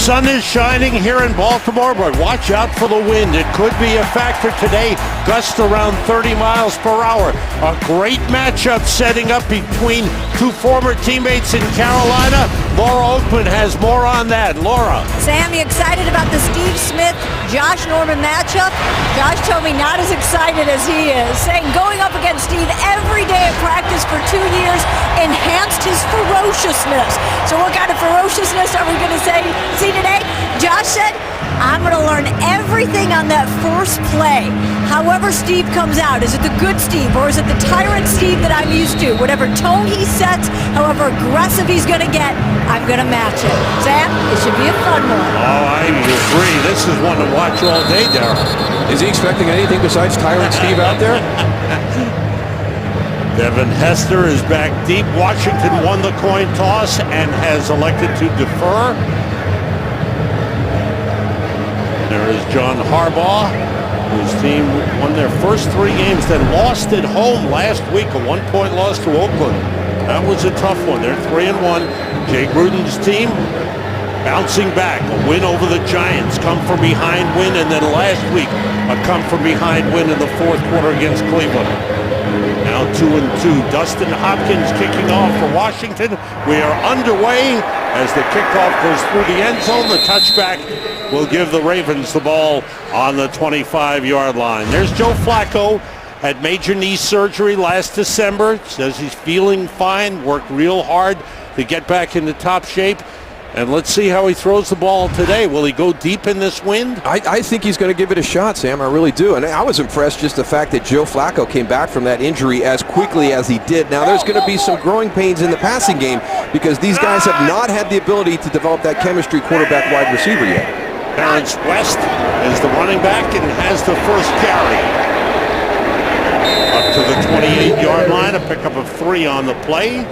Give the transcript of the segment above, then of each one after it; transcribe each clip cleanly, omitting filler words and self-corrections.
sun is shining here in Baltimore, but watch out for the wind. It could be a factor today. Gusts around 30 miles per hour. A great matchup setting up between two former teammates in Carolina. Laura Oakman has more on that. Laura. Sam, you excited about the Steve Smith-Josh Norman matchup? Josh told me not as excited as he is, saying going up against Steve every day at practice for 2 years enhanced his ferociousness. So what kind of ferociousness are we going to see today? Josh said, I'm going to learn everything on that first play. However Steve comes out, is it the good Steve or is it the tyrant Steve that I'm used to? Whatever tone he sets, however aggressive he's going to get, I'm going to match it. Sam, it should be a fun one. Oh, I agree. This is one to watch all day, Darryl. Is he expecting anything besides tyrant Steve out there? Devin Hester is back deep. Washington won the coin toss and has elected to defer. There is John Harbaugh, whose team won their first 3 games, then lost at home last week, a 1-point loss to Oakland. That was a tough one. They're 3-1. Jay Gruden's team bouncing back. A win over the Giants, come from behind win, and then last week a come from behind win in the fourth quarter against Cleveland. Now 2-2. Dustin Hopkins kicking off for Washington. We are underway as the kickoff goes through the end zone. The touchback will give the Ravens the ball on the 25-yard line. There's Joe Flacco. Had major knee surgery last December. Says he's feeling fine. Worked real hard to get back into top shape. And let's see how he throws the ball today. Will he go deep in this wind? I think he's going to give it a shot, Sam. I really do. And I was impressed just the fact that Joe Flacco came back from that injury as quickly as he did. Now, there's going to be some growing pains in the passing game because these guys have not had the ability to develop that chemistry quarterback-wide receiver yet. Terrence West is the running back and has the first carry. Up to the 28-yard line, a pickup of 3 on the play.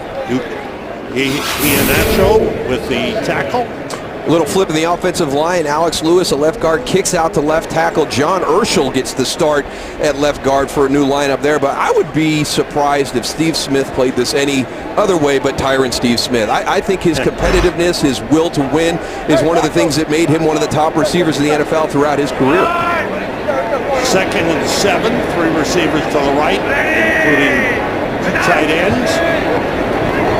Iheanacho with the tackle. A little flip in the offensive line. Alex Lewis, a left guard, kicks out to left tackle. John Urschel gets the start at left guard for a new lineup there. But I would be surprised if Steve Smith played this any other way but tyrant Steve Smith. I think his competitiveness, his will to win is one of the things that made him one of the top receivers in the NFL throughout his career. 2nd and 7, 3 receivers to the right, including 2 tight ends.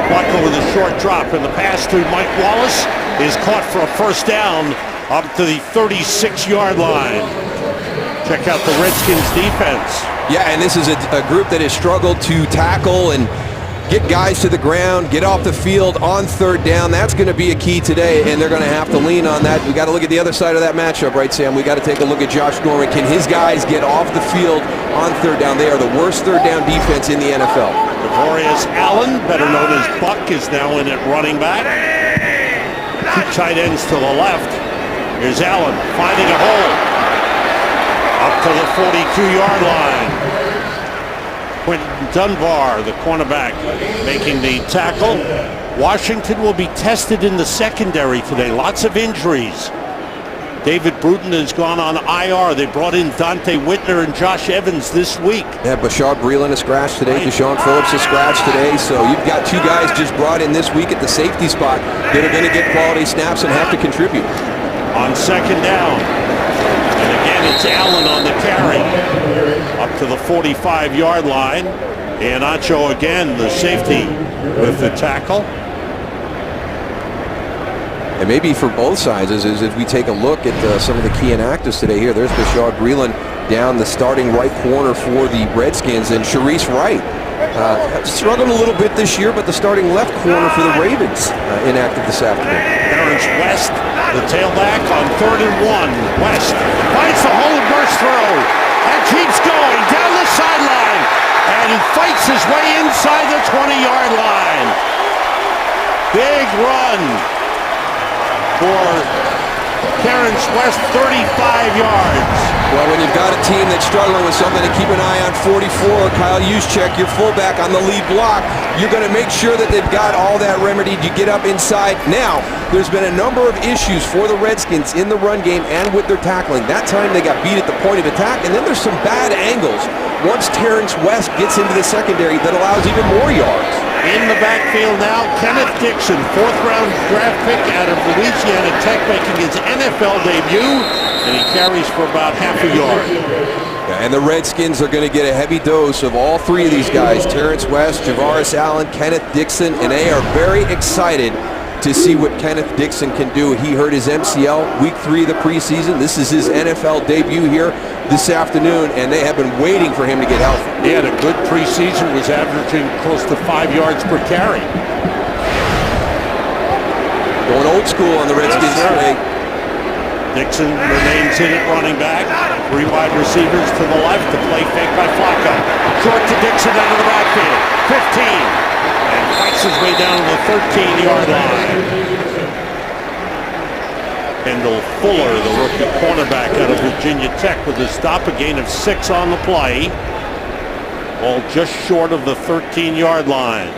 Flacco with a short drop, and the pass to Mike Wallace is caught for a first down up to the 36-yard line. Check out the Redskins defense. Yeah, and this is a group that has struggled to tackle and get guys to the ground, get off the field on 3rd down. That's going to be a key today, and they're going to have to lean on that. We got to look at the other side of that matchup, right, Sam? We got to take a look at Josh Norman. Can his guys get off the field on 3rd down? They are the worst 3rd down defense in the NFL. Devorius Allen, better known as Buck, is now in at running back. 2 tight ends to the left. Here's Allen finding a hole up to the 42-yard line. Quentin Dunbar, the cornerback, making the tackle. Washington will be tested in the secondary today. Lots of injuries. David Bruton has gone on IR. They brought in Dante Whitner and Josh Evans this week. Yeah, Bashard Breeland is scratched today. Right. Deshaun Phillips is scratched today. So you've got 2 guys just brought in this week at the safety spot that are going to get quality snaps and have to contribute. On 2nd down. And again, it's Allen on the carry. Up to the 45-yard line. Iheanacho again, the safety with the tackle. And maybe for both sides, as we take a look at some of the key inactives today here, there's Bashard Breeland down the starting right corner for the Redskins, and Sharice Wright struggled a little bit this year, but the starting left corner for the Ravens inactive this afternoon. Terrence West, the tailback on 3rd and 1. West finds the hole and bursts through and keeps going down the sideline, and he fights his way inside the 20-yard line. Big run for Terrence West, 35 yards. Well, when you've got a team that's struggling with something to keep an eye on, 44, Kyle Juszczyk, your fullback on the lead block, you're going to make sure that they've got all that remedied. You get up inside. Now, there's been a number of issues for the Redskins in the run game and with their tackling. That time they got beat at the point of attack, and then there's some bad angles once Terrence West gets into the secondary that allows even more yards. In the backfield now, Kenneth Dixon, fourth-round draft pick out of Louisiana Tech, making his NFL debut, and he carries for about half a yard. And the Redskins are going to get a heavy dose of all three of these guys, Terrence West, Javaris Allen, Kenneth Dixon, and they are very excited to see what Kenneth Dixon can do. He hurt his MCL week 3 of the preseason. This is his NFL debut here this afternoon, and they have been waiting for him to get healthy. He had a good preseason, was averaging close to 5 yards per carry. Going old school on the Redskins today. Dixon remains in at running back. 3 wide receivers to the left. The play fake by Flacco. Short to Dixon out of the backfield. 15. And fights his way down to the 13-yard line. Kendall Fuller, the rookie cornerback out of Virginia Tech, with a stop, a gain of 6 on the play. Ball just short of the 13-yard line.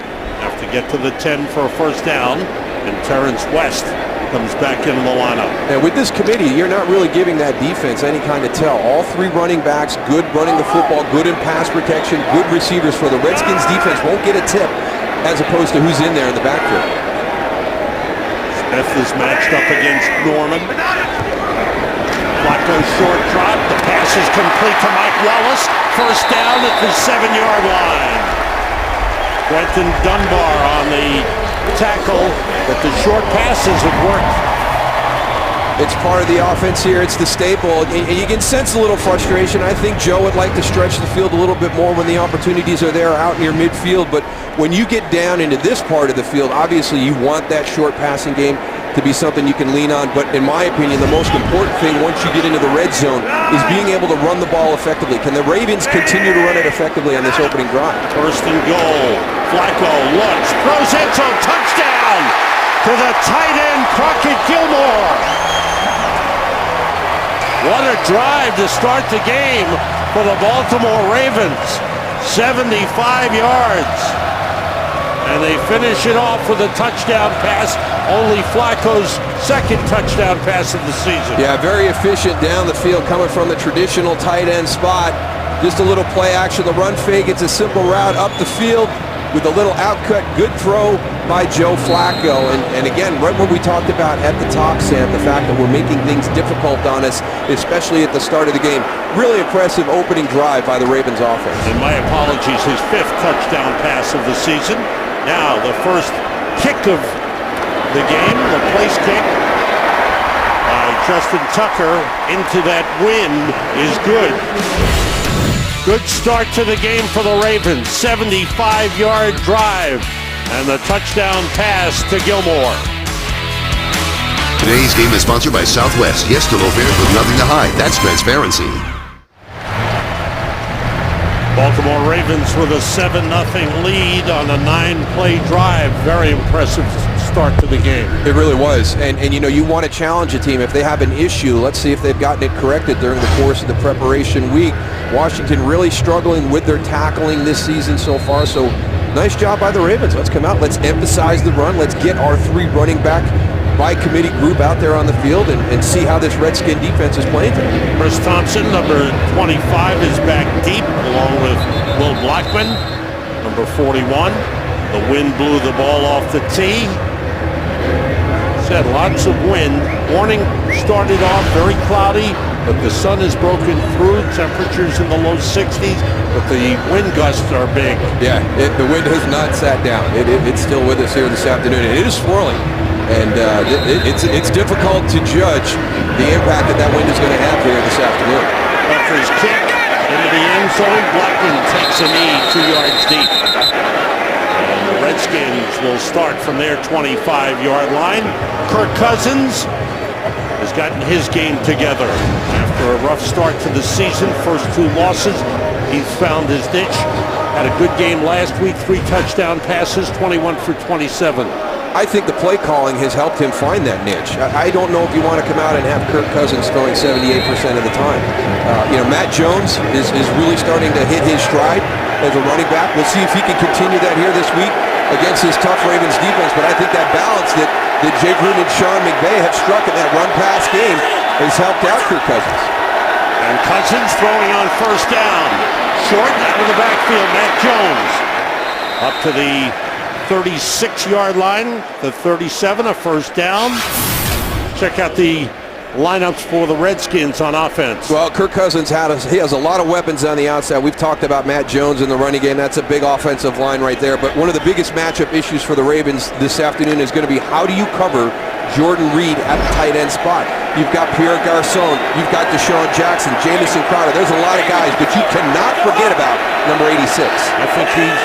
Have to get to the 10 for a first down. And Terrence West comes back into the lineup. And with this committee, you're not really giving that defense any kind of tell. All 3 running backs, good running the football, good in pass protection, good receivers. For the Redskins defense won't get a tip as opposed to who's in there in the backfield. Smith is matched up against Norman. Flacco short drop. The pass is complete to Mike Wallace. First down at the 7-yard line. Quentin Dunbar on the tackle, but the short passes have worked. It's part of the offense here. It's the staple. And you can sense a little frustration. I think Joe would like to stretch the field a little bit more when the opportunities are there out near midfield. But when you get down into this part of the field, obviously you want that short passing game to be something you can lean on. But in my opinion, the most important thing once you get into the red zone is being able to run the ball effectively. Can the Ravens continue to run it effectively on this opening drive? First and goal. Flacco looks, throws end zone, touchdown to the tight end, Crockett Gilmore. What a drive to start the game for the Baltimore Ravens. 75 yards. And they finish it off with a touchdown pass. Only Flacco's second touchdown pass of the season. Yeah, very efficient down the field, coming from the traditional tight end spot. Just a little play action. The run fake, it's a simple route up the field with a little outcut. Good throw by Joe Flacco. And again, right what we talked about at the top, Sam, the fact that we're making things difficult on us, especially at the start of the game. Really impressive opening drive by the Ravens offense. And my apologies, his 5th touchdown pass of the season. Now the first kick of the game, the place kick by Justin Tucker into that wind is good. Good start to the game for the Ravens. 75-yard drive and the touchdown pass to Gilmore. Today's game is sponsored by Southwest. Yes to low fares with nothing to hide. That's transparency. Baltimore Ravens with a 7-0 lead on a 9-play drive. Very impressive start to the game. It really was. And you know, you want to challenge a team. If they have an issue, let's see if they've gotten it corrected during the course of the preparation week. Washington really struggling with their tackling this season so far. So nice job by the Ravens. Let's come out. Let's emphasize the run. Let's get our 3 running back by committee group out there on the field and see how this Redskin defense is playing today. Chris Thompson, number 25, is back deep along with Will Blackman, number 41. The wind blew the ball off the tee. Said lots of wind. Morning started off very cloudy, but the sun has broken through. Temperatures in the low 60s, but the wind gusts are big. Yeah, the wind has not sat down. It's still with us here this afternoon, and it is swirling. And it's difficult to judge the impact that wind is going to have here this afternoon. Bucker's kick into the end zone. Blackman takes a knee 2 yards deep. And the Redskins will start from their 25-yard line. Kirk Cousins has gotten his game together. After a rough start to the season, first 2 losses, he's found his niche. Had a good game last week, 3 touchdown passes, 21 for 27. I think the play calling has helped him find that niche. I don't know if you want to come out and have Kirk Cousins throwing 78% of the time. You know, Matt Jones is really starting to hit his stride as a running back. We'll see if he can continue that here this week against his tough Ravens defense. But I think that balance that Jay Gruden and Sean McVay have struck in that run-pass game has helped out Kirk Cousins. And Cousins throwing on first down. Short out of the backfield, Matt Jones. Up to the 36-yard line, the 37, a first down. Check out the lineups for the Redskins on offense. Well, Kirk Cousins he has a lot of weapons on the outside. We've talked about Matt Jones in the running game. That's a big offensive line right there. But one of the biggest matchup issues for the Ravens this afternoon is going to be how do you cover Jordan Reed at the tight end spot? You've got Pierre Garçon, you've got Deshaun Jackson, Jamison Crowder. There's a lot of guys, but you cannot forget about number 86. I think he's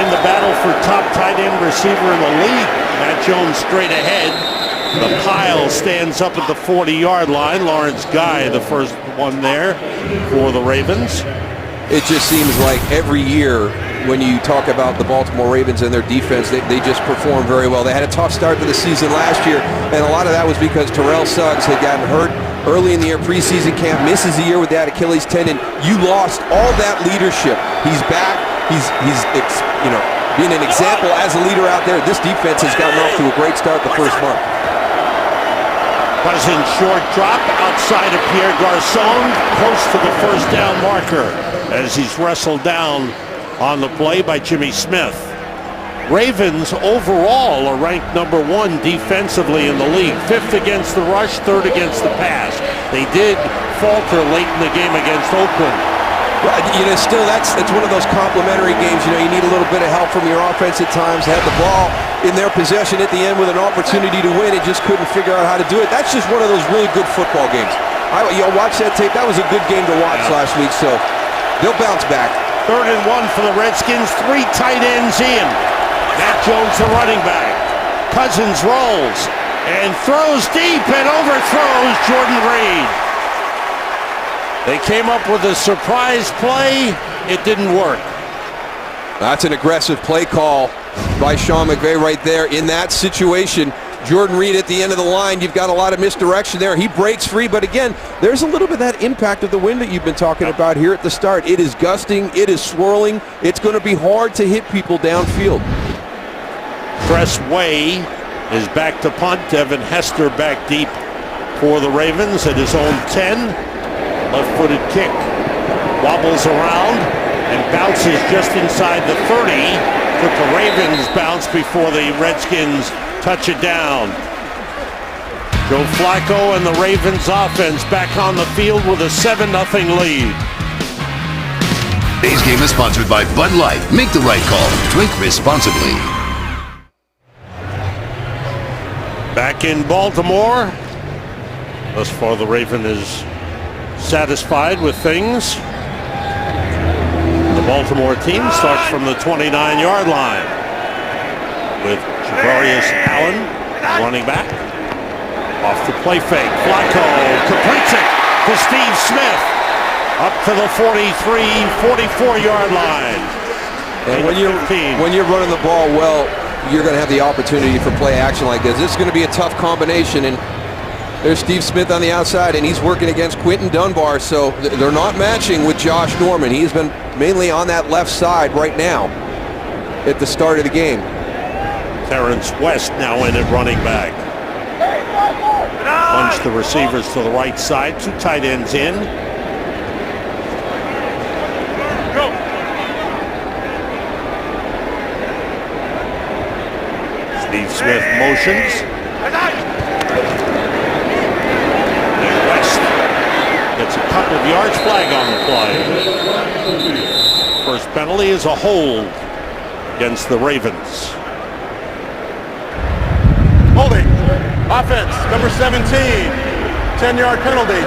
in the battle for top tight end receiver in the league. Matt Jones straight ahead. The pile stands up at the 40-yard line. Lawrence Guy, the first one there for the Ravens. It just seems like every year when you talk about the Baltimore Ravens and their defense, they just perform very well. They had a tough start to the season last year, and a lot of that was because Terrell Suggs had gotten hurt early in the year, preseason camp, misses a year with that Achilles tendon. You lost all that leadership. He's back. He's being an example as a leader out there. This defense has gotten off to a great start the first month. Cousins short drop outside of Pierre Garçon, close to the first down marker as he's wrestled down on the play by Jimmy Smith. Ravens overall are ranked number 1 defensively in the league, 5th against the rush, 3rd against the pass. They did falter late in the game against Oakland. Well, still that's one of those complimentary games. You need a little bit of help from your offense at times. Had the ball in their possession at the end with an opportunity to win, and just couldn't figure out how to do it. That's just one of those really good football games. Watch that tape. That was a good game to watch last week, so they'll bounce back. 3rd and 1 for the Redskins, 3 tight ends in. Matt Jones, the running back. Cousins rolls and throws deep and overthrows Jordan Reed. They came up with a surprise play. It didn't work. That's an aggressive play call by Sean McVay right there. In that situation, Jordan Reed at the end of the line, you've got a lot of misdirection there. He breaks free, but again, there's a little bit of that impact of the wind that you've been talking about here at the start. It is gusting, it is swirling. It's going to be hard to hit people downfield. Tress Way is back to punt. Devin Hester back deep for the Ravens at his own 10. Left-footed kick, wobbles around and bounces just inside the 30. But the Ravens bounce before the Redskins touch it down. Joe Flacco and the Ravens offense back on the field with a 7-0 lead. Today's game is sponsored by Bud Light. Make the right call. Drink responsibly. Back in Baltimore. Thus far, the Raven is satisfied with things. The Baltimore team starts from the 29-yard line with Javarius Allen, running back. Off the play fake. Flacco completes it to Steve Smith. Up to the 43, 44-yard line. And when you're running the ball well, you're going to have the opportunity for play action like this. This is going to be a tough combination, and there's Steve Smith on the outside, and he's working against Quinton Dunbar, so they're not matching with Josh Norman. He's been mainly on that left side right now at the start of the game. Terrence West now in at running back. Bunch the receivers to the right side, 2 tight ends in. Steve Smith motions. Gets a couple of yards, flag on the play. First penalty is a hold against the Ravens. Holding. Offense, number 17. 10-yard penalty.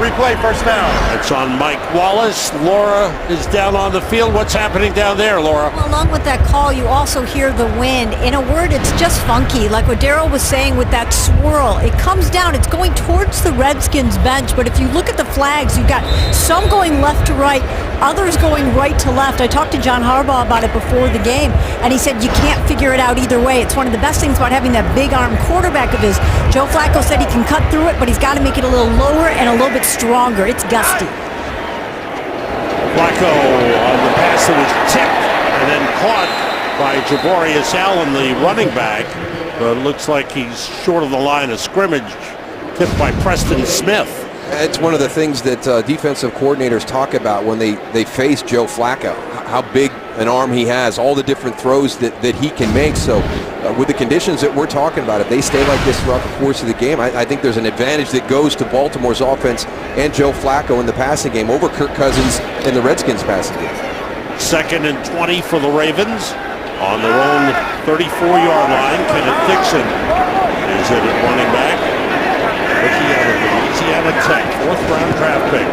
Replay, first down. That's on Mike Wallace. Laura is down on the field. What's happening down there, Laura? Well, along with that call, you also hear the wind. In a word, it's just funky. Like what Daryl was saying with that swirl. It comes down. It's going towards the Redskins bench. But if you look at the flags, you've got some going left to right, others going right to left. I talked to John Harbaugh about it before the game, and he said you can't figure it out either way. It's one of the best things about having that big arm quarterback of his. Joe Flacco said he can cut through it, but he's got to make it a little lower and a little bit stronger. It's gusty. Flacco on the pass that was tipped and then caught by Javarius Allen, the running back. But it looks like he's short of the line of scrimmage, tipped by Preston Smith. It's one of the things that defensive coordinators talk about when they face Joe Flacco, how big an arm he has, all the different throws that he can make. So with the conditions that we're talking about, if they stay like this throughout the course of the game, I think there's an advantage that goes to Baltimore's offense and Joe Flacco in the passing game over Kirk Cousins and the Redskins passing game. 2nd and 20 for the Ravens on their own 34-yard line. Kenneth Dixon is it at running back. Rookie out of Louisiana Tech, 4th-round draft pick.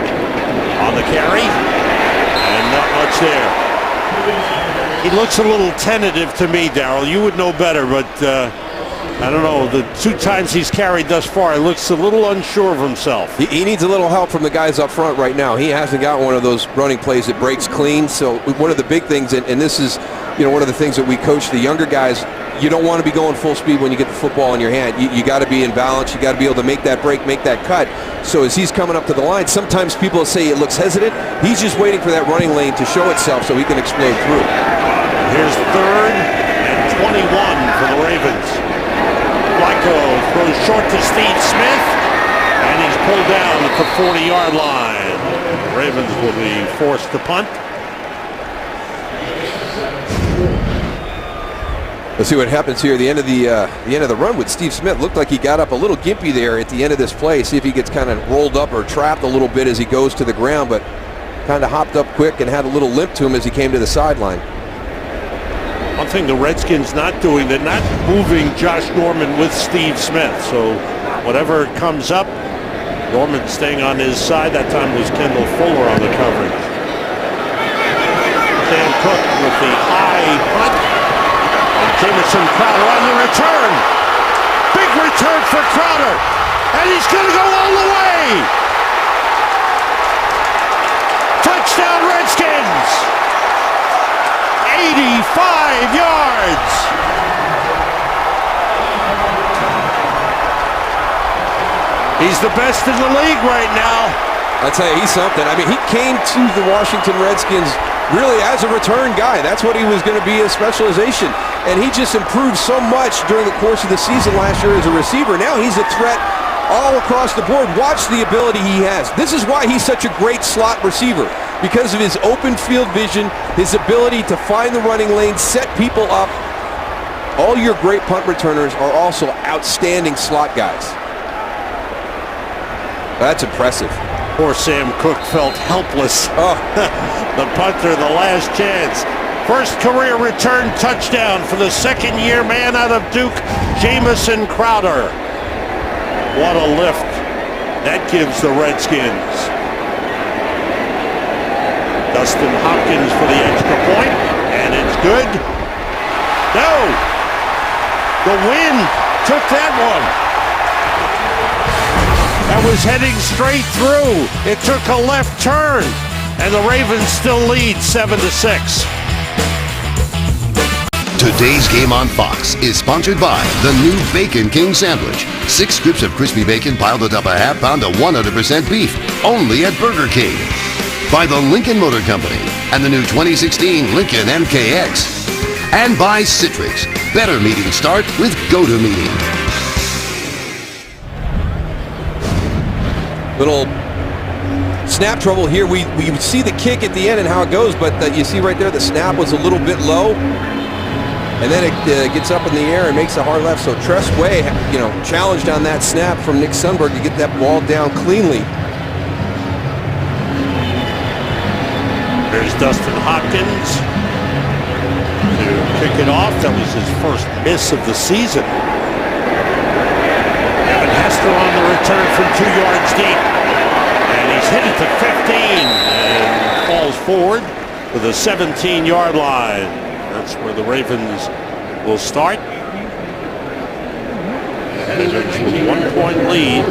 On the carry, and not much there. He looks a little tentative to me, Darryl. You would know better, but I don't know. The 2 times he's carried thus far, he looks a little unsure of himself. He needs a little help from the guys up front right now. He hasn't got one of those running plays that breaks clean. So one of the big things, and this is one of the things that we coach the younger guys, you don't want to be going full speed when you get the football in your hand. You got to be in balance. You got to be able to make that break, make that cut. So as he's coming up to the line, sometimes people say it looks hesitant. He's just waiting for that running lane to show itself so he can explode through. Here's 3rd and 21 for the Ravens. Flacco throws short to Steve Smith, and he's pulled down at the 40-yard line. The Ravens will be forced to punt. Let's see what happens here. The end of the run with Steve Smith looked like he got up a little gimpy there at the end of this play. See if he gets kind of rolled up or trapped a little bit as he goes to the ground, but kind of hopped up quick and had a little limp to him as he came to the sideline. One thing the Redskins not doing, they're not moving Josh Norman with Steve Smith. So whatever comes up, Norman staying on his side. That time was Kendall Fuller on the coverage. Sam Cook with the high punt. Jamison Crowder on the return. Big return for Crowder. And he's going to go all the way. Touchdown Redskins. 85 yards. He's the best in the league right now. I'll tell you, he's something. I mean, he came to the Washington Redskins really as a return guy. That's what he was going to be, his specialization. And he just improved so much during the course of the season last year as a receiver. Now he's a threat all across the board. Watch the ability he has. This is why he's such a great slot receiver, because of his open field vision, his ability to find the running lane, set people up. All your great punt returners are also outstanding slot guys. That's impressive. Poor Sam Cook felt helpless. Oh. The punter, the last chance. First career return touchdown for the 2nd-year man out of Duke, Jamison Crowder. What a lift that gives the Redskins. Dustin Hopkins for the extra point, and it's good. No! The wind took that one. That was heading straight through. It took a left turn, and the Ravens still lead 7-6. Today's Game on Fox is sponsored by the new Bacon King Sandwich. 6 strips of crispy bacon piled atop a half pound of 100% beef, only at Burger King. By the Lincoln Motor Company and the new 2016 Lincoln MKX. And by Citrix. Better meetings start with GoToMeeting. Little snap trouble here. We see the kick at the end and how it goes, but you see right there the snap was a little bit low. And then it gets up in the air and makes a hard left. So Tress Way, challenged on that snap from Nick Sundberg to get that ball down cleanly. There's Dustin Hopkins to kick it off. That was his first miss of the season. Evan Hester on the return from 2 yards deep. And he's hit it to 15 and falls forward to the 17-yard line. That's where the Ravens will start. Ravens with a 1-point lead.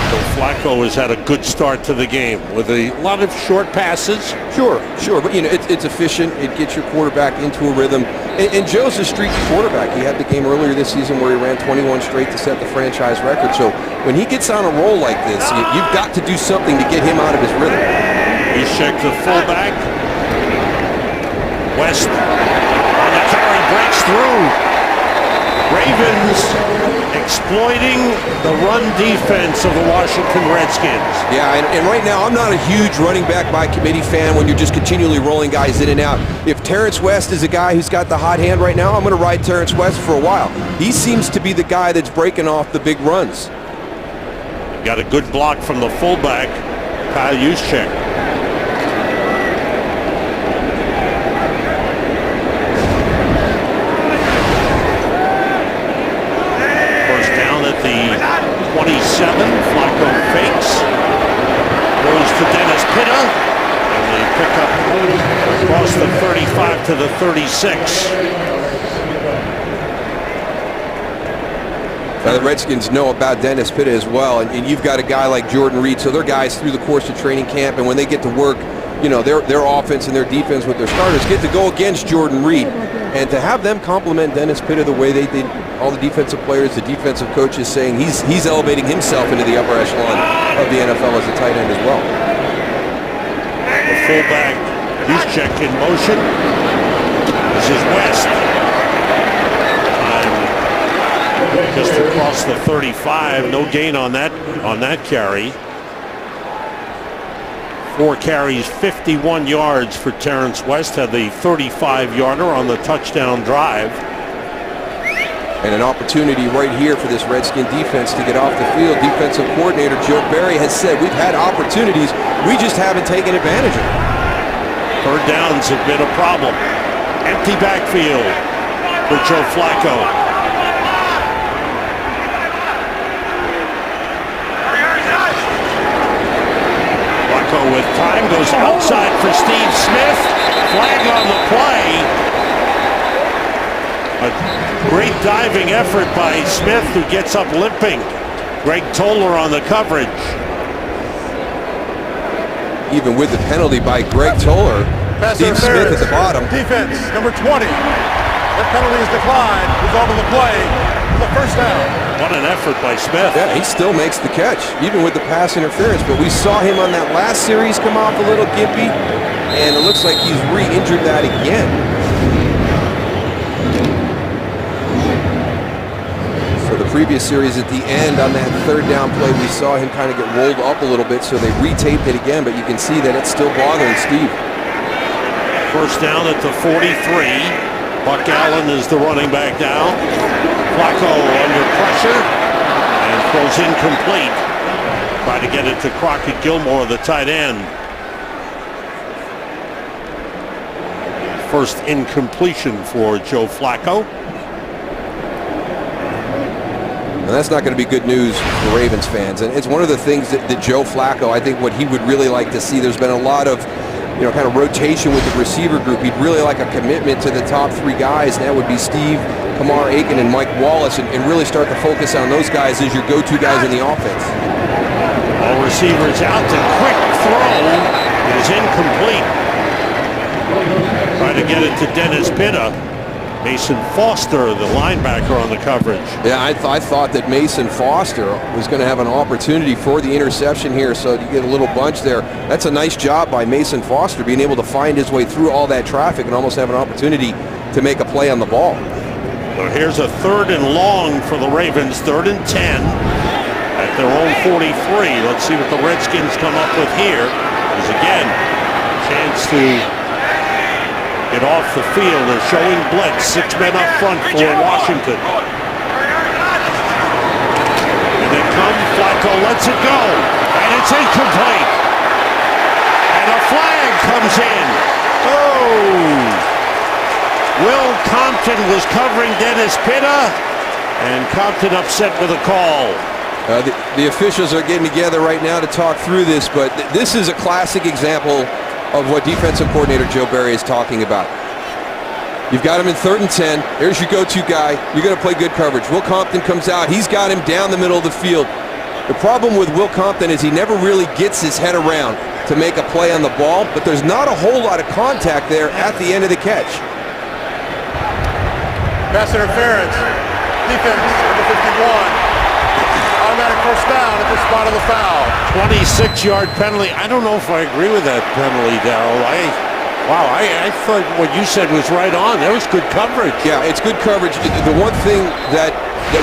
So Flacco has had a good start to the game with a lot of short passes. Sure, but it's efficient. It gets your quarterback into a rhythm. And Joe's a streaky quarterback. He had the game earlier this season where he ran 21 straight to set the franchise record. So when he gets on a roll like this, you've got to do something to get him out of his rhythm. Ishak the fullback. West on the carry, breaks through. Ravens exploiting the run defense of the Washington Redskins. Yeah, and right now I'm not a huge running back by committee fan when you're just continually rolling guys in and out. If Terrence West is a guy who's got the hot hand right now, I'm going to ride Terrence West for a while. He seems to be the guy that's breaking off the big runs. Got a good block from the fullback, Kyle Juszczyk. First down at the 27. Flacco fakes. Goes to Dennis Pitta. And they pick up across the 35 to the 36. The Redskins know about Dennis Pitta as well, and you've got a guy like Jordan Reed, so they're guys through the course of training camp, and when they get to work, you know, their offense and their defense with their starters get to go against Jordan Reed, and to have them compliment Dennis Pitta the way they did, all the defensive players, the defensive coaches saying he's elevating himself into the upper echelon of the NFL as a tight end as well. The fullback, Juszczyk in motion. This is West. Just across the 35, no gain on that carry. 4 carries, 51 yards for Terrence West. Had the 35-yarder on the touchdown drive. And an opportunity right here for this Redskin defense to get off the field. Defensive coordinator Joe Barry has said, we've had opportunities, we just haven't taken advantage of them. Third downs have been a problem. Empty backfield for Joe Flacco. With time, goes outside for Steve Smith. Flag on the play. A great diving effort by Smith, who gets up limping. Greg Toller on the coverage. Even with the penalty by Greg Toller, Steve Smith at the bottom. Defense, number 20. The penalty is declined. Result of the play is a first down. What an effort by Smith. Yeah, he still makes the catch, even with the pass interference. But we saw him on that last series come off a little gimpy, and it looks like he's re-injured that again. So the previous series at the end on that third down play, we saw him kind of get rolled up a little bit, so they retaped it again, but you can see that it's still bothering Steve. First down at the 43. Buck Allen is the running back now. Flacco under pressure and throws incomplete. Try to get it to Crockett Gilmore, the tight end. First incompletion for Joe Flacco. And that's not going to be good news for Ravens fans. And it's one of the things that Joe Flacco, I think what he would really like to see, there's been a lot of kind of rotation with the receiver group. He'd really like a commitment to the top 3 guys, and that would be Steve, Kamar Aiken, and Mike Wallace, and really start to focus on those guys as your go-to guys in the offense. All receivers out. The quick throw is incomplete. Trying to get it to Dennis Pitta. Mason Foster, the linebacker, on the coverage. Yeah, I thought that Mason Foster was going to have an opportunity for the interception here, so you get a little bunch there. That's a nice job by Mason Foster, being able to find his way through all that traffic and almost have an opportunity to make a play on the ball. So here's a 3rd and long for the Ravens, 3rd and 10 at their own 43. Let's see what the Redskins come up with here. Because again, chance to get off the field. They're showing blitz. 6 men up front for Washington. And they come. Flacco lets it go. And it's incomplete. And a flag comes in. Oh! Will Compton was covering Dennis Pitta. And Compton upset with a call. The officials are getting together right now to talk through this, but this is a classic example of what defensive coordinator Joe Barry is talking about. You've got him in 3rd and 10. There's your go-to guy. You're going to play good coverage. Will Compton comes out. He's got him down the middle of the field. The problem with Will Compton is he never really gets his head around to make a play on the ball, but there's not a whole lot of contact there at the end of the catch. Pass interference. Defense, number 51. Automatic first down at the spot of the foul. 26-yard penalty. I don't know if I agree with that penalty, Darryl. Wow, I thought what you said was right on. That was good coverage. Yeah, it's good coverage. The one thing that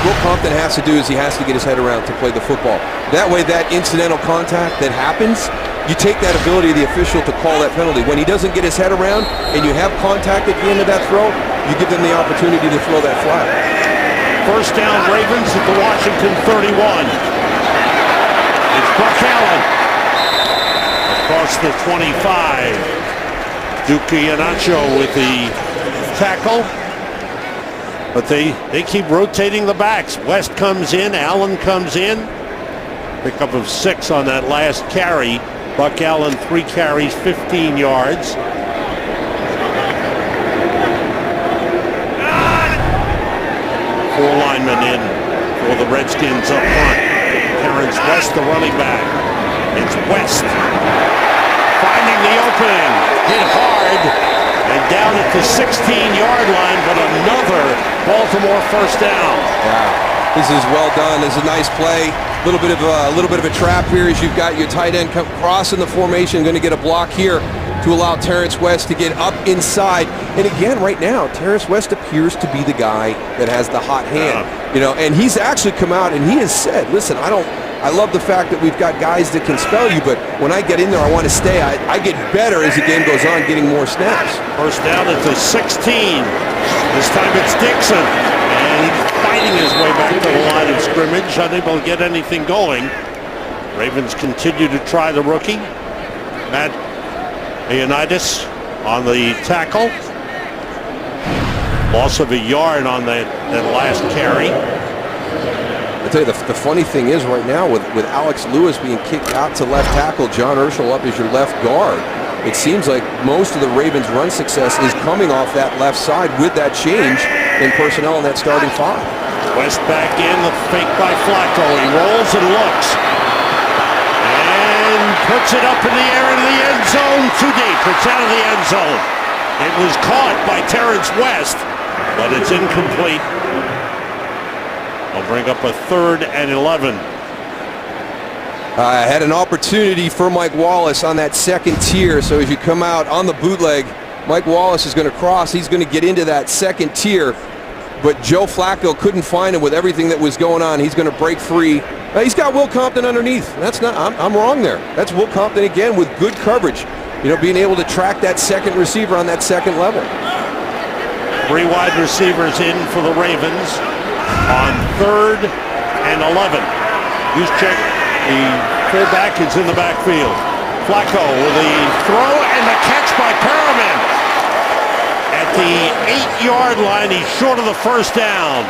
Will Compton has to do is he has to get his head around to play the football. That way, that incidental contact that happens, you take that ability of the official to call that penalty. When he doesn't get his head around and you have contact at the end of that throw, you give them the opportunity to throw that flag. First down, Ravens at the Washington 31. It's Buck Allen across the 25. Duke Iannaccio with the tackle. But they keep rotating the backs. West comes in, Allen comes in. Pickup of 6 on that last carry. Buck Allen, 3 carries, 15 yards. Four linemen in for the Redskins up front. Terrence West, the running back. It's West finding the opening. Hit hard and down at the 16-yard line, but another Baltimore first down. Yeah, this is well done. This is a nice play. A little bit of a trap here as you've got your tight end crossing the formation, going to get a block here to allow Terrence West to get up inside. And again, right now, Terrence West appears to be the guy that has the hot hand. You know, and he's actually come out and he has said, listen, I love the fact that we've got guys that can spell you, but when I get in there, I want to stay. I get better as the game goes on, getting more snaps. First down at the 16. This time it's Dixon. And he's fighting his way back to the line of scrimmage, unable to get anything going. Ravens continue to try the rookie. Matt Ioannidis on the tackle. Loss of a yard on that last carry. I tell you, the funny thing is right now with Alex Lewis being kicked out to left tackle, John Urschel up as your left guard, it seems like most of the Ravens' run success is coming off that left side with that change in personnel in that starting 5. West back in, the fake by Flacco. He rolls and looks. And puts it up in the air into the end zone. Too deep. It's out of the end zone. It was caught by Terrence West, but it's incomplete. They'll bring up a 3rd and 11. Had an opportunity for Mike Wallace on that second tier. So as you come out on the bootleg, Mike Wallace is going to cross. He's going to get into that second tier. But Joe Flacco couldn't find him with everything that was going on. He's going to break free. He's got Will Compton underneath. That's not. I'm wrong there. That's Will Compton again with good coverage. You know, being able to track that second receiver on that second level. 3 wide receivers in for the Ravens on 3rd and 11. Juszczyk, the fullback, is in the backfield. Flacco with the throw and the catch by Perriman. At the 8-yard line, he's short of the first down.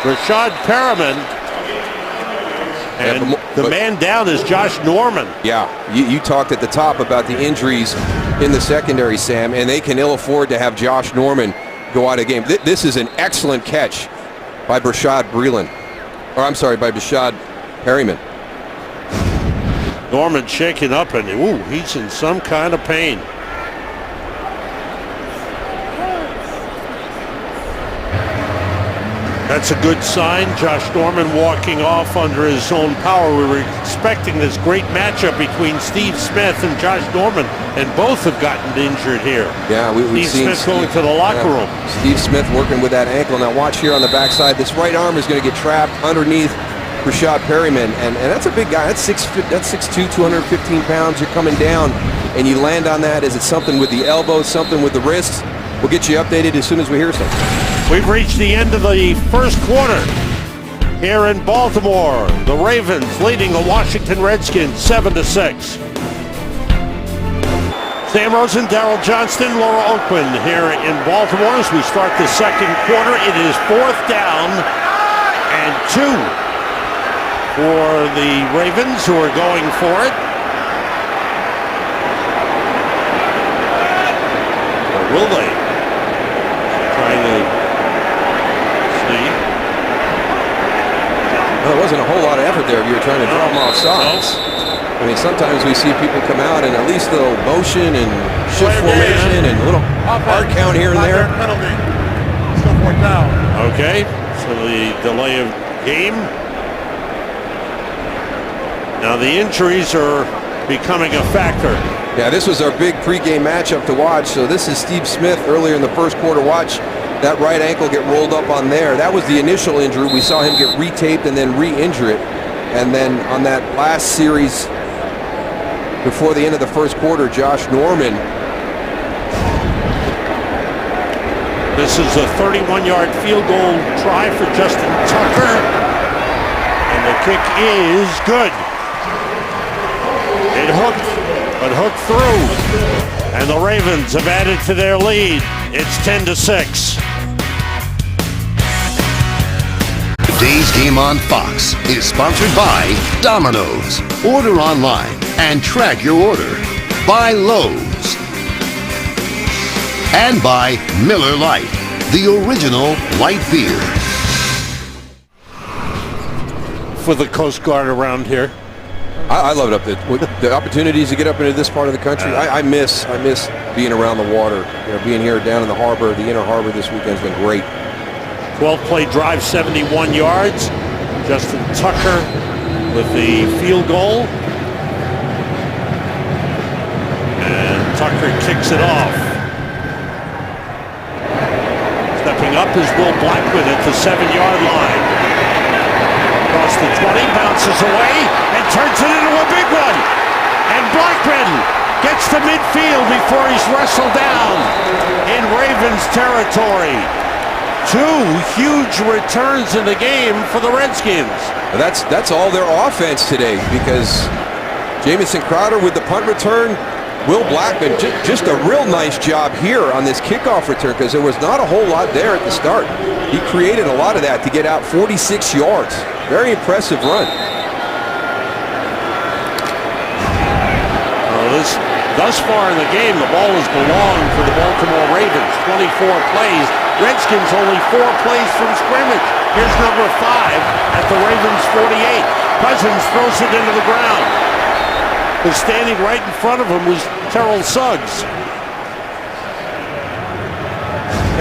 Rashad Perriman. And the man down is Josh Norman. Yeah, you talked at the top about the injuries in the secondary, Sam, and they can ill afford to have Josh Norman go out of game. This is an excellent catch by Brashad Perriman. Norman shaking up, and he's in some kind of pain. That's a good sign. Josh Norman walking off under his own power. We were expecting this great matchup between Steve Smith and Josh Norman, and both have gotten injured here. Yeah, we've seen Smith going to the locker room. Steve Smith working with that ankle. Now watch here on the backside. This right arm is going to get trapped underneath Rashad Perriman, and that's a big guy. That's 6'2", 215 pounds. You're coming down, and you land on that. Is it something with the elbow, something with the wrists? We'll get you updated as soon as we hear something. We've reached the end of the first quarter here in Baltimore. The Ravens leading the Washington Redskins 7-6. Sam Rosen, Darrell Johnston, Laura Oakman here in Baltimore as we start the second quarter. It is 4th down and 2 for the Ravens, who are going for it. Or will they? Trying to see. Well, there wasn't a whole lot of effort there if you were trying to draw them off sides. I mean, sometimes we see people come out and at least a little motion and shift formation and a little hard count here and there. Penalty. Still 4th down. Okay, so the delay of game. Now the injuries are becoming a factor. Yeah, this was our big pregame matchup to watch. So this is Steve Smith earlier in the first quarter. Watch that right ankle get rolled up on there. That was the initial injury. We saw him get retaped and then re-injure it. And then on that last series before the end of the first quarter, Josh Norman. This is a 31-yard field goal try for Justin Tucker. And the kick is good. It hooked, but hooked through. And the Ravens have added to their lead. It's 10-6. Today's game on Fox is sponsored by Domino's. Order online and track your order. By Lowe's. And by Miller Lite, the original light beer. For the Coast Guard around here. I love it up there. The opportunities to get up into this part of the country. I miss being around the water. You know, being here down in the harbor, the inner harbor this weekend has been great. 12-play drive, 71 yards. Justin Tucker with the field goal. And Tucker kicks it off. Stepping up is Will Blackman at the 7-yard line. Across the 20, bounces away, and turns it into a big one. And Blackman gets to midfield before he's wrestled down in Ravens territory. 2 huge returns in the game for the Redskins. That's all their offense today, because Jamison Crowder with the punt return, Will Blackman, just a real nice job here on this kickoff return, because there was not a whole lot there at the start. He created a lot of that to get out 46 yards. Very impressive run. Thus far in the game, the ball has belonged for the Baltimore Ravens. 24 plays. Redskins only 4 plays from scrimmage. Here's number 5 at the Ravens 48. Cousins throws it into the ground. But standing right in front of him was Terrell Suggs.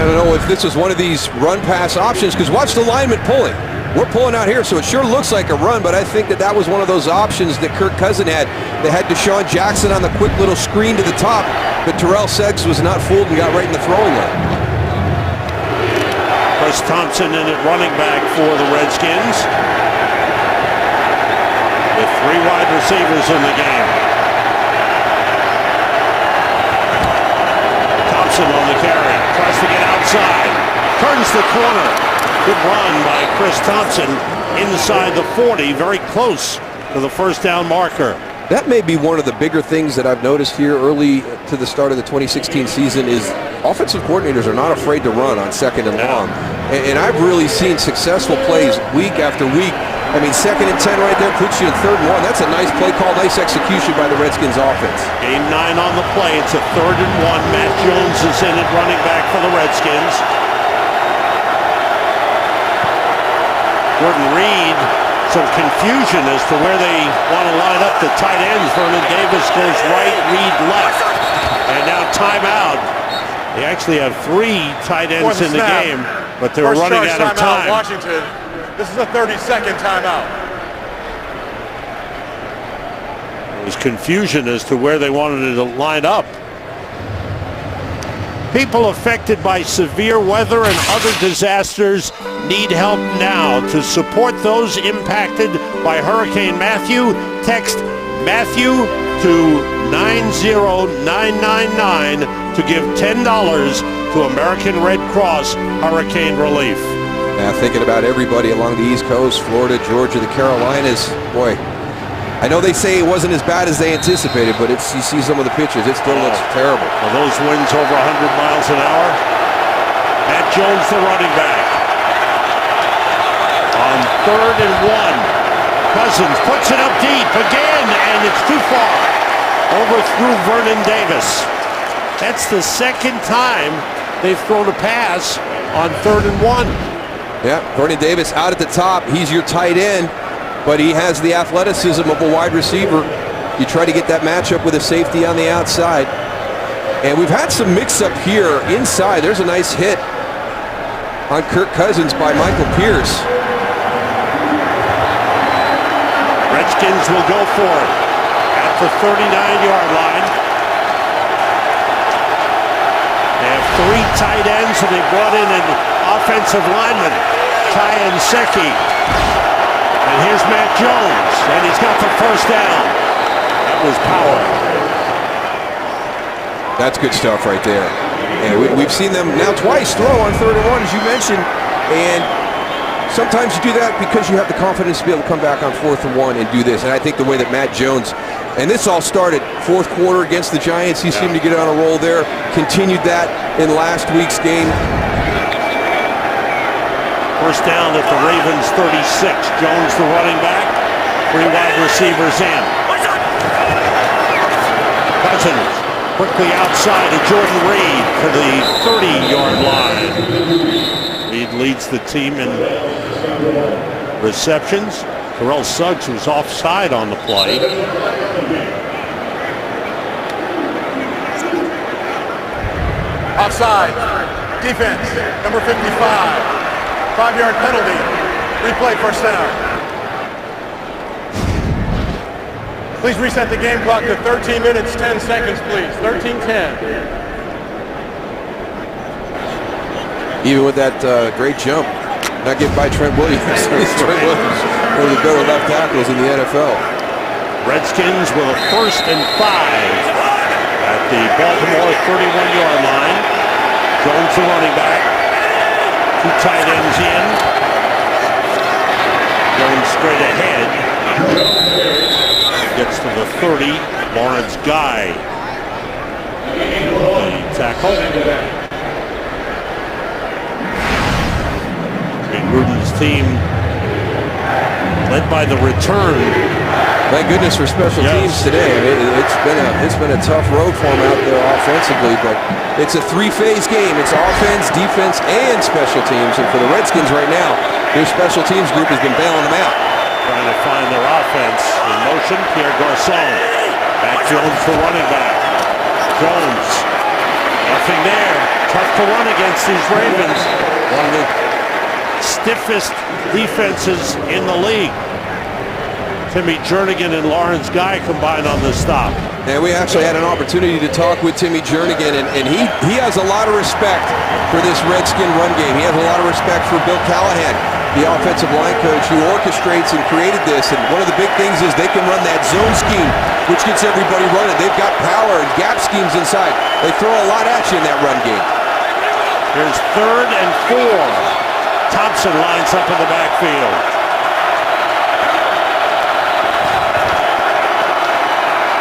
I don't know if this was one of these run-pass options, because watch the lineman pulling. We're pulling out here, so it sure looks like a run, but I think that was one of those options that Kirk Cousins had. They had Deshaun Jackson on the quick little screen to the top, but Terrell Suggs was not fooled and got right in the throwing lane. Chris Thompson in at running back for the Redskins, with 3 wide receivers in the game. Thompson on the carry, tries to get outside, turns the corner. Good run by Chris Thompson inside the 40, very close to the first down marker. That may be one of the bigger things that I've noticed here early to the start of the 2016 season is offensive coordinators are not afraid to run on 2nd and long. And I've really seen successful plays week after week. I mean, 2nd and 10 right there puts you in 3rd and 1. That's a nice play call, nice execution by the Redskins offense. Game 9 on the play. It's a 3rd and 1. Matt Jones is in at running back for the Redskins. Gordon Reed, some confusion as to where they want to line up the tight ends. Vernon Davis goes right, Reed left. And now timeout. They actually have 3 tight ends in the game, but they're running out of time. Washington. This is a 30-second timeout. There was confusion as to where they wanted to line up. People affected by severe weather and other disasters need help now. To support those impacted by Hurricane Matthew, text Matthew to 90999 to give $10 to American Red Cross Hurricane Relief. Now thinking about everybody along the East Coast, Florida, Georgia, the Carolinas, boy, I know they say it wasn't as bad as they anticipated, but you see some of the pictures, it still looks terrible. Well, those winds over 100 miles an hour. Matt Jones, the running back. On 3rd and 1. Cousins puts it up deep again, and it's too far. Overthrew Vernon Davis. That's the 2nd time they've thrown a pass on 3rd and 1. Yeah, Vernon Davis out at the top. He's your tight end, but he has the athleticism of a wide receiver. You try to get that matchup with a safety on the outside. And we've had some mix-up here inside. There's a nice hit on Kirk Cousins by Michael Pierce. Redskins will go for it at the 39-yard line. 3 tight ends, and they brought in an offensive lineman, Ty Nseki. And here's Matt Jones, and he's got the first down. That was power. That's good stuff right there. And we've seen them now twice throw on 3rd and 1, as you mentioned. And sometimes you do that because you have the confidence to be able to come back on 4th and 1 and do this. And I think the way that Matt Jones, and this all started 4th quarter against the Giants. He seemed to get on a roll there. Continued that in last week's game. First down at the Ravens 36. Jones, the running back. 3 wide receivers in. Cousins quickly outside to Jordan Reed to the 30-yard line. Reed leads the team in receptions. Terrell Suggs was offside on the play. Offside. Defense, number 55. 5-yard penalty. Replay, first down. Please reset the game clock to 13 minutes, 10 seconds, please. 13:10. Even with that great jump, not given by Trent Williams. Trent Williams, one of the better left tackles in the NFL. Redskins with a 1st and 5 at the Baltimore 31-yard line. Jones, the running back. 2 tight ends in. Jones straight ahead. Gets to the 30. Lawrence Guy, the tackle. Gruden's team led by the return. Thank goodness for special teams today. I mean, it's been a tough road for them out there offensively, but it's a 3-phase game. It's offense, defense, and special teams. And for the Redskins right now, their special teams group has been bailing them out. Trying to find their offense in motion. Pierre Garçon. Matt Jones, the running back. Jones. Nothing there. Tough to run against these Ravens. One of the stiffest defenses in the league. Timmy Jernigan and Lawrence Guy combined on the stop. And we actually had an opportunity to talk with Timmy Jernigan, and he has a lot of respect for this Redskin run game. He has a lot of respect for Bill Callahan, the offensive line coach who orchestrates and created this. And one of the big things is they can run that zone scheme, which gets everybody running. They've got power and gap schemes inside. They throw a lot at you in that run game. Here's 3rd and 4. Thompson lines up in the backfield.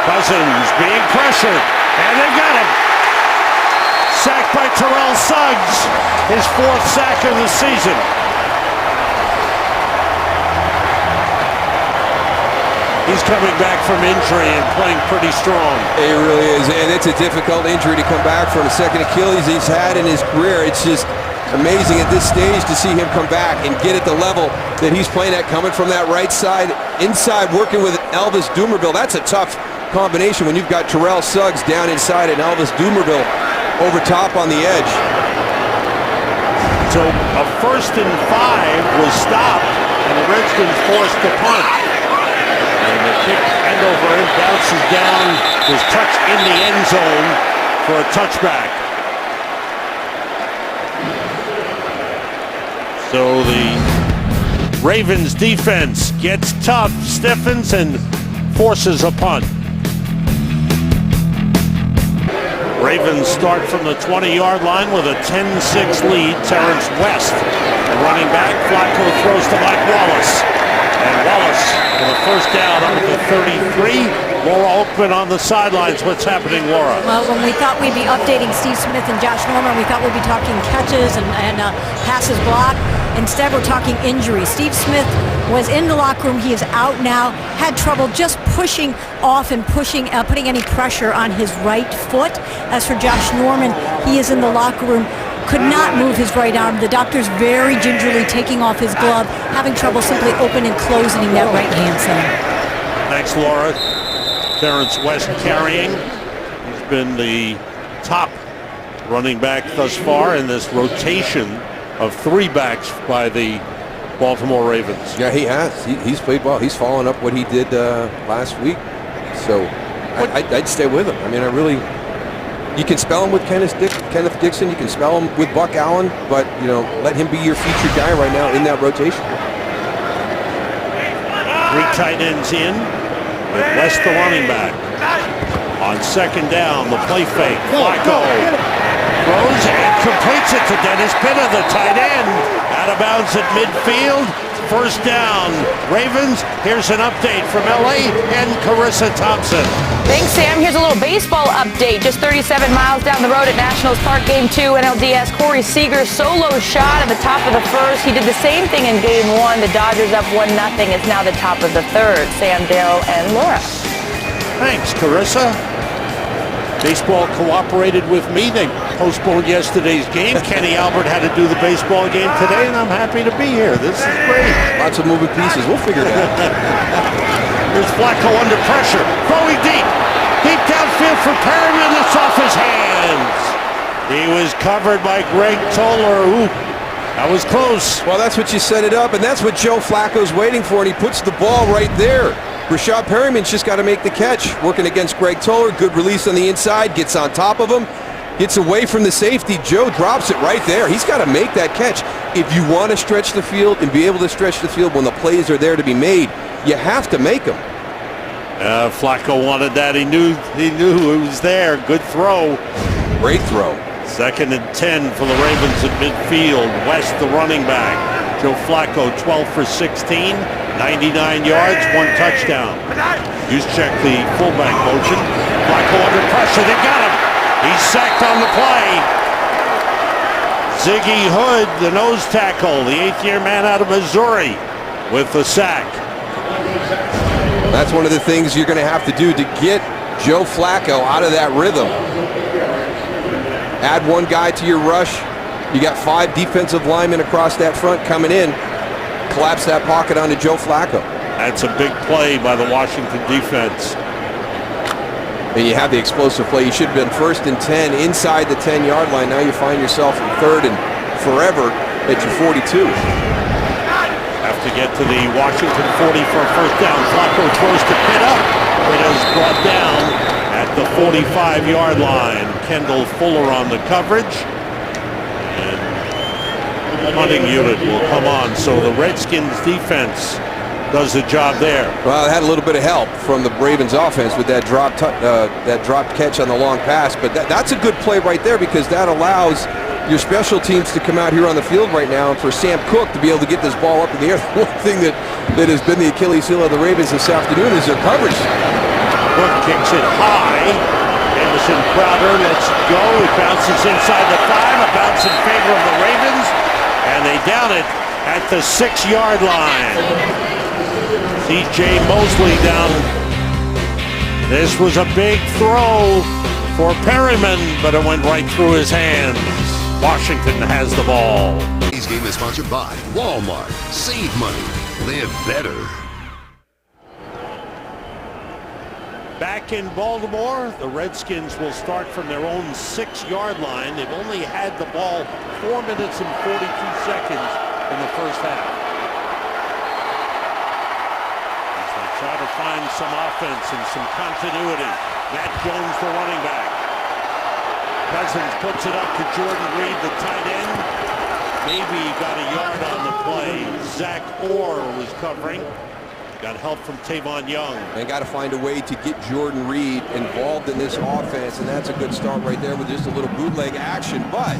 Cousins being pressured, and they got him. Sacked by Terrell Suggs, his 4th sack of the season. He's coming back from injury and playing pretty strong. It really is, and it's a difficult injury to come back from. The second Achilles he's had in his career. It's just amazing at this stage to see him come back and get at the level that he's playing at, coming from that right side, inside, working with Elvis Dumervil. That's a tough combination when you've got Terrell Suggs down inside and Elvis Dumervil over top on the edge. So a 1st and 5 was stopped, and the Redskins forced the punt. And the kick end over end bounces down, was touched in the end zone for a touchback. So the Ravens defense gets tough, stiffens, and forces a punt. Ravens start from the 20-yard line with a 10-6 lead. Terrence West, the running back. Flacco throws to Mike Wallace. And Wallace with a first down up at the 33. Laura Oakman on the sidelines. What's happening, Laura? Well, when we thought we'd be updating Steve Smith and Josh Norman, we thought we'd be talking catches and passes blocked. Instead, we're talking injuries. Steve Smith was in the locker room. He is out now. Had trouble just pushing off and putting any pressure on his right foot. As for Josh Norman, he is in the locker room. Could not move his right arm. The doctor's very gingerly taking off his glove, having trouble simply opening and closing that right hand side. Thanks, Laura. Terrence West carrying. He's been the top running back thus far in this rotation of 3 backs by the Baltimore Ravens. Yeah, he has. He's played well. He's following up what he did last week. So I'd stay with him. I mean, You can spell him with Kenneth Dixon. You can spell him with Buck Allen, but let him be your featured guy right now in that rotation. 3 tight ends in with West the running back. On second down, the play fake. Flacco throws and completes it to Dennis Pitta, the tight end. Out of bounds at midfield. First down, Ravens. Here's an update from LA and Carissa Thompson. Thanks, Sam. Here's a little baseball update. Just 37 miles down the road at Nationals Park, Game 2, NLDS. Corey Seager solo shot at the top of the first. He did the same thing in Game 1. The Dodgers up 1-0. It's now the top of the third. Sam, Dale, and Laura. Thanks, Carissa. Baseball cooperated with me. They postponed yesterday's game. Kenny Albert had to do the baseball game today, and I'm happy to be here. This is great. Lots of moving pieces. We'll figure it out. Here's Flacco under pressure. Throwing deep. Deep downfield for Perryman. It's off his hands. He was covered by Greg Toller. Ooh, that was close. Well, that's what you set it up, and that's what Joe Flacco's waiting for, and he puts the ball right there. Rashad Perryman's just got to make the catch. Working against Greg Toller. Good release on the inside. Gets on top of him. Gets away from the safety. Joe drops it right there. He's got to make that catch. If you want to stretch the field and be able to stretch the field when the plays are there to be made, you have to make them. Flacco wanted that. He knew it was there. Good throw. Great throw. 2nd and 10 for the Ravens at midfield. West, the running back. Joe Flacco, 12 for 16, 99 yards, 1 touchdown. Juszczyk, the fullback motion. Flacco under pressure. They got him. He's sacked on the play. Ziggy Hood, the nose tackle, the 8th-year man out of Missouri, with the sack. That's one of the things you're going to have to do to get Joe Flacco out of that rhythm. Add 1 guy to your rush. You got 5 defensive linemen across that front coming in. Collapse that pocket onto Joe Flacco. That's a big play by the Washington defense. And you have the explosive play. You should have been 1st and 10 inside the 10-yard line. Now you find yourself in 3rd and forever at your 42. Have to get to the Washington 40 for a first down. Flacco throws to Pitta. Pitta's brought down at the 45-yard line. Kendall Fuller on the coverage. And punting unit will come on. So the Redskins defense does the job there. Well, it had a little bit of help from the Ravens offense with that dropped catch on the long pass. But that's a good play right there, because that allows your special teams to come out here on the field right now, and for Sam Cook to be able to get this ball up in the air. The one thing that has been the Achilles heel of the Ravens this afternoon is their coverage. Cook kicks it high. Anderson Crowder lets it go. It bounces inside the 5. A bounce in favor of the Ravens. And they down it at the 6-yard line. C.J. Mosley down. This was a big throw for Perryman, but it went right through his hands. Washington has the ball. Today's game is sponsored by Walmart. Save money. Live better. Back in Baltimore, the Redskins will start from their own 6-yard line. They've only had the ball 4 minutes and 42 seconds in the first half. As they try to find some offense and some continuity. Matt Jones, the running back. Cousins puts it up to Jordan Reed, the tight end. Maybe got a yard on the play. Zach Orr was covering. Got help from Tavon Young. And got to find a way to get Jordan Reed involved in this offense, and that's a good start right there with just a little bootleg action. But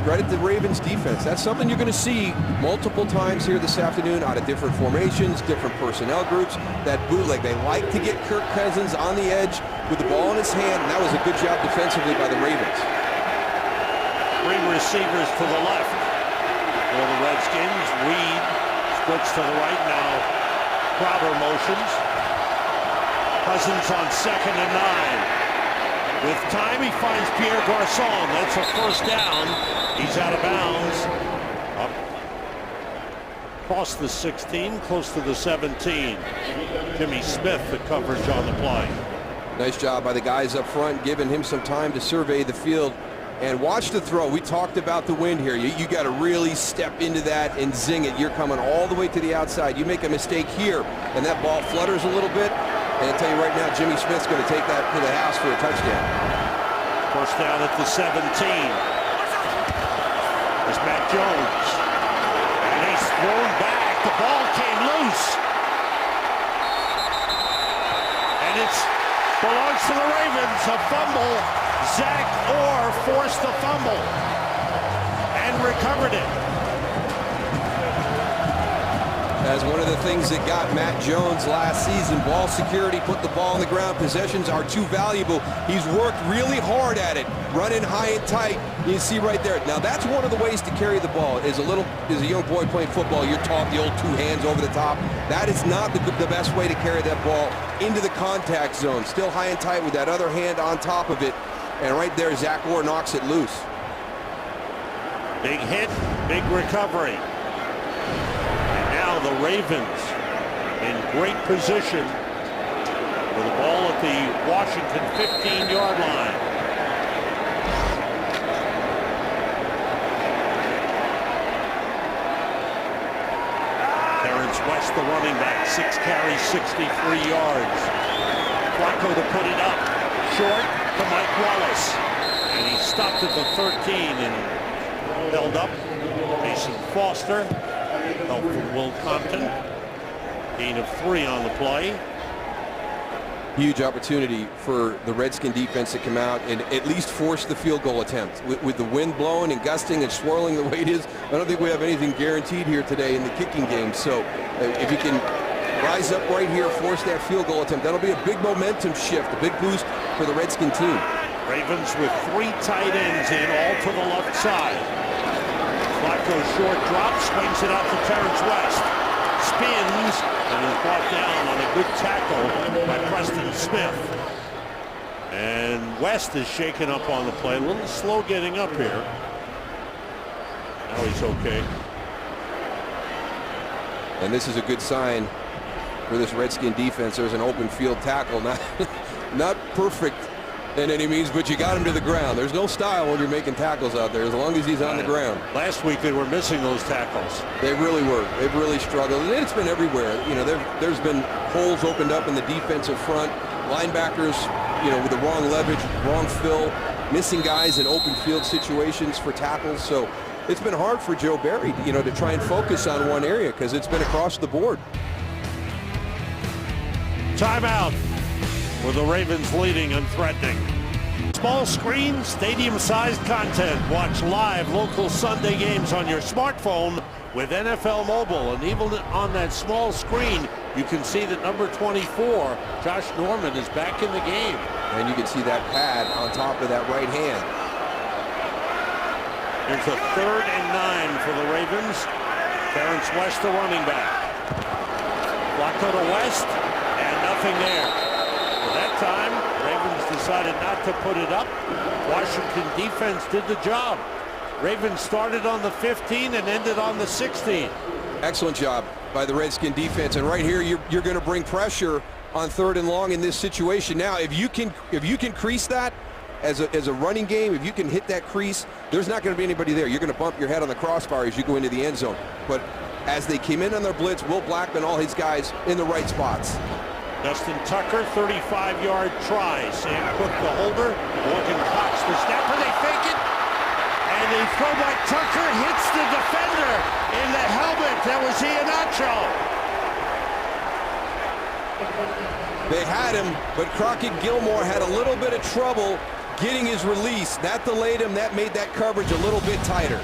credit the Ravens defense. That's something you're going to see multiple times here this afternoon out of different formations, different personnel groups. That bootleg, they like to get Kirk Cousins on the edge with the ball in his hand, and that was a good job defensively by the Ravens. 3 receivers to the left for the Redskins. Reed splits to the right now. Crowder motions. Cousins on 2nd and 9. With time, he finds Pierre Garçon. That's a first down. He's out of bounds. Up across the 16, close to the 17. Jimmy Smith, the coverage on the play. Nice job by the guys up front, giving him some time to survey the field. And watch the throw. We talked about the wind here. You got to really step into that and zing it. You're coming all the way to the outside. You make a mistake here, and that ball flutters a little bit. And I'll tell you right now, Jimmy Smith's going to take that to the house for a touchdown. First down at the 17. There's Matt Jones. And he's thrown back. The ball came loose. And it belongs to the Ravens. A fumble. Zach Orr forced the fumble and recovered it. As one of the things that got Matt Jones last season, ball security, put the ball on the ground, possessions are too valuable. He's worked really hard at it, running high and tight. You see right there. Now that's one of the ways to carry the ball. As a young boy playing football, you're taught the old two hands over the top. That is not the best way to carry that ball into the contact zone. Still high and tight with that other hand on top of it. And right there, Zach Orr knocks it loose. Big hit, big recovery. The Ravens in great position with the ball at the Washington 15-yard line. Terrence West, the running back, 6 carries, 63 yards. Flacco to put it up, short to Mike Wallace. And he stopped at the 13 and held up. Mason Foster. Help from Will Compton. Gain of 3 on the play. Huge opportunity for the Redskin defense to come out and at least force the field goal attempt. With the wind blowing and gusting and swirling the way it is, I don't think we have anything guaranteed here today in the kicking game. So if you can rise up right here, force that field goal attempt, that'll be a big momentum shift, a big boost for the Redskin team. Ravens with 3 tight ends in, all to the left side. Flacco short drop, swings it out to Terrence West. Spins and is brought down on a good tackle by Preston Smith. And West is shaken up on the play. A little slow getting up here. Now he's okay. And this is a good sign for this Redskin defense. There's an open field tackle. Not perfect in any means, but you got him to the ground. There's no style when you're making tackles out there as long as he's on the ground. Last week they were missing those tackles. They really were. They've really struggled, and it's been everywhere. You know, there's been holes opened up in the defensive front. Linebackers, you know, with the wrong leverage, wrong fill, missing guys in open field situations for tackles. So it's been hard for Joe Barry, you know, to try and focus on one area because it's been across the board. Timeout. With the Ravens leading and threatening. Small screen, stadium-sized content. Watch live local Sunday games on your smartphone with NFL Mobile. And even on that small screen, you can see that number 24, Josh Norman, is back in the game. And you can see that pad on top of that right hand. Here's a 3rd and 9 for the Ravens. Terrence West, the running back. Flacco to West, and nothing there. That time, Ravens decided not to put it up. Washington defense did the job. Ravens started on the 15 and ended on the 16. Excellent job by the Redskin defense. And right here, you're going to bring pressure on 3rd and long in this situation. Now, if you can crease that as a running game, if you can hit that crease, there's not going to be anybody there. You're going to bump your head on the crossbar as you go into the end zone. But as they came in on their blitz, Will Blackman, all his guys in the right spots. Justin Tucker, 35-yard try. Sam Cook, the holder. Morgan Cox, the snapper. They fake it. And the throw by Tucker hits the defender in the helmet. That was Iheanacho. They had him, but Crockett Gilmore had a little bit of trouble getting his release. That delayed him. That made that coverage a little bit tighter.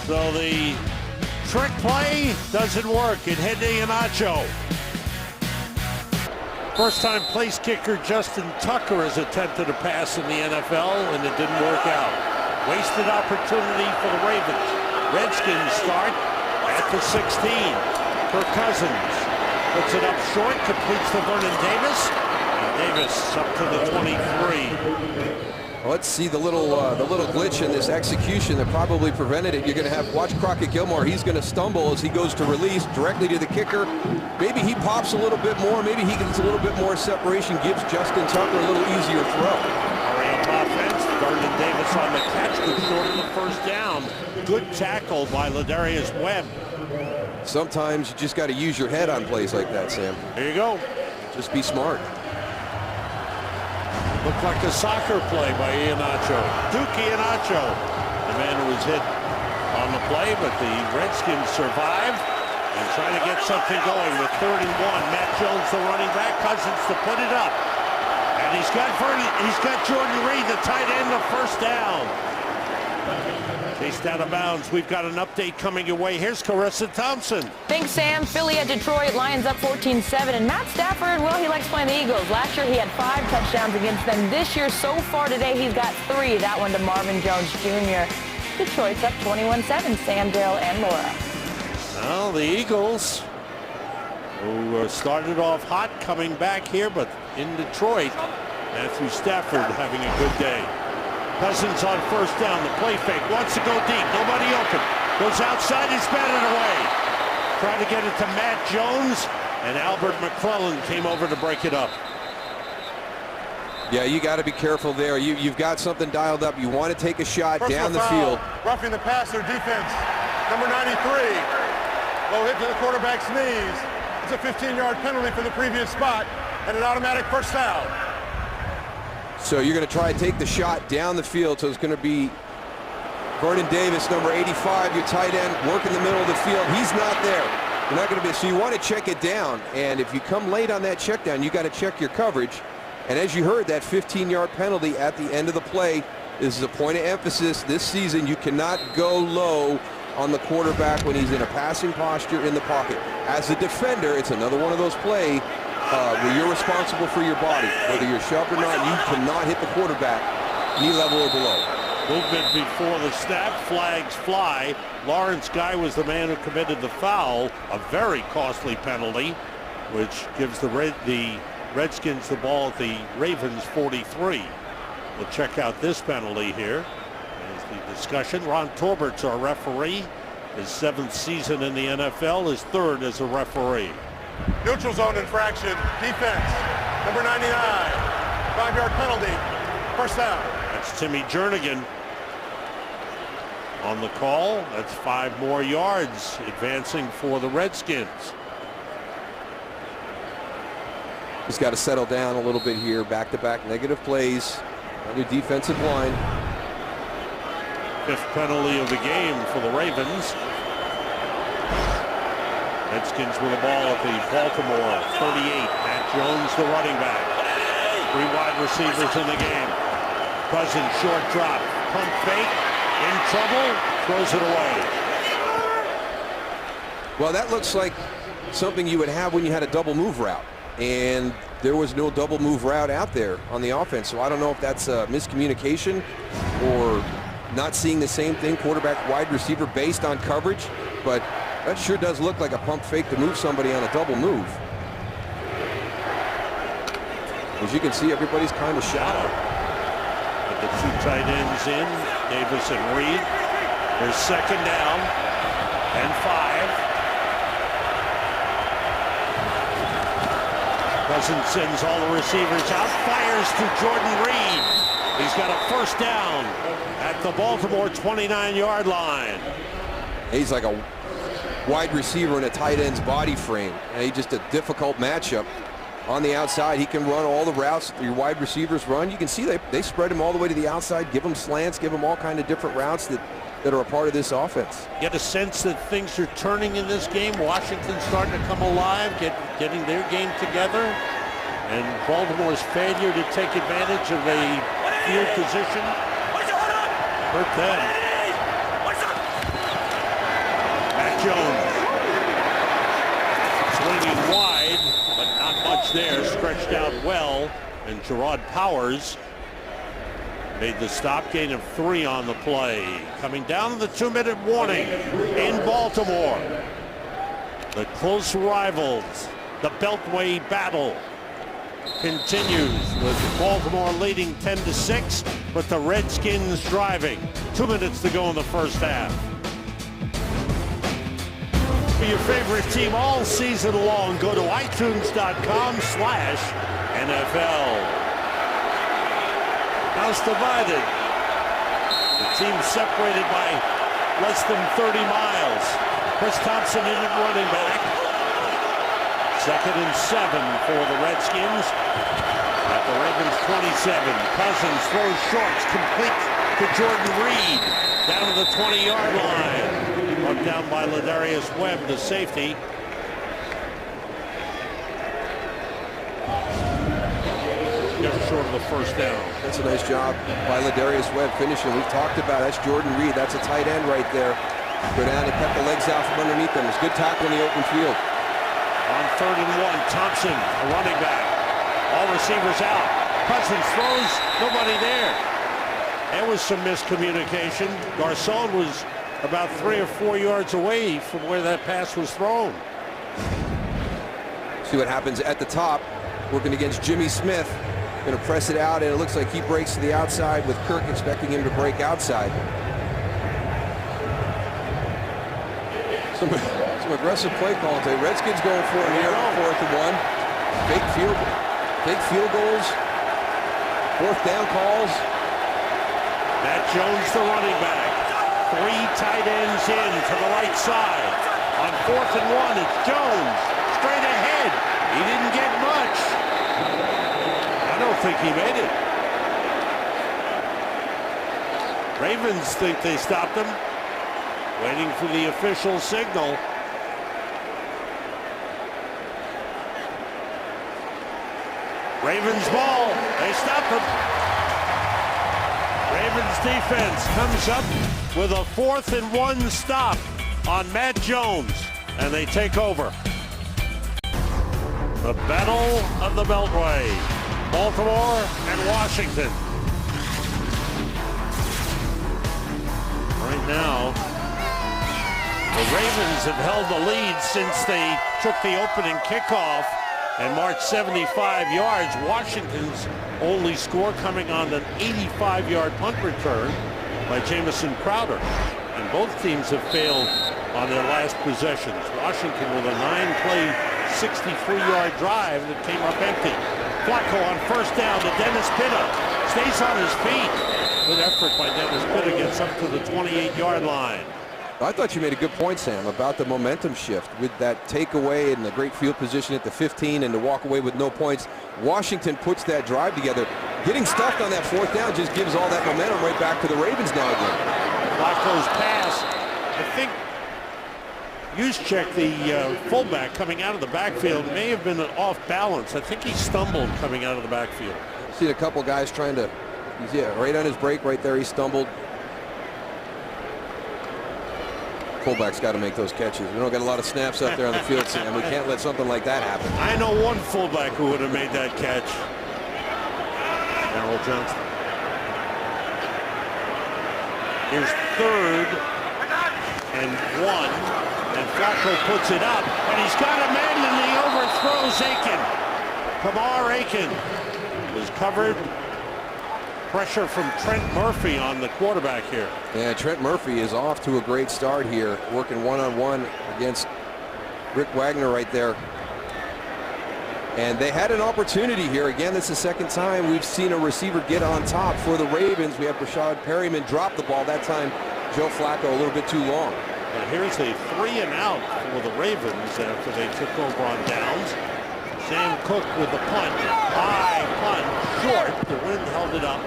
So the trick play doesn't work. It hit Iheanacho. First-time place kicker Justin Tucker has attempted a pass in the NFL, and it didn't work out. Wasted opportunity for the Ravens. Redskins start at the 16. Kirk Cousins puts it up short, completes to Vernon Davis. And Davis up to the 23. Let's see the little glitch in this execution that probably prevented it. You're going to watch Crockett Gilmore. He's going to stumble as he goes to release directly to the kicker. Maybe he pops a little bit more. Maybe he gets a little bit more separation, gives Justin Tucker a little easier throw. Hurry up offense. Vernon Davis on the catch, but short of the first down. Good tackle by Ladarius Webb. Sometimes you just got to use your head on plays like that, Sam. There you go. Just be smart. Looked like a soccer play by Iheanacho. Duke Iheanacho, the man who was hit on the play, but the Redskins survived and trying to get something going with 3rd and 1. Matt Jones, the running back, Cousins to put it up. And he's got Jordan Reed, the tight end, the first down. Chased out of bounds. We've got an update coming your way. Here's Carissa Thompson. Thanks, Sam. Philly at Detroit. Lions up 14-7. And Matt Stafford, well, he likes playing the Eagles. Last year he had 5 touchdowns against them. This year, so far today, he's got 3. That one to Marvin Jones Jr. Detroit's up 21-7. Sam, Dale, and Laura. Well, the Eagles, who started off hot, coming back here, but in Detroit, Matthew Stafford having a good day. Cousins on first down, the play fake, wants to go deep, nobody open. Goes outside, he's batted away. Trying to get it to Matt Jones, and Albert McClellan came over to break it up. Yeah, you got to be careful there. You've got something dialed up. You want to take a shot down the foul, field. Roughing the passer, defense. Number 93. Low hit to the quarterback's knees. It's a 15-yard penalty for the previous spot and an automatic first down. So you're going to try to take the shot down the field. So it's going to be Vernon Davis, number 85, your tight end, work in the middle of the field. He's not there. You're not going to be. So you want to check it down. And if you come late on that check down, you got to check your coverage. And as you heard, that 15-yard penalty at the end of the play, this is a point of emphasis. This season, you cannot go low on the quarterback when he's in a passing posture in the pocket. As a defender, it's another one of those plays where you're responsible for your body. Whether you're shoved or not, you cannot hit the quarterback knee level or below. Movement before the snap, flags fly. Lawrence Guy was the man who committed the foul, a very costly penalty, which gives the Redskins the ball at the Ravens 43. We'll check out this penalty here. As the discussion, Ron Torbert's our referee. His 7th season in the NFL, his 3rd as a referee. Neutral zone infraction, defense. Number 99. 5-yard penalty, first down. That's Timmy Jernigan on the call. That's 5 more yards advancing for the Redskins. He's got to settle down a little bit here. Back-to-back negative plays. Under defensive line. 5th penalty of the game for the Ravens. Redskins with the ball at the Baltimore 38. Matt Jones, the running back. 3 wide receivers in the game. Cousins, short drop. Pump fake. In trouble. Throws it away. Well, that looks like something you would have when you had a double move route. And there was no double move route out there on the offense. So I don't know if that's miscommunication or not seeing the same thing, quarterback, wide receiver, based on coverage. But that sure does look like a pump fake to move somebody on a double move. As you can see, everybody's kind of shallow. With the 2 tight ends in, Davis and Reed. There's 2nd down and 5. Cousins sends all the receivers out, fires to Jordan Reed. He's got a first down at the Baltimore 29-yard line. He's like a wide receiver in a tight end's body frame. And he's just a difficult matchup. On the outside, he can run all the routes that your wide receivers run. You can see they spread him all the way to the outside, give him slants, give him all kind of different routes that are a part of this offense. Get a sense that things are turning in this game. Washington's starting to come alive, getting their game together. And Baltimore's failure to take advantage of a field position hurt them. Matt Jones swinging wide, but not much there. Stretched out well. And Gerard Powers made the stop, gain of 3 on the play. Coming down to the 2-minute warning in Baltimore. The close rivals, the Beltway battle continues with Baltimore leading 10-6, but the Redskins driving. 2 minutes to go in the first half. For your favorite team all season long, go to iTunes.com/NFL. House divided. The team separated by less than 30 miles. Chris Thompson in at running back. 2nd and 7 for the Redskins. At the Ravens 27, Cousins throws shorts, complete to Jordan Reed, down to the 20-yard line. Brought down by Ladarius Webb, the safety. Just short of the first down. That's a nice job by Ladarius Webb finishing. We've talked about that's Jordan Reed. That's a tight end right there. Go down and cut the legs out from underneath them. It's good tackle in the open field. On 3rd and 1, Thompson, a running back. All receivers out. Cousins throws, nobody there. There was some miscommunication. Garcon was about 3 or 4 yards away from where that pass was thrown. See what happens at the top. Working against Jimmy Smith. Going to press it out, and it looks like he breaks to the outside with Kirk expecting him to break outside. Some aggressive play calling today. Redskins going for it here on 4th and 1. Fake field goals. 4th down calls. Matt Jones, the running back. 3 tight ends in to the right side. On 4th and 1, it's Jones. Straight ahead. He didn't get much. I don't think he made it. Ravens think they stopped him. Waiting for the official signal. Ravens ball. They stopped him. Ravens defense comes up with a 4th and 1 stop on Matt Jones, and they take over. The Battle of the Beltway. Baltimore and Washington. Right now, the Ravens have held the lead since they took the opening kickoff and marched 75 yards. Washington's only score coming on an 85-yard punt return by Jamison Crowder. And both teams have failed on their last possessions. Washington with a 9-play, 63-yard drive that came up empty. Flacco on 1st down to Dennis Pitta. Stays on his feet. Good effort by Dennis Pitta. Gets up to the 28-yard line. I thought you made a good point, Sam, about the momentum shift with that takeaway and the great field position at the 15 and to walk away with no points. Washington puts that drive together. Getting stuffed on that 4th down just gives all that momentum right back to the Ravens now again. Flacco's pass. I think Juszczyk, the fullback coming out of the backfield, may have been off balance. I think he stumbled coming out of the backfield. Seen a couple guys trying to, right on his break right there, he stumbled. Fullback's got to make those catches. We don't got a lot of snaps up there on the field, Sam. We can't let something like that happen. I know one fullback who would have made that catch. Darrell Johnson. Here's 3rd and 1. And Flacco puts it up. And he's got a man and he overthrows Aiken. Kamar Aiken was covered. Pressure from Trent Murphy on the quarterback here. Yeah, Trent Murphy is off to a great start here, working one-on-one against Rick Wagner right there. And they had an opportunity here. Again, this is the 2nd time we've seen a receiver get on top for the Ravens. We have Rashad Perryman drop the ball. That time, Joe Flacco a little bit too long. And here's a 3 and out for the Ravens after they took over on downs. Sam Cook with the punt. High punt, short. The wind held it up.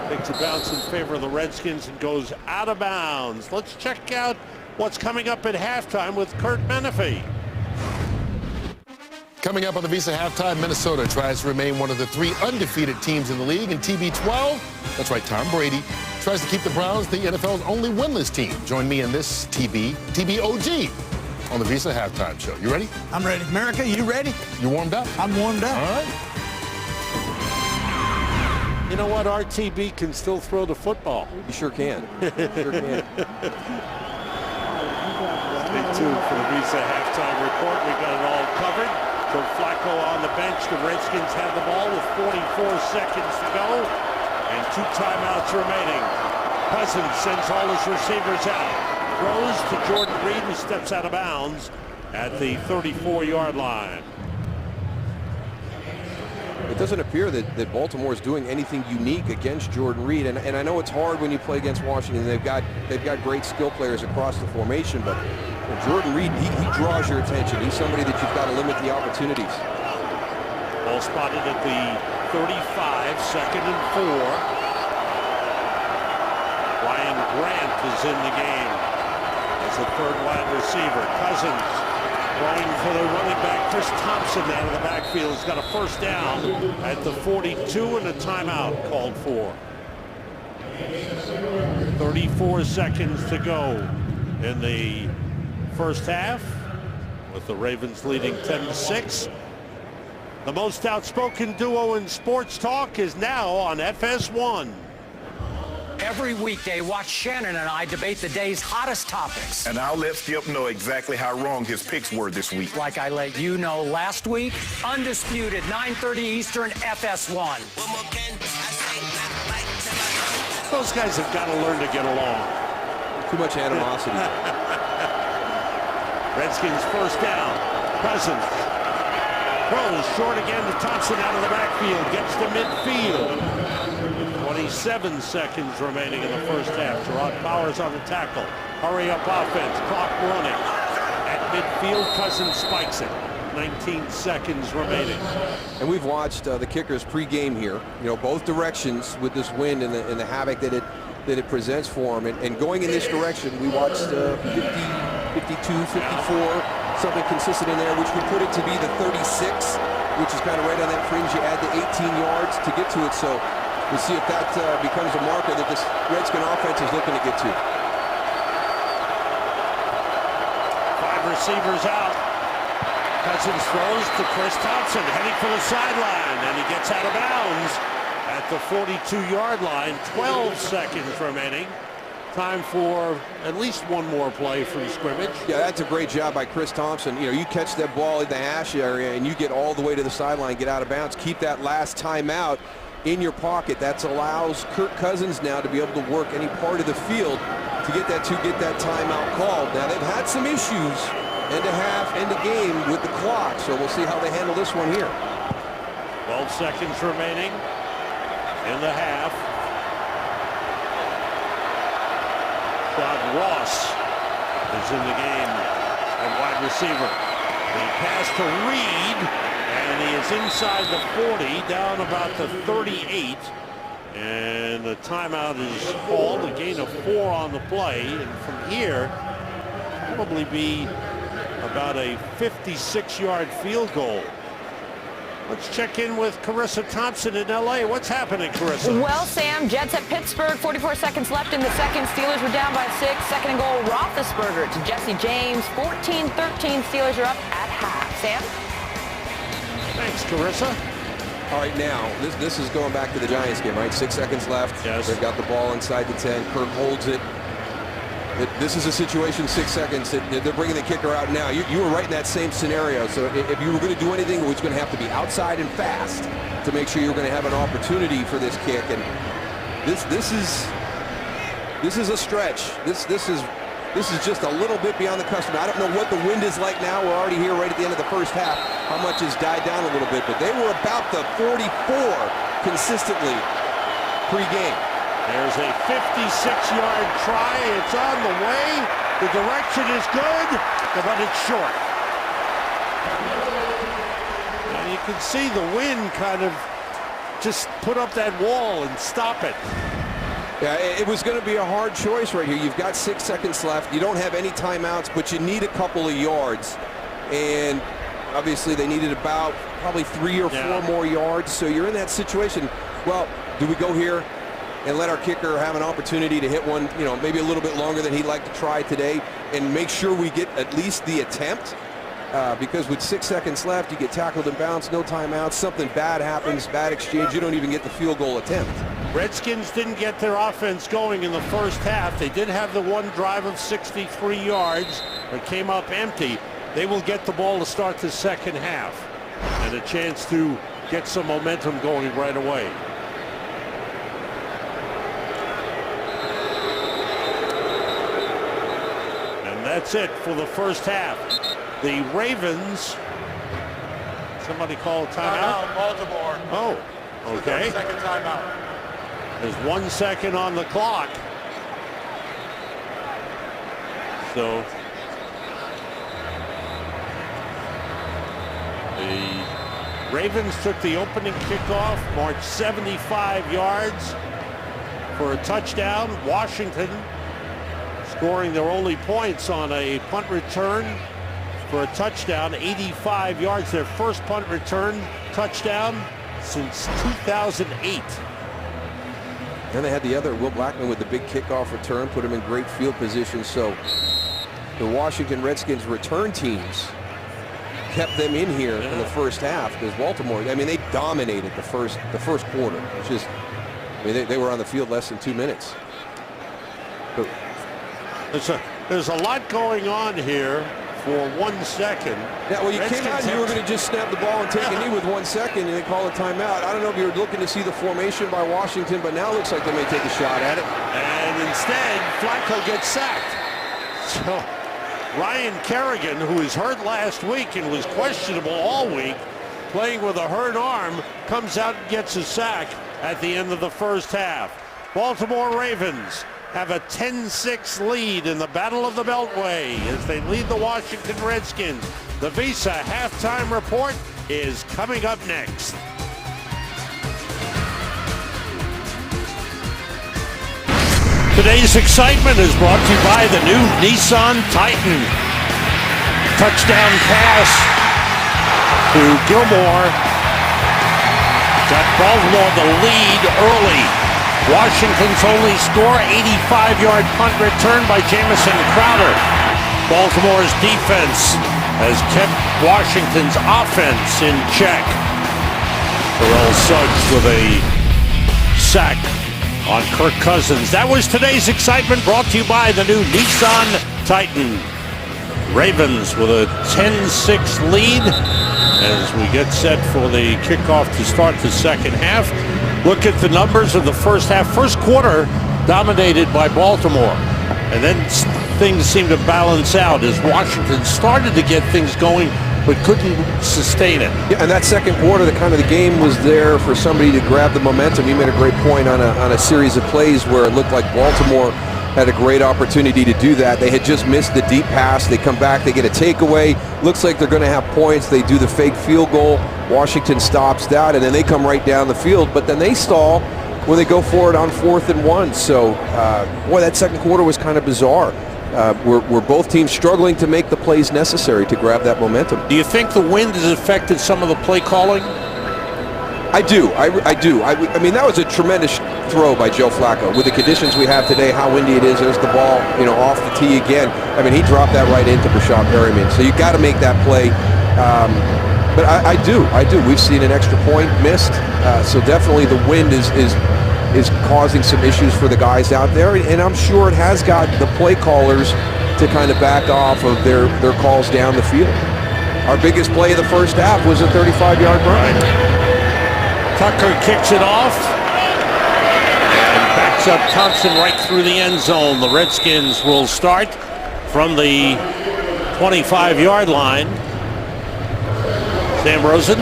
Takes a bounce in favor of the Redskins and goes out of bounds. Let's check out what's coming up at halftime with Kurt Menefee. Coming up on the Visa Halftime, Minnesota tries to remain one of the 3 undefeated teams in the league. In TB12, that's right, Tom Brady tries to keep the Browns the NFL's only winless team. Join me in this TBOG on the Visa Halftime Show. You ready? I'm ready. America, you ready? You warmed up? I'm warmed up. All right. You know what? RTB can still throw the football. You sure can. Sure can. Stay tuned for the Visa Halftime Report. We got it all covered. Joe Flacco on the bench. The Redskins have the ball with 44 seconds to go and 2 timeouts remaining. Cousins sends all his receivers out. Throws to Jordan Reed, who steps out of bounds at the 34-yard line. it doesn't appear that Baltimore is doing anything unique against Jordan Reed. And I know it's hard when you play against Washington. They've got great skill players across the formation, but Jordan Reed, he draws your attention. He's somebody that you've got to limit the opportunities. Ball spotted at the 35, 2nd and 4. Ryan Grant is in the game as the third wide receiver. Cousins throwing for the running back Chris Thompson out of the backfield. He's got a first down at the 42 and a timeout called for. 34 seconds to go in the first half, with the Ravens leading 10-6. The most outspoken duo in sports talk is now on FS1. Every weekday, watch Shannon and I debate the day's hottest topics. And I'll let Skip know exactly how wrong his picks were this week. Like I let you know last week, undisputed, 9:30 Eastern, FS1. Those guys have got to learn to get along. Too much animosity. Redskins first down. Cousins throws short again to Thompson out of the backfield. Gets to midfield. 27 seconds remaining in the first half. Gerard Powers on the tackle. Hurry up offense. Clock running. At midfield, Cousins spikes it. 19 seconds remaining. And we've watched the kickers pregame here. You know, both directions with this wind and the havoc that it presents for them. And going in this direction, we watched 50, 52, 54, something consistent in there, which would put it to be the 36, which is kind of right on that fringe. You add the 18 yards to get to it. So we'll see if that becomes a marker that this Redskin offense is looking to get to. 5 receivers out. Cousins throws to Chris Thompson, heading for the sideline, and he gets out of bounds at the 42-yard line. 12 seconds remaining. Time for at least one more play from scrimmage. Yeah, that's a great job by Chris Thompson. You know, you catch that ball in the hash area and you get all the way to the sideline, get out of bounds, keep that last timeout in your pocket. That allows Kirk Cousins now to be able to work any part of the field to get that timeout called. Now, they've had some issues end of half, end of game with the clock, so we'll see how they handle this one here. 12 seconds remaining in the half. Todd Ross is in the game at wide receiver. The pass to Reed, and he is inside the 40, down about the 38. And the timeout is called, a gain of 4 on the play. And from here, probably be about a 56-yard field goal. Let's check in with Carissa Thompson in L.A. What's happening, Carissa? Well, Sam, Jets at Pittsburgh, 44 seconds left in the second. Steelers were down by 6. Second and goal, Roethlisberger to Jesse James. 14-13, Steelers are up at half. Sam? Thanks, Carissa. All right, now, this is going back to the Giants game, right? 6 seconds left. Yes. They've got the ball inside the 10. Kirk holds it. This is a situation, 6 seconds, that they're bringing the kicker out now. You were right in that same scenario. So if you were going to do anything, it was going to have to be outside and fast to make sure you're going to have an opportunity for this kick. And this is a stretch. This is just a little bit beyond the custom. I don't know what the wind is like now. We're already here right at the end of the first half. How much has died down a little bit, but they were about the 44 consistently pre-game. There's a 56-yard try. It's on the way. The direction is good, but it's short. And you can see the wind kind of just put up that wall and stop it. Yeah, it was going to be a hard choice right here. You've got 6 seconds left. You don't have any timeouts, but you need a couple of yards. And obviously they needed about probably 3 or 4 more yards. So you're in that situation. Well, do we go here and let our kicker have an opportunity to hit one, you know, maybe a little bit longer than he'd like to try today, and make sure we get at least the attempt? Because with 6 seconds left, you get tackled and bounced, no timeouts, something bad happens, bad exchange, you don't even get the field goal attempt. Redskins didn't get their offense going in the first half. They did have the one drive of 63 yards that came up empty. They will get the ball to start the second half and a chance to get some momentum going right away. And that's it for the first half. The Ravens, let's somebody call a timeout? Timeout, Baltimore. Oh, okay. Second timeout. There's 1 second on the clock. So the Ravens took the opening kickoff, marched 75 yards for a touchdown. Washington scoring their only points on a punt return for a touchdown, 85 yards, their first punt return touchdown since 2008. And they had the other, Will Blackman, with the big kickoff return, put him in great field position. So the Washington Redskins return teams kept them in here in the first half, because Baltimore, I mean, they dominated the first quarter. It's just, I mean, they were on the field less than 2 minutes. But there's a lot going on here for 1 second. Yeah, well, you came out and you were going to just snap the ball and take a knee with 1 second, and they call a timeout. I don't know if you were looking to see the formation by Washington, but now it looks like they may take a shot at it. And instead, Flacco gets sacked. So Ryan Kerrigan, who was hurt last week and was questionable all week, playing with a hurt arm, comes out and gets a sack at the end of the first half. Baltimore Ravens have a 10-6 lead in the Battle of the Beltway as they lead the Washington Redskins. The Visa halftime report is coming up next. Today's excitement is brought to you by the new Nissan Titan. Touchdown pass to Gilmore. Got Baltimore the lead early. Washington's only score, 85-yard punt return by Jamison Crowder. Baltimore's defense has kept Washington's offense in check. Terrell Suggs with a sack on Kirk Cousins. That was today's excitement, brought to you by the new Nissan Titan. Ravens with a 10-6 lead as we get set for the kickoff to start the second half. Look at the numbers of the first half. First quarter dominated by Baltimore, and then things seemed to balance out as Washington started to get things going but couldn't sustain it. Yeah, and that second quarter, the game was there for somebody to grab the momentum. You made a great point on a series of plays where it looked like Baltimore had a great opportunity to do that. They had just missed the deep pass. They come back, they get a takeaway. Looks like they're going to have points. They do the fake field goal. Washington stops that, and then they come right down the field. But then they stall when they go for it on 4th and 1. So, boy, that second quarter was kind of bizarre. We're both teams struggling to make the plays necessary to grab that momentum. Do you think the wind has affected some of the play calling? I do. I do. I mean, that was a tremendous throw by Joe Flacco. With the conditions we have today, how windy it is, there's the ball, off the tee again. I mean, he dropped that right into Brashad Perryman. So you got to make that play. But I do. We've seen an extra point missed. So definitely the wind is causing some issues for the guys out there. And I'm sure it has got the play callers to kind of back off of their calls down the field. Our biggest play of the first half was a 35-yard run. Tucker kicks it off and backs up Thompson right through the end zone. The Redskins will start from the 25-yard line. Sam Rosen,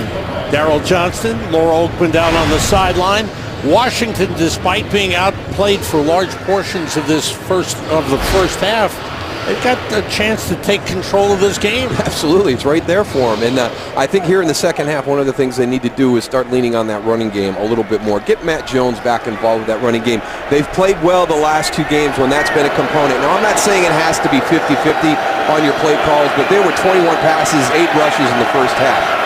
Darrell Johnston, Laura Oakman down on the sideline. Washington, despite being outplayed for large portions of the first half, they've got a chance to take control of this game. Absolutely, it's right there for them. And I think here in the second half, one of the things they need to do is start leaning on that running game a little bit more. Get Matt Jones back involved with that running game. They've played well the last 2 games when that's been a component. Now, I'm not saying it has to be 50-50 on your play calls, but there were 21 passes, 8 rushes in the first half.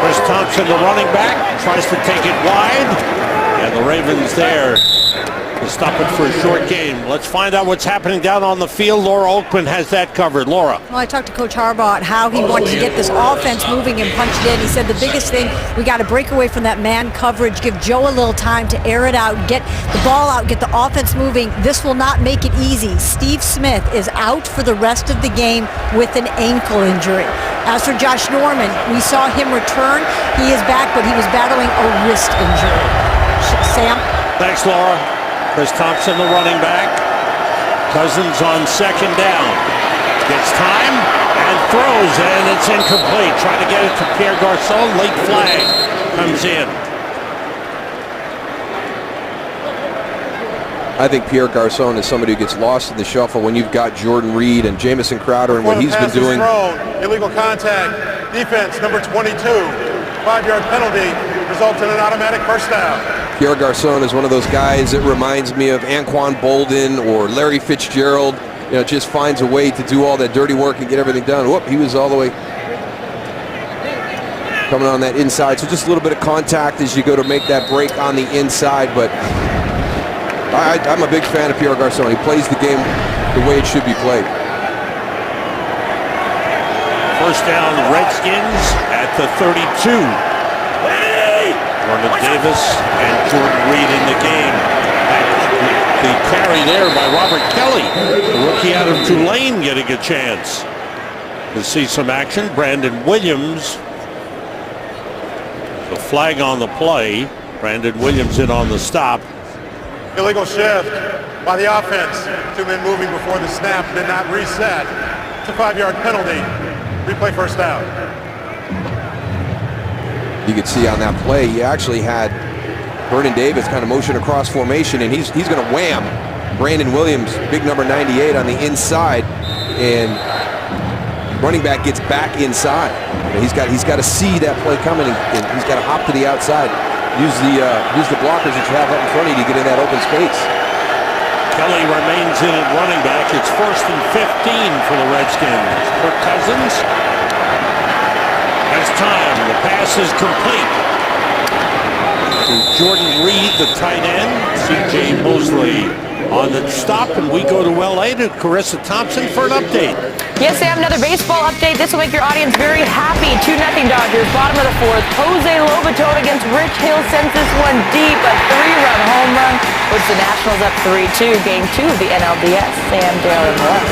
Chris Thompson, the running back, tries to take it wide, and the Ravens there to stop it for a short game. Let's find out what's happening down on the field. Laura Oakman has that covered. Laura. Well, I talked to Coach Harbaugh on how he wanted to get this offense moving and punch it in. He said the biggest thing, we got to break away from that man coverage, give Joe a little time to air it out, get the ball out, get the offense moving. This will not make it easy. Steve Smith is out for the rest of the game with an ankle injury. As for Josh Norman, we saw him return. He is back, but he was battling a wrist injury. Sam? Thanks, Laura. Chris Thompson, the running back. Cousins on second down. Gets time and throws, and it's incomplete. Trying to get it to Pierre Garçon. Late flag comes in. I think Pierre Garçon is somebody who gets lost in the shuffle when you've got Jordan Reed and Jamison Crowder and what he's been doing. Thrown, illegal contact, defense number 22, 5-yard penalty, results in an automatic first down. Pierre Garçon is one of those guys that reminds me of Anquan Bolden or Larry Fitzgerald. You know, just finds a way to do all that dirty work and get everything done. Whoop, he was all the way coming on that inside. So just a little bit of contact as you go to make that break on the inside, but I'm a big fan of Pierre Garçon. He plays the game the way it should be played. First down, Redskins at the 32. Vernon Davis and Jordan Reed in the game. The carry there by Robert Kelly, the rookie out of Tulane, getting a chance to see some action. Brandon Williams, the flag on the play. Brandon Williams in on the stop. Illegal shift by the offense. 2 men moving before the snap, did not reset. It's a 5-yard penalty. Replay first down. You could see on that play, he actually had Vernon Davis kind of motion across formation, and he's going to wham Brandon Williams, big number 98, on the inside, and running back gets back inside. He's got to see that play coming, and he's got to hop to the outside. Use the blockers that you have up in front of you to get in that open space. Kelly remains in at running back. It's 1st and 15 for the Redskins. Kirk Cousins has time. The pass is complete to Jordan Reed, the tight end. C.J. Mosley on the stop, and we go to L.A. to Carissa Thompson for an update. Yes, Sam, another baseball update. This will make your audience very happy. 2-0 Dodgers, bottom of the 4th. Jose Lobaton against Rich Hill sends this one deep. A 3-run home run puts the Nationals up 3-2. Game 2 of the NLDS. Sam, Dale, and Wes.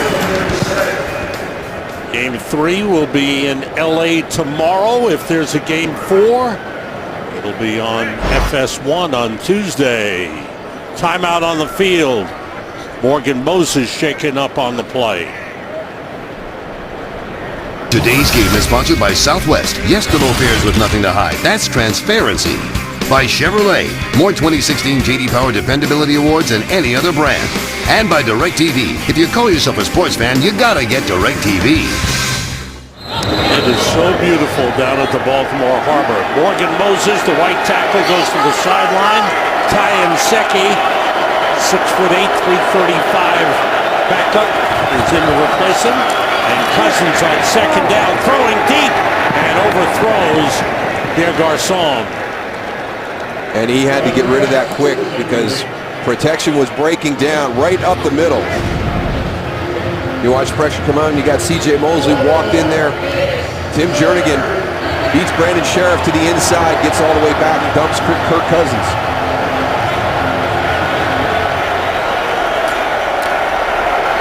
Game 3 will be in L.A. tomorrow. If there's a Game 4, it'll be on FS1 on Tuesday. Timeout on the field. Morgan Moses shaken up on the play. Today's game is sponsored by Southwest. Yes to low fares with nothing to hide. That's transparency. By Chevrolet. More 2016 J.D. Power Dependability Awards than any other brand. And by DirecTV. If you call yourself a sports fan, you gotta get DirecTV. It is so beautiful down at the Baltimore Harbor. Morgan Moses, the white tackle, goes to the sideline. Ty Nseki, 6'8", 335 backup, is in to replace him. And Cousins on second down, throwing deep, and overthrows Pierre Garçon. And he had to get rid of that quick because protection was breaking down right up the middle. You watch pressure come out, and you got C.J. Mosley walked in there. Tim Jernigan beats Brandon Sheriff to the inside, gets all the way back, and dumps Kirk Cousins.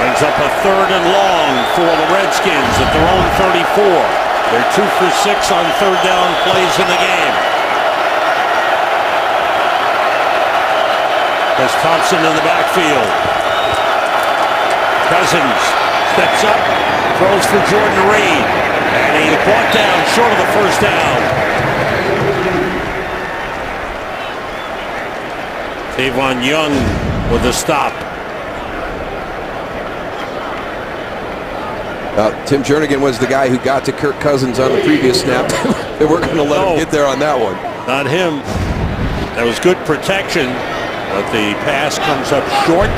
Brings up a 3rd and long for the Redskins at their own 34. They're 2 for 6 on 3rd down plays in the game. There's Thompson in the backfield. Cousins steps up, throws for Jordan Reed, and he brought down short of the first down. Tavon Young with a stop. Tim Jernigan was the guy who got to Kirk Cousins on the previous snap. They weren't going to let him get there on that one. Not him. That was good protection, but the pass comes up short.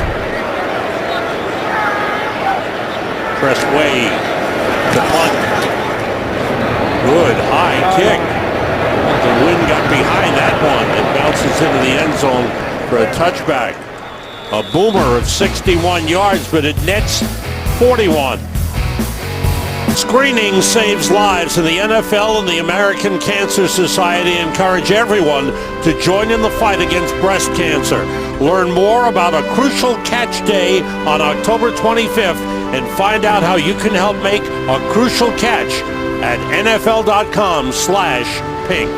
Press way to punt. Good high kick. The wind got behind that one. It bounces into the end zone for a touchback. A boomer of 61 yards, but it nets 41. Screening saves lives, and the NFL and the American Cancer Society encourage everyone to join in the fight against breast cancer. Learn more about a crucial catch day on October 25th and find out how you can help make a crucial catch at NFL.com/pink.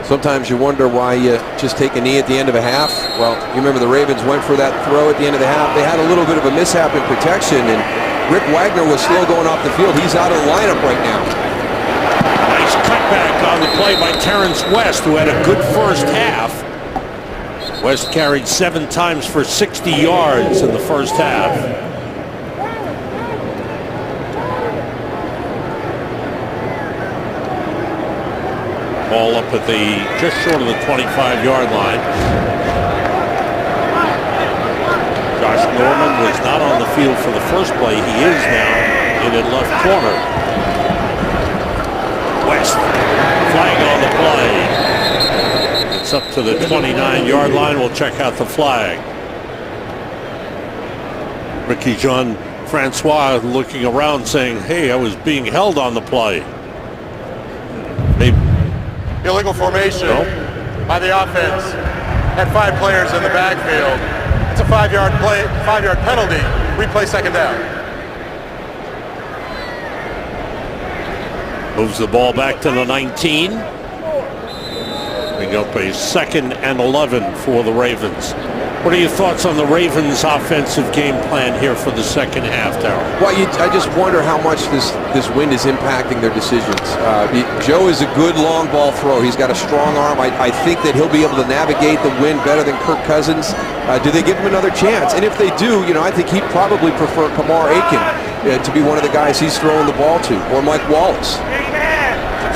Sometimes you wonder why you just take a knee at the end of a half. Well, you remember the Ravens went for that throw at the end of the half. They had a little bit of a mishap in protection, and Rick Wagner was slow going off the field. He's out of the lineup right now. Nice cutback on the play by Terrence West, who had a good first half. West carried 7 times for 60 yards in the first half. Ball up at just short of the 25-yard line. Josh Norman was not on the field for the first play. He is now in at left corner. West, flag on the play. It's up to the 29-yard line. We'll check out the flag. Ricky Jean-Francois looking around saying, hey, I was being held on the play. Illegal formation by the offense. Had 5 players in the backfield. It's a 5-yard penalty. Replay second down. Moves the ball back to the 19. Bring up a 2nd and 11 for the Ravens. What are your thoughts on the Ravens' offensive game plan here for the second half, Darryl? Well, I just wonder how much this wind is impacting their decisions. Joe is a good long ball thrower. He's got a strong arm. I think that he'll be able to navigate the wind better than Kirk Cousins. Do they give him another chance? And if they do, I think he'd probably prefer Kamar Aiken to be one of the guys he's throwing the ball to, or Mike Wallace.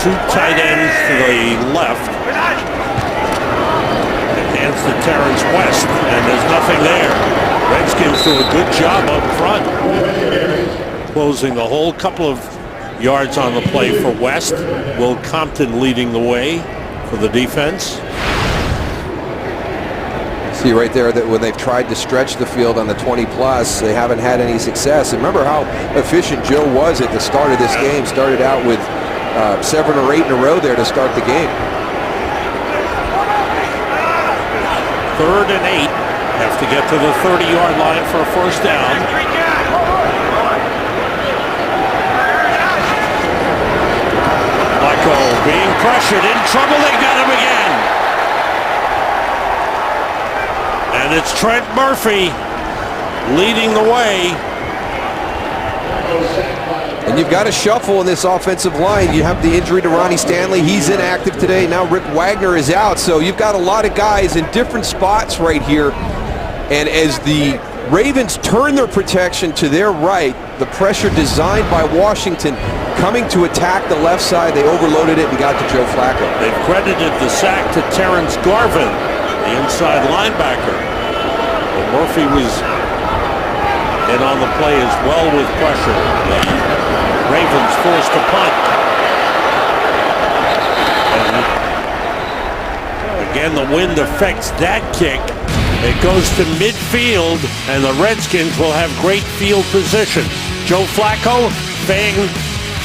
2 tight ends to the left. Hands to Terrence West, and there's nothing there. Redskins do a good job up front, closing the hole. Couple of yards on the play for West. Will Compton leading the way for the defense. See right there that when they've tried to stretch the field on the 20-plus, they haven't had any success. And remember how efficient Joe was at the start of this game. Started out with 7 or 8 in a row there to start the game. 3rd and 8. Have to get to the 30-yard line for a first down. Michael being pressured, in trouble. They got him again. And it's Trent Murphy leading the way. And you've got a shuffle in this offensive line. You have the injury to Ronnie Stanley. He's inactive today. Now Rick Wagner is out. So you've got a lot of guys in different spots right here. And as the Ravens turn their protection to their right, the pressure designed by Washington coming to attack the left side, they overloaded it and got to Joe Flacco. They've credited the sack to Terrence Garvin, the inside linebacker. But Murphy was in on the play as well with pressure. The Ravens forced a punt. And again, the wind affects that kick. It goes to midfield, and the Redskins will have great field position. Joe Flacco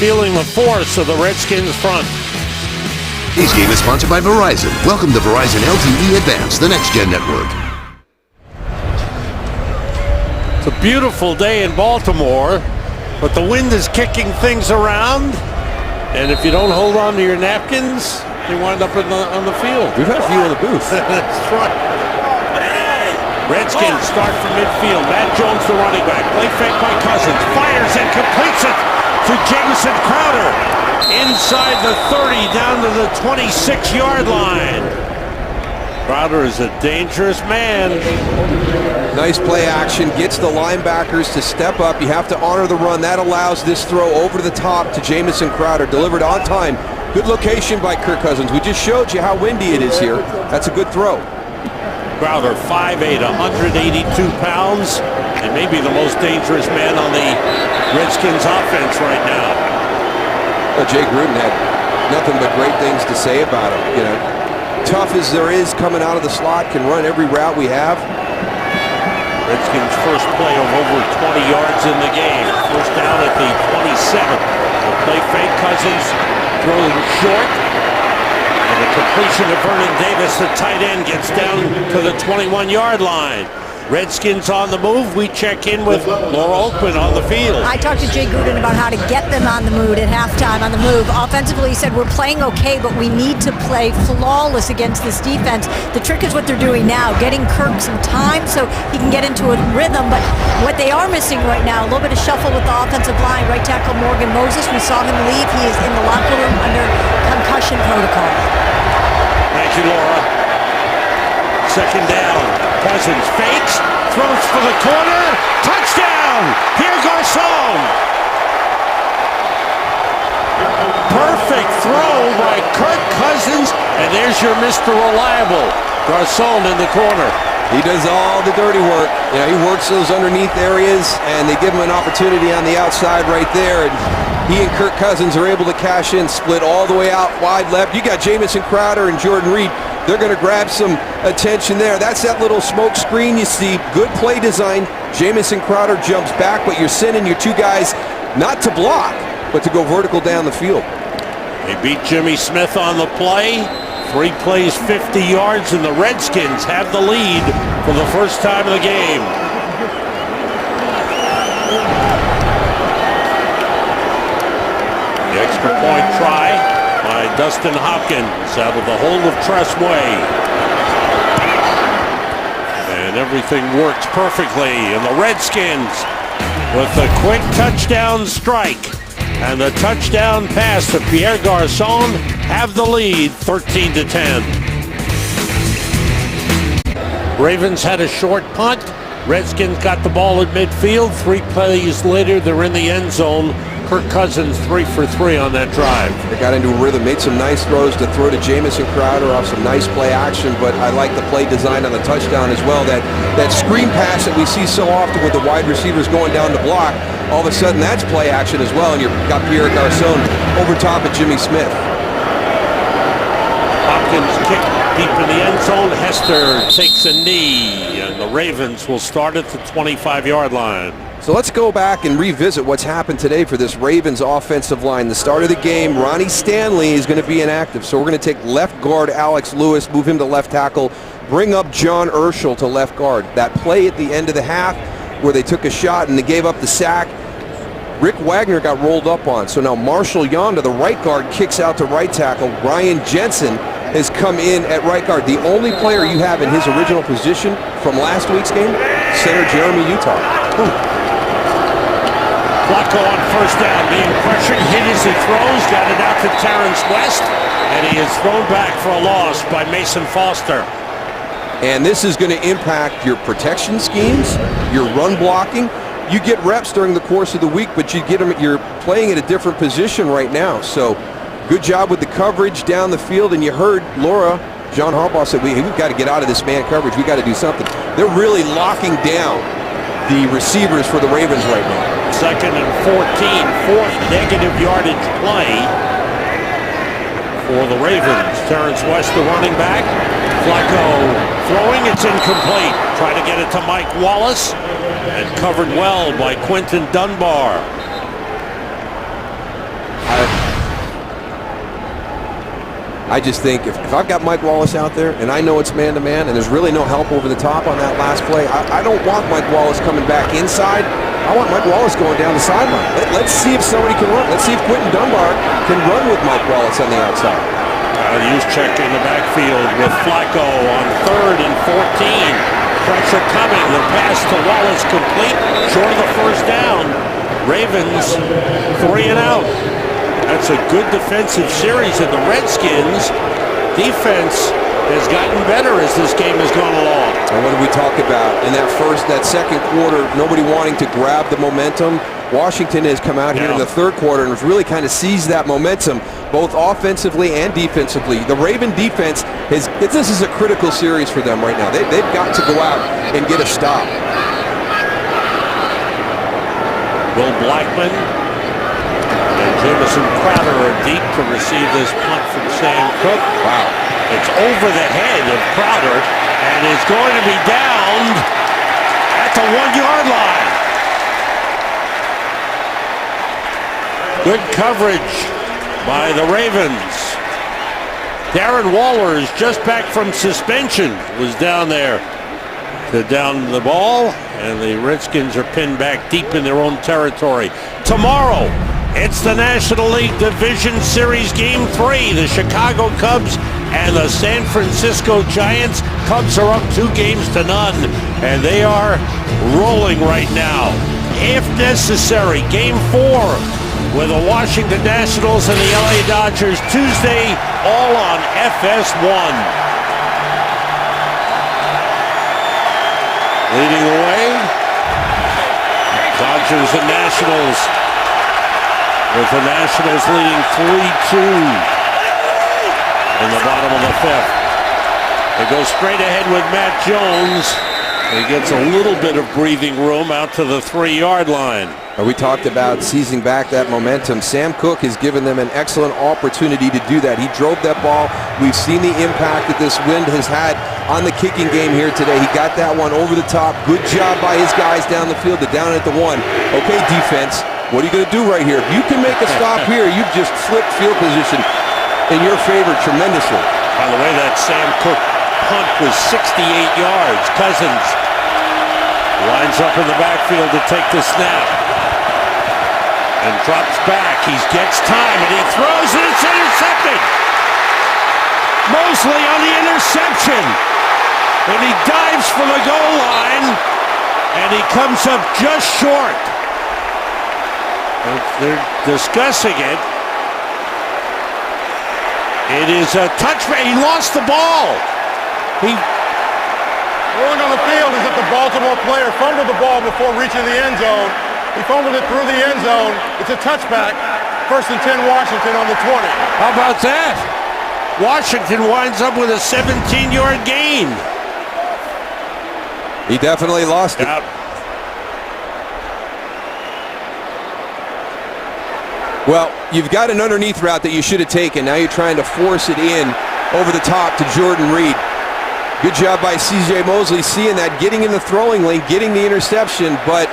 feeling the force of the Redskins front. This game is sponsored by Verizon. Welcome to Verizon LTE Advanced, the next-gen network. It's a beautiful day in Baltimore, but the wind is kicking things around, and if you don't hold on to your napkins, you wind up on the field. We've had a few in the booth. That's right. Redskins start from midfield. Matt Jones, the running back. Play fake by Cousins. Fires and completes it to Jamison Crowder. Inside the 30, down to the 26-yard line. Crowder is a dangerous man. Nice play action. Gets the linebackers to step up. You have to honor the run. That allows this throw over the top to Jamison Crowder. Delivered on time. Good location by Kirk Cousins. We just showed you how windy it is here. That's a good throw. Crowder, 5'8", 182 pounds, and maybe the most dangerous man on the Redskins offense right now. Well, Jay Gruden had nothing but great things to say about him. Tough as there is coming out of the slot, can run every route we have. Redskins' first play of over 20 yards in the game. First down at the 27. The play fake, Cousins throwing short. And the completion of Vernon Davis, the tight end, gets down to the 21-yard line. Redskins on the move. We check in with Laura Oakman on the field. I talked to Jay Gruden about how to get them on the move at halftime, on the move. Offensively, he said, we're playing okay, but we need to play flawless against this defense. The trick is what they're doing now, getting Kirk some time so he can get into a rhythm. But what they are missing right now, a little bit of shuffle with the offensive line. Right tackle Morgan Moses, we saw him leave. He is in the locker room under concussion protocol. Thank you, Laura. Second down. Cousins fakes, throws for the corner, touchdown! Pierre Garçon! Perfect throw by Kirk Cousins, and there's your Mr. Reliable, Garçon in the corner. He does all the dirty work. You know, he works those underneath areas, and they give him an opportunity on the outside right there. And he and Kirk Cousins are able to cash in, split all the way out wide left. You got Jamison Crowder and Jordan Reed. They're going to grab some attention there. That's that little smoke screen you see. Good play design. Jamison Crowder jumps back, but you're sending your two guys not to block, but to go vertical down the field. They beat Jimmy Smith on the play. 3 plays, 50 yards, and the Redskins have the lead for the first time of the game. The extra point try by Dustin Hopkins out of the hold of Tress Way. And everything works perfectly, and the Redskins with the quick touchdown strike and the touchdown pass to Pierre Garçon have the lead 13-10. Ravens had a short punt. Redskins got the ball at midfield. 3 plays later, they're in the end zone. Kirk Cousins 3 for 3 on that drive. They got into a rhythm, made some nice throws to throw to Jamison Crowder off some nice play action, but I like the play design on the touchdown as well. That screen pass that we see so often with the wide receivers going down the block, all of a sudden that's play action as well, and you've got Pierre Garçon over top of Jimmy Smith. Hopkins kick deep in the end zone. Hester takes a knee, and the Ravens will start at the 25-yard line. So let's go back and revisit what's happened today for this Ravens offensive line. The start of the game, Ronnie Stanley is going to be inactive. So we're going to take left guard Alex Lewis, move him to left tackle, bring up John Urschel to left guard. That play at the end of the half where they took a shot and they gave up the sack, Rick Wagner got rolled up on. So now Marshall Yonda, the right guard, kicks out to right tackle. Ryan Jensen has come in at right guard. The only player you have in his original position from last week's game, center Jeremy Utah. Flacco on first down, being pressured, hit as he throws, got it out to Terrence West, and he is thrown back for a loss by Mason Foster. And this is going to impact your protection schemes, your run blocking. You get reps during the course of the week, but you're playing at a different position right now. So good job with the coverage down the field, and you heard Laura, John Harbaugh said, we've got to get out of this man coverage. We got to do something. They're really locking down the receivers for the Ravens right now. 2nd and 14, 4th negative yardage play for the Ravens. Terrence West, the running back. Flacco throwing, it's incomplete. Try to get it to Mike Wallace, and covered well by Quinton Dunbar. I just think if I've got Mike Wallace out there and I know it's man-to-man and there's really no help over the top on that last play, I don't want Mike Wallace coming back inside. I want Mike Wallace going down the sideline. Let's see if somebody can run. Let's see if Quinton Dunbar can run with Mike Wallace on the outside. Use check in the backfield with Flacco on 3rd and 14. Pressure coming. The pass to Wallace complete. Short of the first down. Ravens 3 and out. That's a good defensive series, and the Redskins defense has gotten better as this game has gone along. And what did we talk about in that second quarter? Nobody wanting to grab the momentum. Washington has come out here in the third quarter and has really kind of seized that momentum, both offensively and defensively. The Raven defense this is a critical series for them right now. They've got to go out and get a stop. Will Blackman and Jamison Crowder are deep to receive this punt from Sam Cook. Wow. It's over the head of Crowder and is going to be downed at the 1-yard line. Good coverage by the Ravens. Darren Waller is just back from suspension, was down there to down the ball, and the Redskins are pinned back deep in their own territory. Tomorrow, it's the National League Division Series Game 3. The Chicago Cubs and the San Francisco Giants. Cubs are up 2-0, and they are rolling right now. If necessary, Game 4 with the Washington Nationals and the LA Dodgers Tuesday, all on FS1. Leading the way, Dodgers and Nationals, with the Nationals leading 3-2 in the bottom of the 5th. They go straight ahead with Matt Jones. He gets a little bit of breathing room out to the 3-yard line. We talked about seizing back that momentum. Sam Cooke has given them an excellent opportunity to do that. He drove that ball. We've seen the impact that this wind has had on the kicking game here today. He got that one over the top. Good job by his guys down the field to down at the 1. Okay, defense, what are you going to do right here? If you can make a stop here, you've just flipped field position in your favor tremendously. By the way, that Sam Cooke punt was 68 yards. Cousins lines up in the backfield to take the snap and drops back. He gets time and he throws and it's intercepted. Mosley on the interception, and he dives for the goal line and he comes up just short. They're discussing it. It is a touchback. He lost the ball. Ruling on the field is that the Baltimore player fumbled the ball before reaching the end zone. He fumbled it through the end zone. It's a touchback. 1st and 10 Washington on the 20. How about that? Washington winds up with a 17-yard gain. He definitely lost it. Yep. Well, you've got an underneath route that you should have taken. Now you're trying to force it in over the top to Jordan Reed. Good job by C.J. Mosley seeing that, getting in the throwing lane, getting the interception, but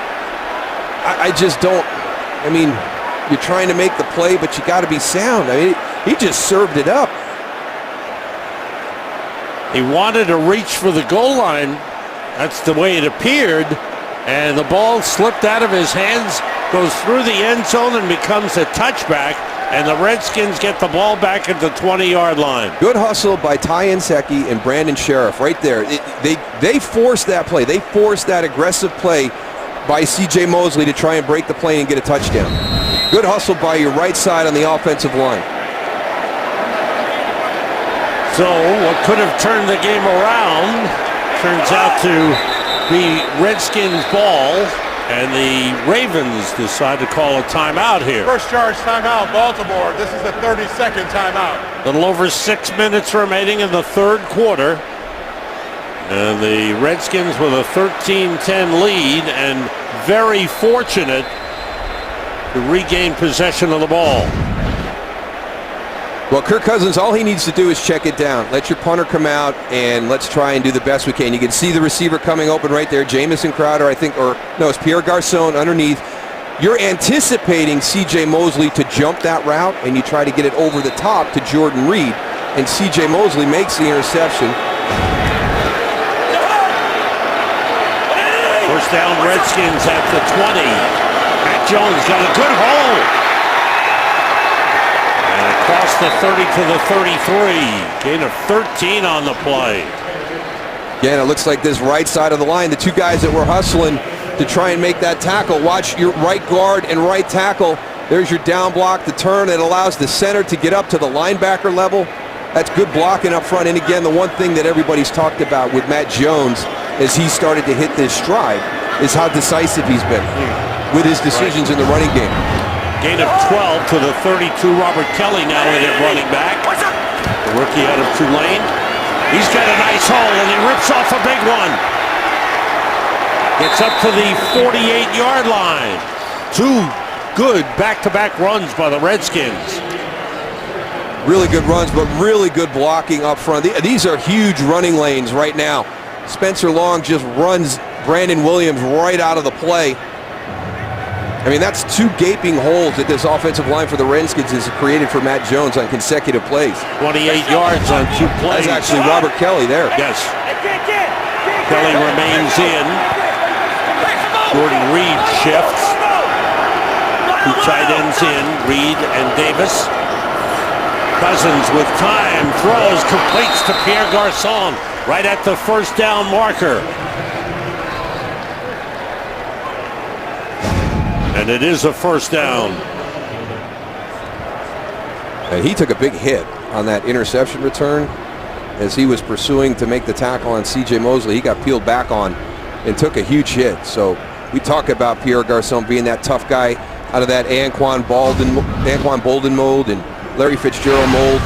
I just don't, I mean, you're trying to make the play, but you got to be sound. I mean, he just served it up. He wanted to reach for the goal line. That's the way it appeared. And the ball slipped out of his hands, goes through the end zone and becomes a touchback. And the Redskins get the ball back at the 20-yard line. Good hustle by Ty Inseki and Brandon Sheriff right there. They forced that play. They forced that aggressive play by C.J. Mosley to try and break the play and get a touchdown. Good hustle by your right side on the offensive line. So what could have turned the game around turns out to be Redskins ball. And the Ravens decide to call a timeout here. First charge timeout, Baltimore. This is the 32nd timeout. A little over 6 minutes remaining in the 3rd quarter. And the Redskins with a 13-10 lead and very fortunate to regain possession of the ball. Well, Kirk Cousins, all he needs to do is check it down. Let your punter come out, and let's try and do the best we can. You can see the receiver coming open right there, Jamison Crowder, I think, or no, it's Pierre Garçon underneath. You're anticipating C.J. Mosley to jump that route, and you try to get it over the top to Jordan Reed, and C.J. Mosley makes the interception. First down, Redskins at the 20. Matt Jones got a good hole. Across the 30 to the 33. Gain of 13 on the play. Again, it looks like this right side of the line, the two guys that were hustling to try and make that tackle. Watch your right guard and right tackle. There's your down block, the turn that allows the center to get up to the linebacker level. That's good blocking up front. And again, the one thing that everybody's talked about with Matt Jones as he started to hit this stride is how decisive he's been with his decisions in the running game. Gain of 12 to the 32. Robert Kelly now in at running back. The rookie out of Tulane. He's got a nice hole and he rips off a big one. Gets up to the 48-yard line. 2 good back-to-back runs by the Redskins. Really good runs, but really good blocking up front. These are huge running lanes right now. Spencer Long just runs Brandon Williams right out of the play. I mean, that's 2 gaping holes that this offensive line for the Redskins has created for Matt Jones on consecutive plays. 28 yards on 2 plays. That's actually Robert Kelly there. Yes. Kelly remains in. Jordan Reed shifts. Two tight ends in, Reed and Davis. Cousins with time, throws, completes to Pierre Garçon, right at the first down marker. And it is a first down. And he took a big hit on that interception return as he was pursuing to make the tackle on C.J. Mosley. He got peeled back on and took a huge hit. So we talk about Pierre Garçon being that tough guy out of that Anquan Bolden mold and Larry Fitzgerald mold.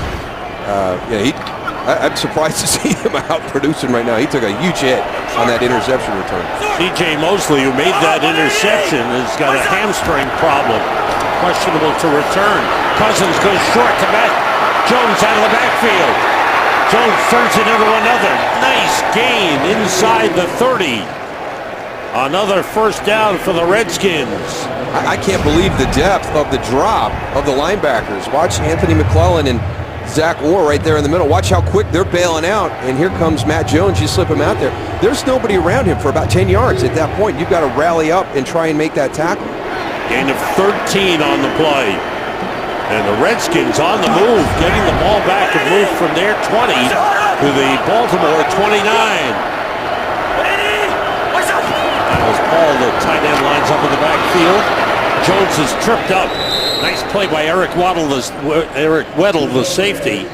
I'm surprised to see him out producing right now. He took a huge hit on that interception return. C.J. Mosley, who made that interception, has got a hamstring problem. Questionable to return. Cousins goes short to Matt Jones out of the backfield. Jones turns it into another nice gain inside the 30. Another first down for the Redskins. I can't believe the depth of the drop of the linebackers. Watch Anthony McClellan and Zach Orr right there in the middle. Watch how quick they're bailing out. And here comes Matt Jones. You slip him out there. There's nobody around him for about 10 yards. At that point, you've got to rally up and try and make that tackle. Gain of 13 on the play. And the Redskins on the move, getting the ball back and move from their 20 to the Baltimore 29. As Paul, the tight end, lines up in the backfield. Jones is tripped up. Nice play by Eric Weddle, the safety.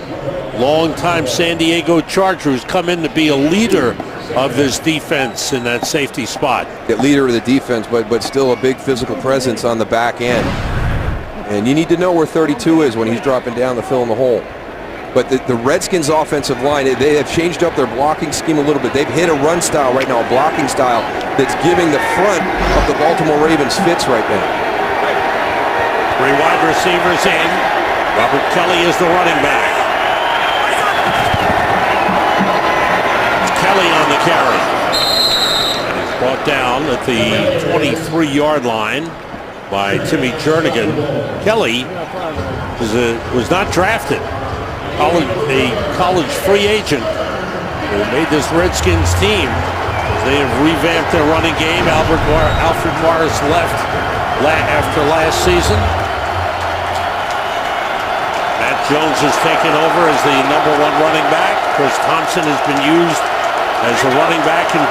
Long-time San Diego Charger, who's come in to be a leader of this defense in that safety spot. The leader of the defense, but still a big physical presence on the back end. And you need to know where 32 is when he's dropping down to fill in the hole. But the Redskins offensive line, they have changed up their blocking scheme a little bit. They've hit a run style right now, a blocking style that's giving the front of the Baltimore Ravens fits right now. Three wide receivers in. Robert Kelly is the running back. It's Kelly on the carry. And he's brought down at the 23-yard line by Timmy Jernigan. Kelly was not drafted. A college free agent who made this Redskins team. They have revamped their running game. Alfred Morris left after last season. Matt Jones has taken over as the #1 running back. Chris Thompson has been used as a running back and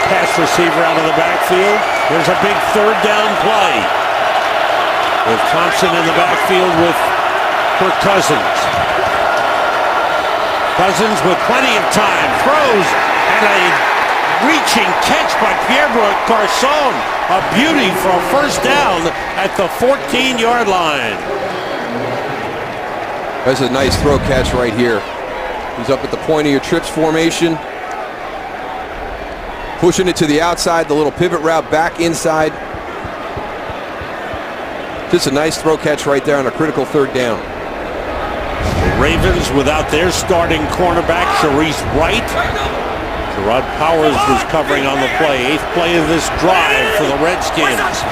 pass receiver out of the backfield. There's a big third down play with Thompson in the backfield with Kirk Cousins. Cousins with plenty of time, throws, and a reaching catch by Pierre Garçon. A beauty for a first down at the 14-yard line. That's a nice throw catch right here. He's up at the point of your trips formation. Pushing it to the outside, the little pivot route back inside. Just a nice throw catch right there on a critical third down. The Ravens without their starting cornerback, Sharice Wright. Gerard Powers was covering on the play. 8th play of this drive for the Redskins.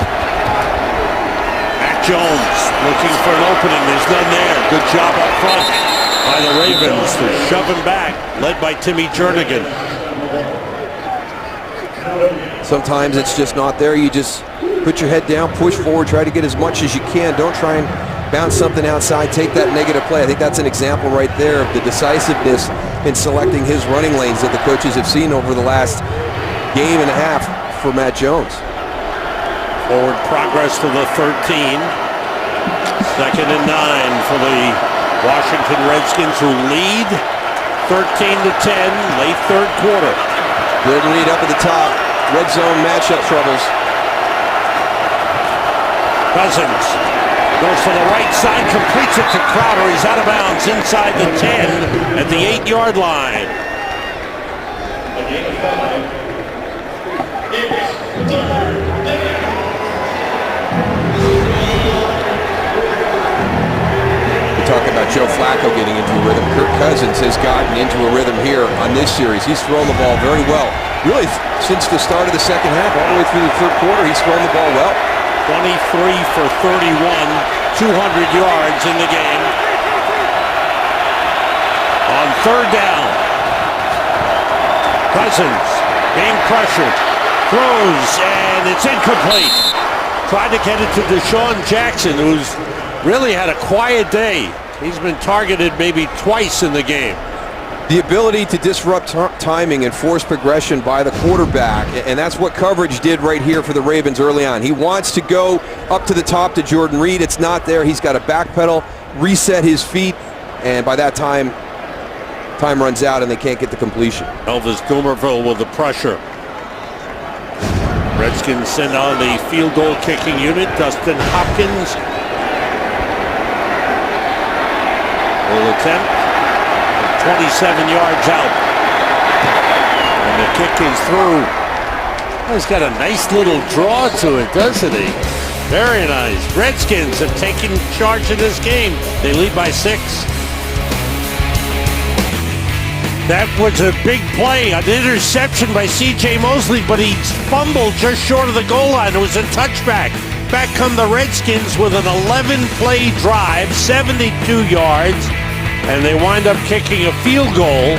Matt Jones looking for an opening. There's none there. Good job up front by the Ravens to shove him back, led by Timmy Jernigan. Sometimes it's just not there. You just put your head down, push forward, try to get as much as you can. Don't try and bounce something outside, take that negative play. I think that's an example right there of the decisiveness in selecting his running lanes that the coaches have seen over the last game and a half for Matt Jones. Forward progress to the 13. 2nd and 9 for the Washington Redskins, who lead 13-10, late third quarter. Good lead up at the top. Red zone matchup troubles. Cousins goes to the right side, completes it to Crowder. He's out of bounds inside the 10 at the 8-yard line. We talk about Joe Flacco getting into a rhythm. Kirk Cousins has gotten into a rhythm here on this series. He's thrown the ball very well. Really, since the start of the second half, all the way through the third quarter, he's thrown the ball well. 23 for 31, 200 yards in the game. On third down, Cousins Being pressured. Throws, and it's incomplete. Tried to get it to Deshaun Jackson, who's really had a quiet day. He's been targeted maybe twice in the game. The ability to disrupt timing and force progression by the quarterback, and that's what coverage did right here for the Ravens early on. He wants to go up to the top to Jordan Reed. It's not there. He's got to backpedal, reset his feet, and by that time runs out and they can't get the completion. Elvis Dumerville with the pressure. Redskins send on the field goal kicking unit. Dustin Hopkins will attempt 27 yards out. And the kick is through. Oh, he's got a nice little draw to it, doesn't he? Very nice. Redskins have taken charge of this game. They lead by 6. That was a big play, an interception by C.J. Mosley, but he fumbled just short of the goal line. It was a touchback. Back come the Redskins with an 11-play drive, 72 yards, and they wind up kicking a field goal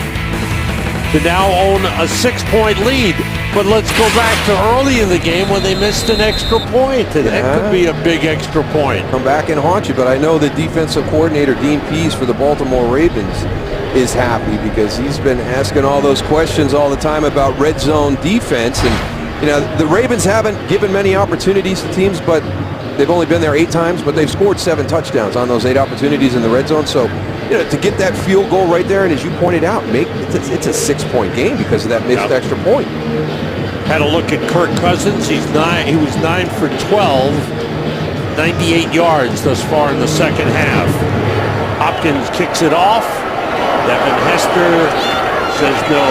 to now own a 6-point lead. But let's go back to early in the game when they missed an extra point. And that could be a big extra point. Come back and haunt you, but I know the defensive coordinator, Dean Pease, for the Baltimore Ravens, is happy because he's been asking all those questions all the time about red zone defense. And, you know, the Ravens haven't given many opportunities to teams, but they've only been there 8 times, but they've scored 7 touchdowns on those 8 opportunities in the red zone. So, you know, to get that field goal right there, and as you pointed out, it's a 6-point game because of that missed extra point. Had a look at Kirk Cousins. He was 9 for 12, 98 yards thus far in the second half. Hopkins kicks it off. Devin Hester says no.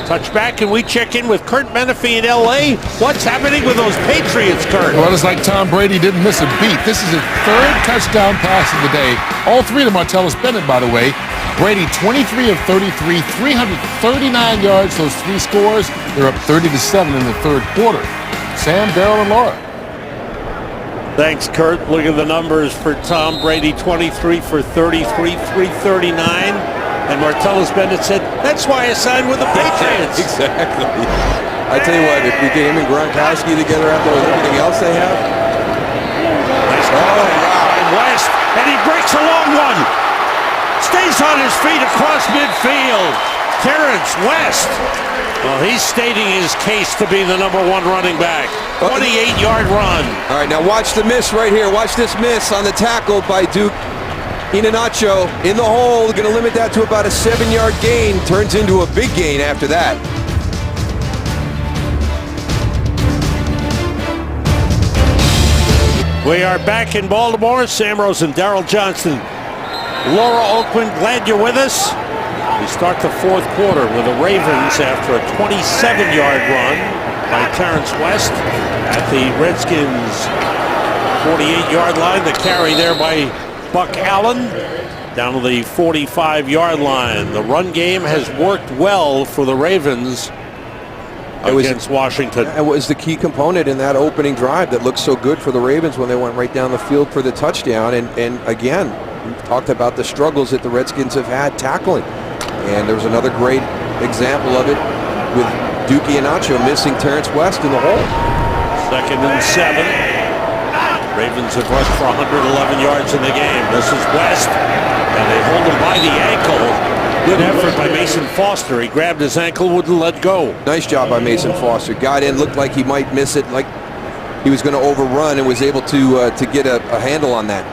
Touchback, and we check in with Kurt Menefee in L.A. What's happening with those Patriots, Kurt? Well, it's like Tom Brady didn't miss a beat. This is his 3rd touchdown pass of the day. All 3 to Martellus Bennett, by the way. Brady, 23 of 33, 339 yards, those 3 scores. They're up 30-7 in the 3rd quarter. Sam, Darrell, and Laura. Thanks, Kurt. Look at the numbers for Tom Brady, 23 for 33, 339. And Martellus Bennett said, that's why I signed with the Patriots. Exactly. I tell you what, if we get him and Gronkowski together after everything else they have. Nice call by West, and he breaks a long one. Stays on his feet across midfield. Terrence West. Well, he's stating his case to be the number 1 running back. 28-yard run. All right, now watch the miss right here. Watch this miss on the tackle by Duke Iheanacho in the hole. Going to limit that to about a 7-yard gain. Turns into a big gain after that. We are back in Baltimore. Sam Rose and Darrell Johnston. Laura Oakman, glad you're with us. We start the 4th quarter with the Ravens after a 27-yard run by Terrence West at the Redskins 48-yard line. The carry there by Buck Allen down to the 45-yard line. The run game has worked well for the Ravens against Washington. It was the key component in that opening drive that looked so good for the Ravens when they went right down the field for the touchdown. And again, we've talked about the struggles that the Redskins have had tackling. And there was another great example of it with Duke Iheanacho missing Terrence West in the hole. 2nd and 7. Ravens have rushed for 111 yards in the game. This is West, and they hold him by the ankle. Good effort by Mason Foster. He grabbed his ankle, wouldn't let go. Nice job by Mason Foster. Got in, looked like he might miss it, like he was going to overrun, and was able to get a handle on that.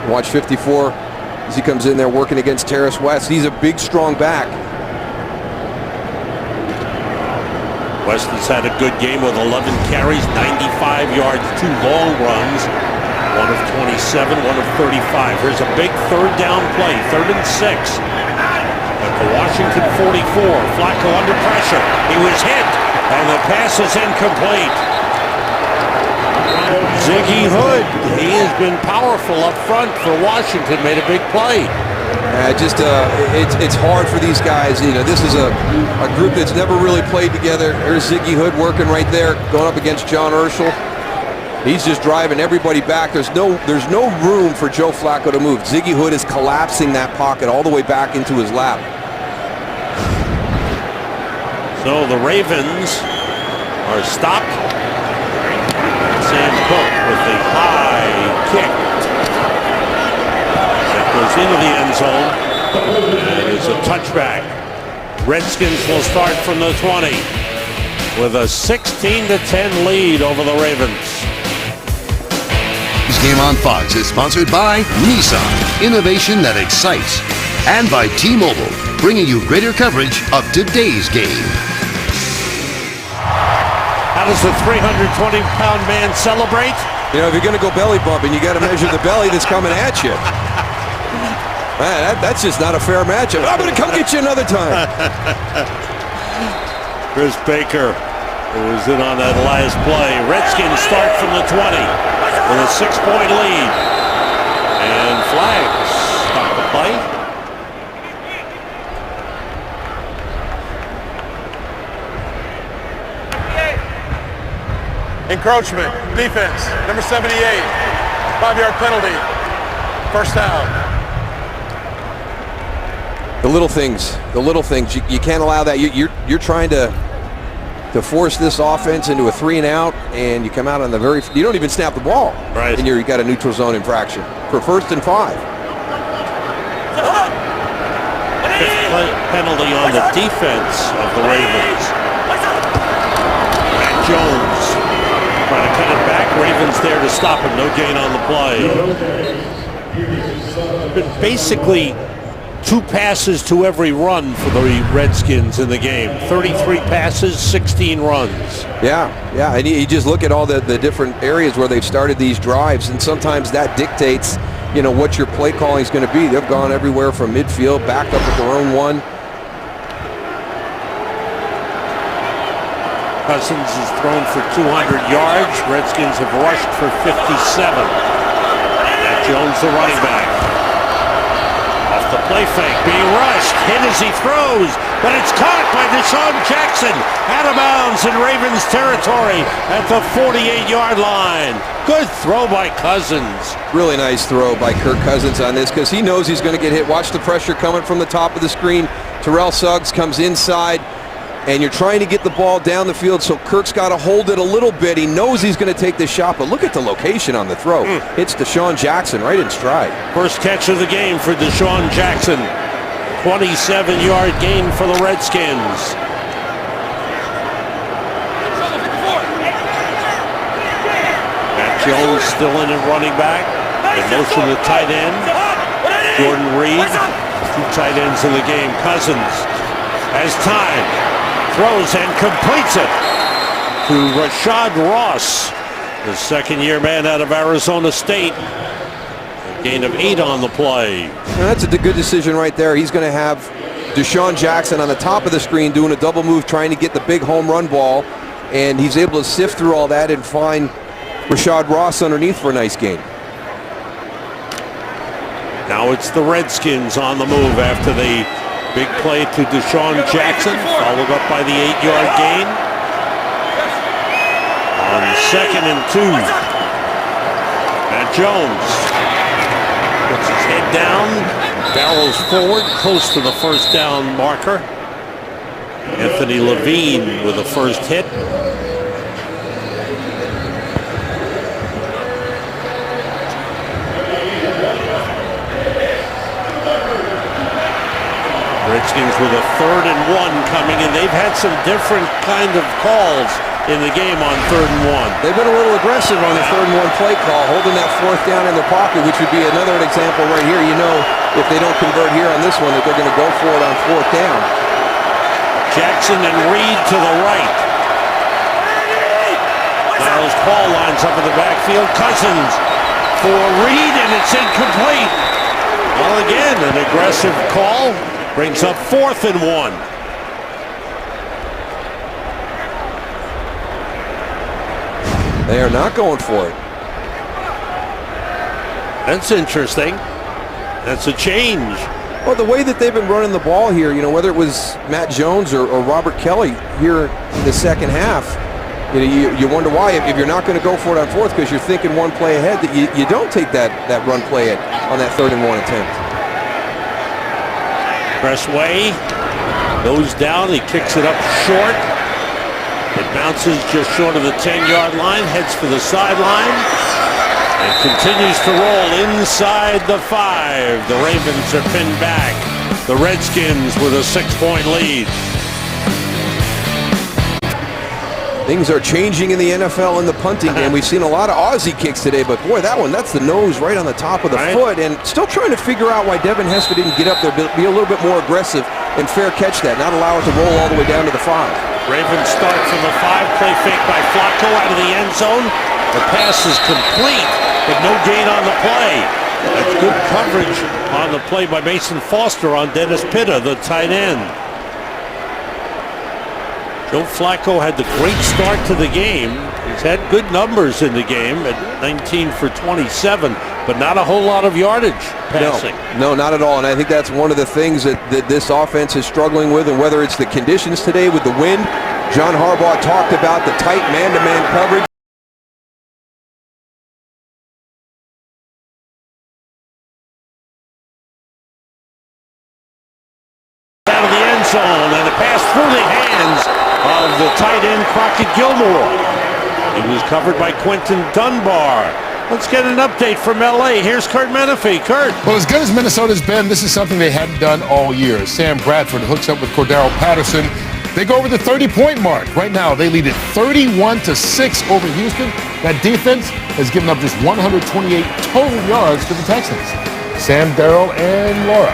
Watch 54 as he comes in there working against Terrence West. He's a big, strong back. West has had a good game with 11 carries, 95 yards, 2 long runs, 1 of 27, 1 of 35. Here's a big 3rd down play, 3rd and 6. At the Washington 44, Flacco under pressure. He was hit, and the pass is incomplete. Ziggy Hood, he has been powerful up front for Washington, made a big play. It's hard for these guys. You know, this is a group that's never really played together. There's Ziggy Hood working right there, going up against John Urschel. He's just driving everybody back. There's no room for Joe Flacco to move. Ziggy Hood is collapsing that pocket all the way back into his lap. So the Ravens are stopped. Sam Cook with the high kick that goes into the end zone. And it's a touchback. Redskins will start from the 20 with a 16-10 lead over the Ravens. This game on Fox is sponsored by Nissan, innovation that excites, and by T-Mobile, bringing you greater coverage of today's game. How does the 320-pound man celebrate? You know, if you're going to go belly bumping, you got to measure the belly that's coming at you. Man, that's just not a fair matchup. I'm going to come get you another time. Chris Baker, who was in on that last play. Redskins start from the 20 with a 6-point lead. And flags stop the play. Encroachment, defense, number 78, 5-yard penalty, first down. The little things. You can't allow that. You're trying to force this offense into a 3-and-out, and you come out on the you don't even snap the ball. Right. And you got a neutral zone infraction for 1st and 5. Fifth penalty on the defense of the Ravens. Matt Jones trying to cut it back. Ravens there to stop him. No gain on the play. But basically 2 passes to every run for the Redskins in the game. 33 passes, 16 runs. Yeah, and you just look at all the different areas where they've started these drives, and sometimes that dictates, what your play calling is going to be. They've gone everywhere from midfield, back up at their own one. Cousins has thrown for 200 yards. Redskins have rushed for 57. Matt Jones, the running back. Off the play fake, being rushed, hit as he throws, but it's caught by Deshaun Jackson, out of bounds in Ravens territory at the 48-yard line. Good throw by Cousins. Really nice throw by Kirk Cousins on this, because he knows he's going to get hit. Watch the pressure coming from the top of the screen. Terrell Suggs comes inside, and you're trying to get the ball down the field, so Kirk's got to hold it a little bit. He knows he's going to take this shot, but look at the location on the throw. It's Deshaun Jackson right in stride. First catch of the game for Deshaun Jackson. 27-yard gain for the Redskins. Matt Jones still in at running back. In motion to tight end. Jordan Reed. 2 tight ends in the game. Cousins has time. Throws and completes it to Rashad Ross, the second-year man out of Arizona State. A gain of 8 on the play. That's a good decision right there. He's going to have Deshaun Jackson on the top of the screen doing a double move, trying to get the big home run ball, and he's able to sift through all that and find Rashad Ross underneath for a nice gain. Now it's the Redskins on the move after the big play to Deshaun Jackson, followed up by the 8-yard gain. On 2nd and 2, Matt Jones puts his head down, barrels forward, close to the first down marker. Anthony Levine with the first hit. Redskins with a 3rd and 1 coming in. They've had some different kind of calls in the game on 3rd and 1. They've been a little aggressive on the 3rd and 1 play call, holding that 4th down in the pocket, which would be another example right here. You know, if they don't convert here on this one, that they're going to go for it on 4th down. Jackson and Reed to the right. Niles Paul lines up in the backfield. Cousins for Reed, and it's incomplete. Well, again, an aggressive call. Brings up 4th and 1. They are not going for it. That's interesting. That's a change. Well, the way that they've been running the ball here, whether it was Matt Jones or Robert Kelly here in the second half, you wonder why. If you're not going to go for it on 4th because you're thinking one play ahead, that you don't take that run play on that 3rd and 1 attempt. Press way. Goes down, he kicks it up short. It bounces just short of the 10-yard line, heads for the sideline, and continues to roll inside the 5. The Ravens are pinned back. The Redskins with a 6-point lead. Things are changing in the NFL in the punting game. We've seen a lot of Aussie kicks today, but boy, that one, that's the nose right on the top of the foot. And still trying to figure out why Devin Hester didn't get up there, be a little bit more aggressive and fair catch that, not allow it to roll all the way down to the 5. Ravens start from the 5, play fake by Flacco out of the end zone. The pass is complete, but no gain on the play. That's good coverage on the play by Mason Foster on Dennis Pitta, the tight end. Joe Flacco had the great start to the game. He's had good numbers in the game at 19 for 27, but not a whole lot of yardage passing. No, not at all. And I think that's one of the things that this offense is struggling with, and whether it's the conditions today with the wind, John Harbaugh talked about the tight man-to-man coverage. Out of the end zone, and a pass through the hands of the tight end Crockett Gilmore. It was covered by Quentin Dunbar. Let's get an update from LA. Here's Kurt Menefee. Kurt. Well, as good as Minnesota's been, this is something they hadn't done all year. Sam Bradford hooks up with Cordero Patterson. They go over the 30-point mark. Right now, they lead it 31-6 over Houston. That defense has given up just 128 total yards to the Texans. Sam, Darrell, and Laura.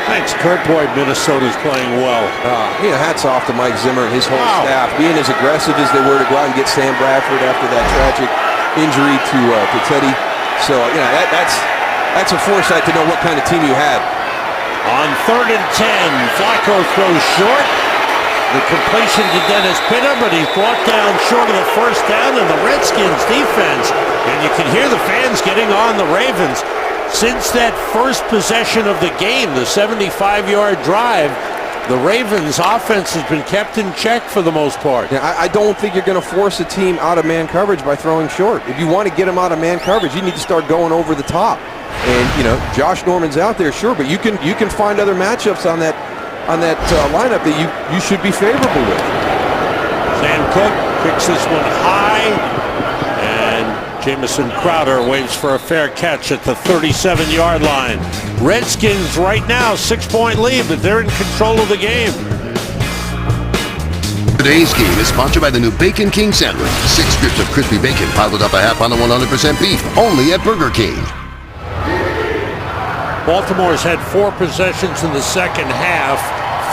Thanks, Kurt. Boy, Minnesota's playing well. Hats off to Mike Zimmer and his whole staff, being as aggressive as they were to go out and get Sam Bradford after that tragic injury to Teddy. So, that's a foresight to know what kind of team you had. On 3rd and 10, Flacco throws short. The completion to Dennis Pitta, but he's brought down short of the first down, and the Redskins defense, and you can hear the fans getting on the Ravens. Since that first possession of the game, the 75-yard drive, the Ravens' offense has been kept in check for the most part. Yeah, I don't think you're going to force a team out of man coverage by throwing short. If you want to get them out of man coverage, you need to start going over the top. And Josh Norman's out there, sure, but you can find other matchups on that lineup that you should be favorable with. Sam Cook kicks this one high. Jamison Crowder waits for a fair catch at the 37-yard line. Redskins right now 6-point lead, but they're in control of the game. Today's game is sponsored by the new Bacon King Sandwich. 6 strips of crispy bacon piled atop a half pound of 100% beef, only at Burger King. Baltimore's had 4 possessions in the second half,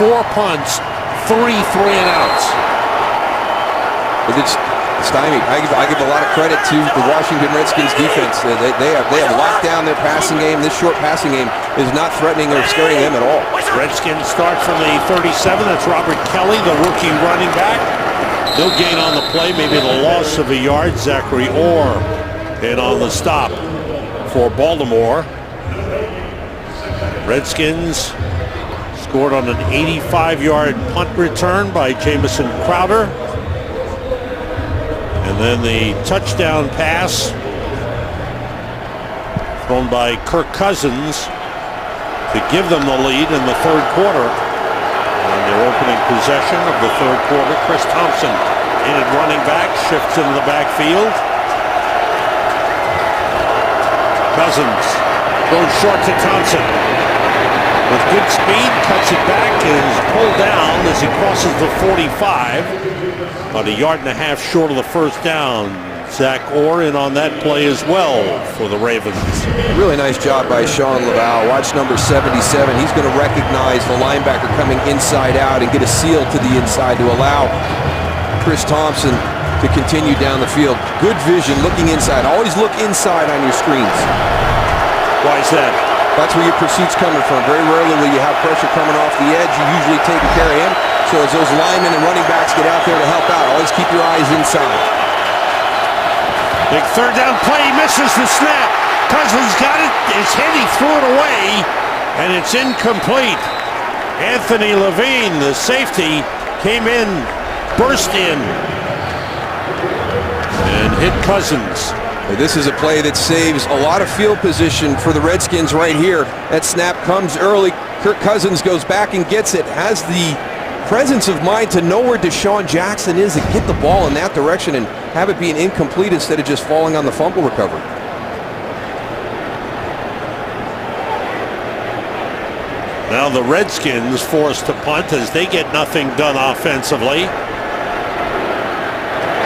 4 punts, 3 3-and-outs. It's stymied. I give a lot of credit to the Washington Redskins defense. They have locked down their passing game. This short passing game is not threatening or scaring them at all. Redskins start from the 37. That's Robert Kelly, the rookie running back. No gain on the play, maybe the loss of a yard. Zachary Orr in on the stop for Baltimore. Redskins scored on an 85-yard punt return by Jamison Crowder. And then the touchdown pass thrown by Kirk Cousins to give them the lead in the third quarter. On their opening possession of the third quarter, Chris Thompson in at running back, shifts into the backfield. Cousins goes short to Thompson. With good speed, cuts it back and is pulled down as he crosses the 45. About a yard and a half short of the first down. Zach Orr in on that play as well for the Ravens. Really nice job by Sean Laval. Watch number 77. He's going to recognize the linebacker coming inside out and get a seal to the inside to allow Chris Thompson to continue down the field. Good vision, looking inside. Always look inside on your screens. Why is that? That's where your pursuit's coming from. Very rarely will you have pressure coming off the edge. You usually take care of him. So as those linemen and running backs get out there to help out, always keep your eyes inside. Big third down play. He misses the snap. Cousins got it. It's hit. He threw it away. And it's incomplete. Anthony Levine, the safety, came in, burst in, and hit Cousins. This is a play that saves a lot of field position for the Redskins right here. That snap comes early. Kirk Cousins goes back and gets it, has the presence of mind to know where Deshaun Jackson is and get the ball in that direction and have it be an incomplete instead of just falling on the fumble recovery. Now the Redskins forced to punt as they get nothing done offensively.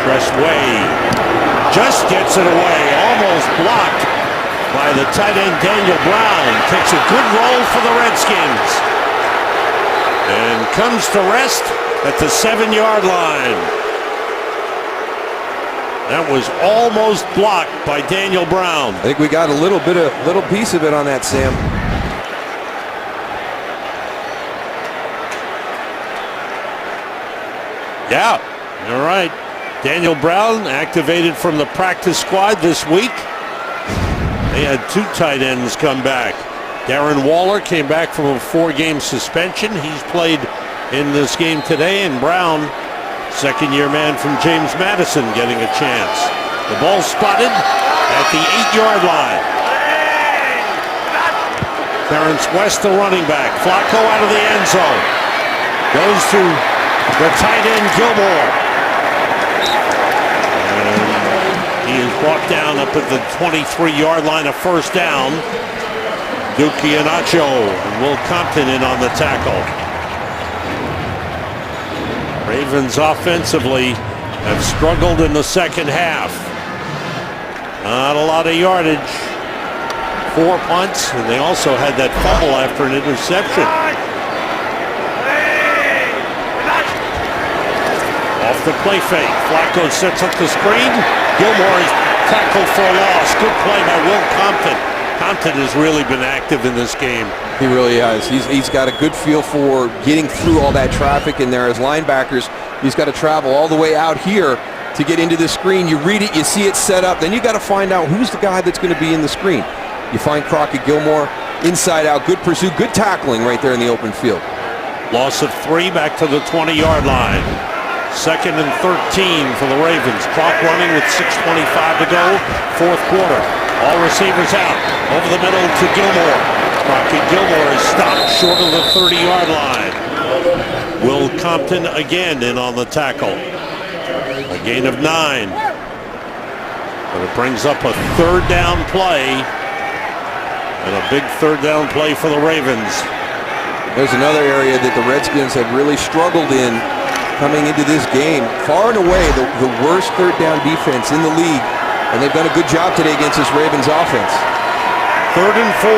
Tressway just gets it away, almost blocked by the tight end Daniel Brown. Takes a good roll for the Redskins and comes to rest at the 7-yard line. That was almost blocked by Daniel Brown. I think we got a little piece of it on that, Sam. Yeah, you're right. Daniel Brown activated from the practice squad this week. They had 2 tight ends come back. Darren Waller came back from a 4-game suspension. He's played in this game today, and Brown, second-year man from James Madison, getting a chance. The ball spotted at the 8-yard line. Clarence West, the running back. Flacco out of the end zone. Goes to the tight end Gilmore. And he is brought down up at the 23-yard line, a first down. Duke Iheanacho and Will Compton in on the tackle. Ravens offensively have struggled in the second half. Not a lot of yardage. 4 punts, and they also had that fumble after an interception. Off the play fake. Flacco sets up the screen. Gilmore is tackled for a loss. Good play by Will Compton. Compton has really been active in this game. He really has. He's got a good feel for getting through all that traffic in there. As linebackers, he's got to travel all the way out here to get into the screen. You read it, you see it set up, then you got to find out who's the guy that's going to be in the screen. You find Crockett Gilmore inside out. Good pursuit, good tackling right there in the open field. Loss of 3 back to the 20-yard line. 2nd and 13 for the Ravens. Clock running with 6:25 to go. 4th quarter. All receivers out. Over the middle to Gilmore. Crockett Gilmore is stopped short of the 30-yard line. Will Compton again in on the tackle. A gain of 9. But it brings up a 3rd down play. And a big 3rd down play for the Ravens. There's another area that the Redskins have really struggled in coming into this game. Far and away the worst 3rd down defense in the league. And they've done a good job today against this Ravens offense. 3rd and 4.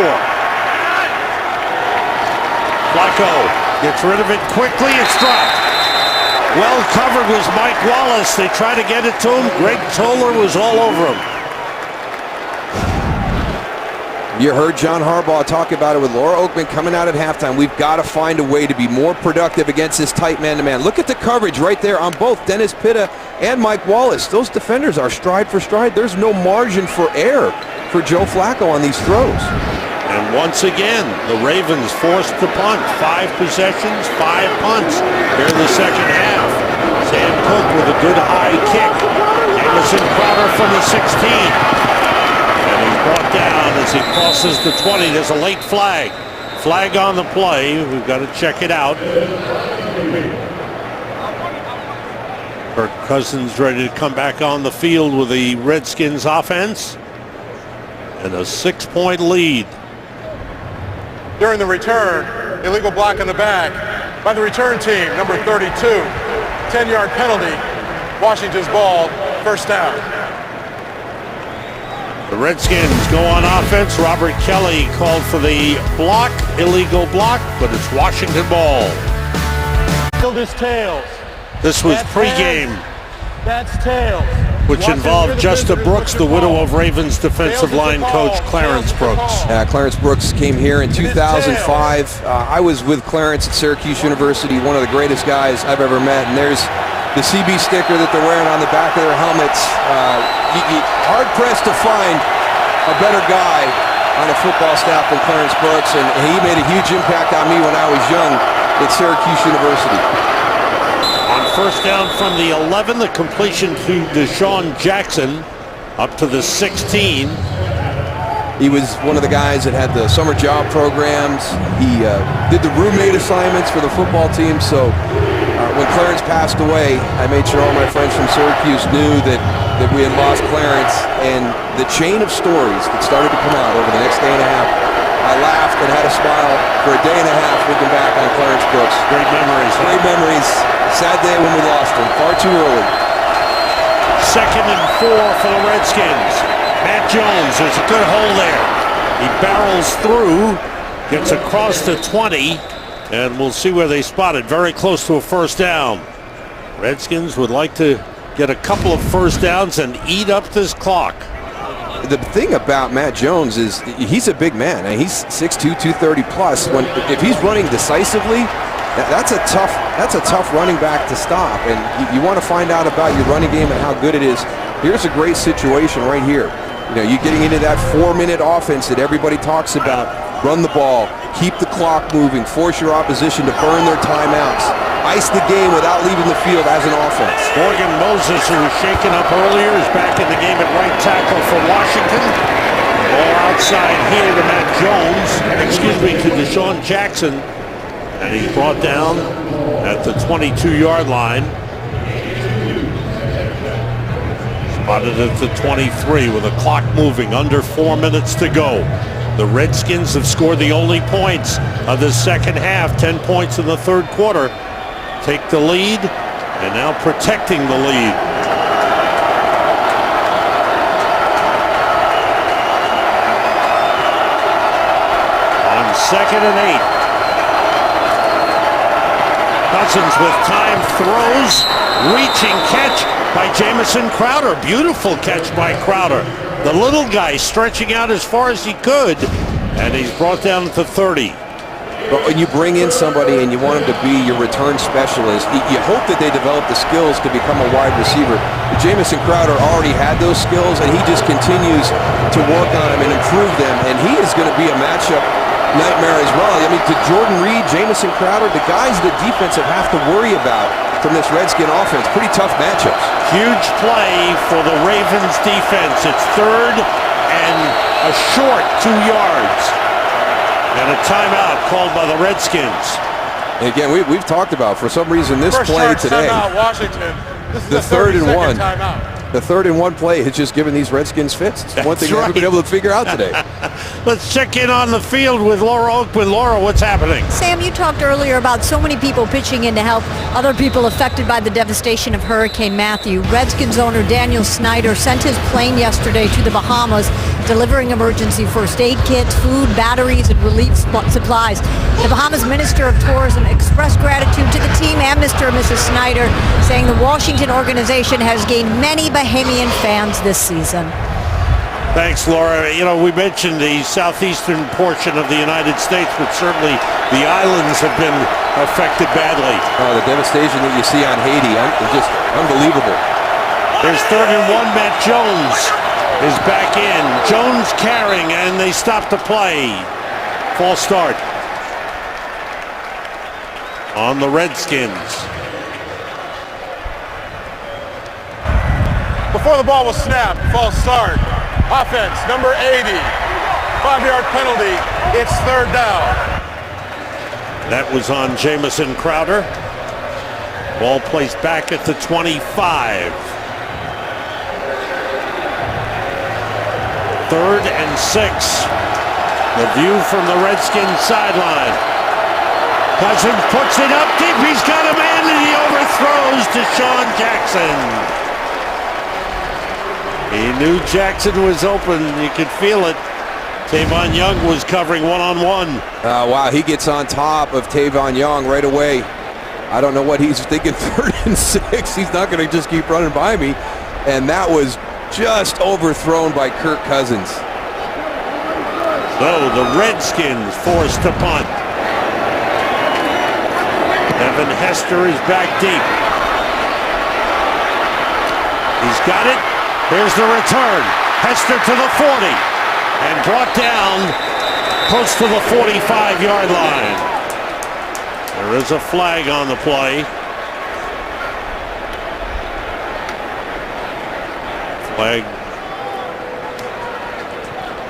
Flacco gets rid of it quickly. It's dropped. Well covered was Mike Wallace. They tried to get it to him. Greg Toller was all over him. You heard John Harbaugh talk about it with Laura Oakman coming out at halftime. We've got to find a way to be more productive against this tight man-to-man. Look at the coverage right there on both Dennis Pitta and Mike Wallace. Those defenders are stride for stride. There's no margin for error for Joe Flacco on these throws. And once again, the Ravens forced to punt. 5 possessions, 5 punts here in the second half. Sam Cook with a good high kick. Jamison Crowder from the 16. And he's brought down as he crosses the 20. There's a late flag. Flag on the play. We've got to check it out. Kirk Cousins ready to come back on the field with the Redskins offense. And a 6-point lead. During the return, illegal block in the back by the return team, number 32. 10-yard penalty. Washington's ball, first down. The Redskins go on offense. Robert Kelly called for the block, illegal block, but it's Washington ball. Still this tails. This was pregame, That's tails. which involved Justa Brooks, the widow of Ravens defensive line coach Clarence Brooks. Clarence Brooks came here in 2005. I was with Clarence at Syracuse University, one of the greatest guys I've ever met. And there's the CB sticker that they're wearing on the back of their helmets. Hard-pressed to find a better guy on the football staff than Clarence Brooks, and he made a huge impact on me when I was young at Syracuse University. On first down from the 11, the completion to Deshaun Jackson up to the 16. He was one of the guys that had the summer job programs. He did the roommate assignments for the football team. So when Clarence passed away, I made sure all my friends from Syracuse knew that we had lost Clarence, and the chain of stories that started to come out over the next day and a half, I laughed and had a smile for a day and a half looking back on Clarence Brooks. Great memories. Great memories. Sad day when we lost him, far too early. 2nd and 4 for the Redskins. Matt Jones, there's a good hole there. He barrels through, gets across the 20, and we'll see where they spot it. Very close to a first down. Redskins would like to get a couple of first downs and eat up this clock. The thing about Matt Jones is he's a big man. And he's 6'2", 230 plus. If he's running decisively, that's a tough running back to stop. And you want to find out about your running game and how good it is. Here's a great situation right here. You're getting into that 4-minute offense that everybody talks about. Run the ball, keep the clock moving, force your opposition to burn their timeouts, ice the game without leaving the field as an offense. Morgan Moses, who was shaken up earlier, is back in the game at right tackle for Washington. Ball outside here to Matt Jones, to Deshaun Jackson, and he's brought down at the 22-yard line. Spotted at the 23 with the clock moving, under 4 minutes to go. The Redskins have scored the only points of the second half, 10 points in the third quarter. Take the lead, and now protecting the lead. On 2nd and 8. Cousins with time throws, reaching catch by Jamison Crowder. Beautiful catch by Crowder. The little guy stretching out as far as he could, and he's brought down to 30. But when you bring in somebody and you want him to be your return specialist, you hope that they develop the skills to become a wide receiver. Jamison Crowder already had those skills, and he just continues to work on them and improve them, and he is going to be a matchup nightmare as well. I mean, to Jordan Reed, Jamison Crowder, the guys the defense have to worry about from this Redskin offense. Pretty tough matchups. Huge play for the Ravens defense. It's 3rd and a short 2 yards. And a timeout called by the Redskins. And again, we've talked about, for some reason, this First play charge today. Timeout, Washington. This is the 3rd and 1. Timeout. The 3rd and 1 play has just given these Redskins fits. It's one thing we haven't been able to figure out today. Let's check in on the field with Laura Oakman. Laura, what's happening? Sam, you talked earlier about so many people pitching in to help other people affected by the devastation of Hurricane Matthew. Redskins owner Daniel Snyder sent his plane yesterday to the Bahamas, delivering emergency first aid kits, food, batteries, and relief supplies. The Bahamas Minister of Tourism expressed gratitude to the team and Mr. and Mrs. Snyder, saying the Washington organization has gained many Bahamian fans this season. Thanks, Laura. We mentioned the southeastern portion of the United States, but certainly the islands have been affected badly. Oh, the devastation that you see on Haiti, just unbelievable. There's 3rd and 1. Matt Jones is back in. Jones carrying, and they stop the play. False start on the Redskins. Before the ball was snapped, false start. Offense, number 80. 5-yard penalty. It's 3rd down. That was on Jamison Crowder. Ball placed back at the 25. 3rd and 6. The view from the Redskins sideline. Cousins puts it up deep. He's got a man, and he overthrows Deshaun Jackson. He knew Jackson was open. You could feel it. Tavon Young was covering one-on-one. Wow, he gets on top of Tavon Young right away. I don't know what he's thinking. 3rd and 6. He's not going to just keep running by me. And that was just overthrown by Kirk Cousins. So the Redskins forced to punt. Evan Hester is back deep. He's got it. Here's the return. Hester to the 40 and brought down close to the 45-yard line. There is a flag on the play. Flag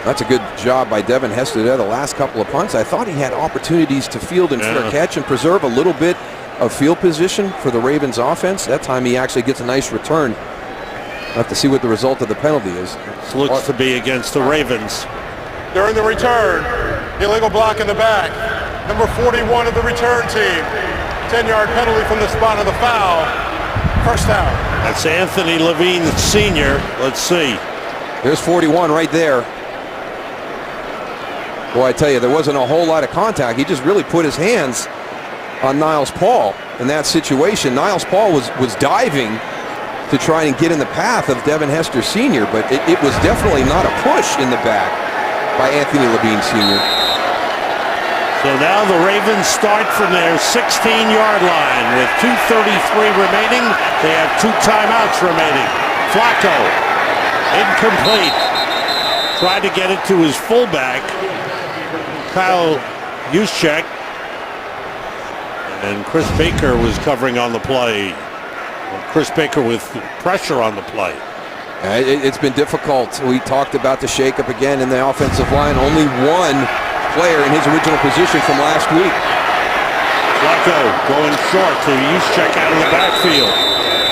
That's a good job by Devin Hester there. The last couple of punts, I thought he had opportunities to field and fair catch and preserve a little bit of field position for the Ravens offense. That time he actually gets a nice return. We'll have to see what the result of the penalty is. This looks to be against the Ravens. During the return, illegal block in the back. Number 41 of the return team. 10-yard penalty from the spot of the foul. First down. That's Anthony Levine Sr. Let's see. There's 41 right there. Boy, I tell you, there wasn't a whole lot of contact. He just really put his hands on Niles Paul in that situation. Niles Paul was diving to try and get in the path of Devin Hester Sr., but it was definitely not a push in the back by Anthony Levine Sr. So now the Ravens start from their 16-yard line with 2:33 remaining. They have 2 timeouts remaining. Flacco, incomplete. Tried to get it to his fullback, Kyle Juszczyk, and Chris Baker was covering on the play. Chris Baker with pressure on the play. It's been difficult. We talked about the shakeup again in the offensive line. Only one player in his original position from last week. Flacco going short to Juszczyk out of the backfield,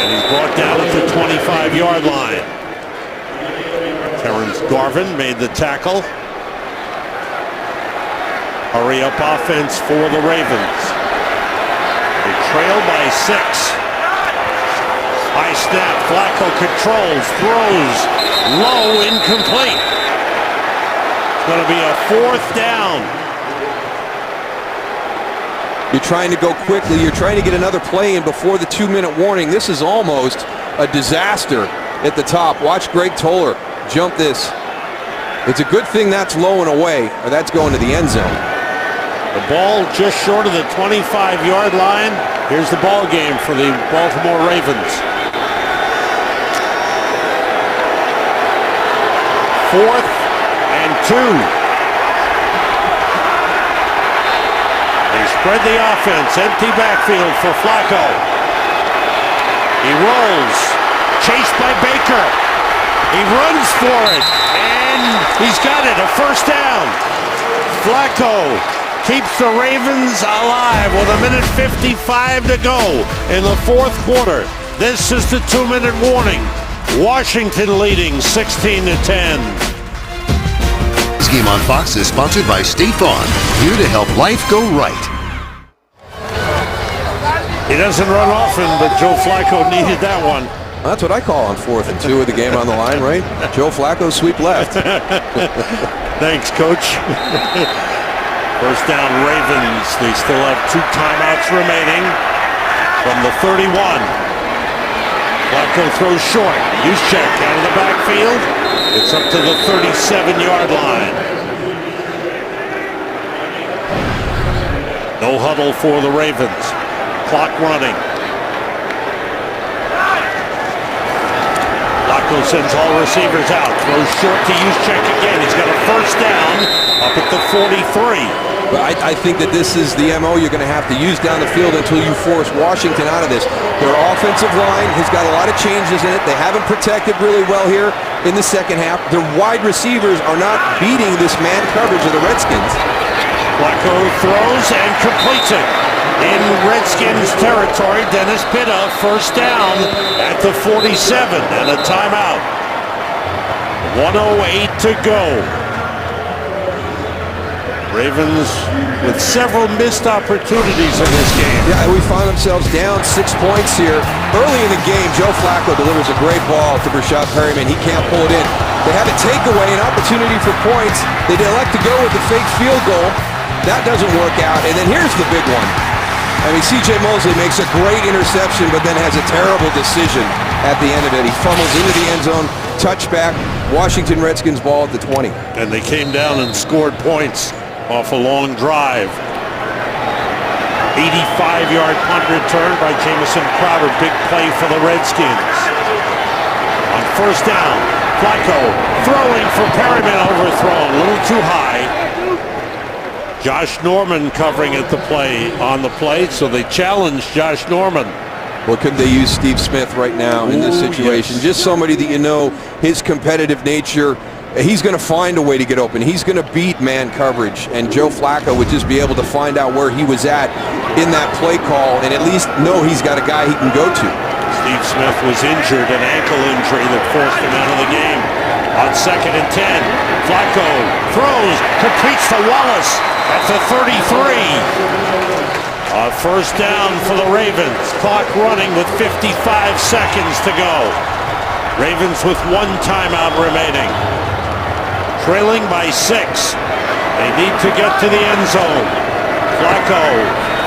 and he's brought down at the 25-yard line. Terrence Garvin made the tackle. Hurry up offense for the Ravens. They trail by 6. High snap, Flacco controls, throws, low, incomplete. It's going to be a 4th down. You're trying to go quickly. You're trying to get another play in before the 2-minute warning. This is almost a disaster at the top. Watch Greg Toller jump this. It's a good thing that's low and away, or that's going to the end zone. The ball just short of the 25-yard line. Here's the ball game for the Baltimore Ravens. 4th and 2. They spread the offense. Empty backfield for Flacco. He rolls. Chased by Baker. He runs for it. And he's got it. A 1st down. Flacco keeps the Ravens alive with 1:55 to go in the 4th quarter. This is the 2-minute warning. Washington leading 16-10. This game on Fox is sponsored by State Farm, here to help life go right. He doesn't run often, but Joe Flacco needed that one. That's what I call on 4th and 2 with the game on the line, right? Joe Flacco sweep left. Thanks, Coach. 1st down Ravens. They still have 2 timeouts remaining from the 31. Flacco throws short. Juszczyk out of the backfield. It's up to the 37-yard line. No huddle for the Ravens. Clock running. Flacco sends all receivers out. Throws short to Juszczyk again. He's got a 1st down up at the 43. But I think that this is the MO you're going to have to use down the field until you force Washington out of this. Their offensive line has got a lot of changes in it. They haven't protected really well here in the second half. Their wide receivers are not beating this man coverage of the Redskins. Flacco throws and completes it. In Redskins territory, Dennis Pitta, 1st down at the 47 and a timeout. 1:08 to go. Ravens with several missed opportunities in this game. Yeah, we find themselves down 6 points here. Early in the game, Joe Flacco delivers a great ball to Brashad Perryman. He can't pull it in. They have a takeaway, an opportunity for points. They elect to go with the fake field goal. That doesn't work out. And then here's the big one. I mean, C.J. Mosley makes a great interception, but then has a terrible decision at the end of it. He fumbles into the end zone, touchback, Washington Redskins ball at the 20. And they came down and scored points off a long drive. 85-yard punt return by Jamison Crowder. Big play for the Redskins. On 1st down, Flacco throwing for Perryman, overthrown, a little too high. Josh Norman covering at the play on the play, so they challenged Josh Norman. Well, couldn't they use Steve Smith right now in this situation? Yes. Just somebody that you know, his competitive nature, he's going to find a way to get open. He's going to beat man coverage, and Joe Flacco would just be able to find out where he was at in that play call and at least know he's got a guy he can go to. Steve Smith was injured, an ankle injury that forced him out of the game. On 2nd and 10, Flacco throws, completes to Wallace at the 33. First down for the Ravens. Clock running with 55 seconds to go. Ravens with 1 timeout remaining. Trailing by 6. They need to get to the end zone. Flacco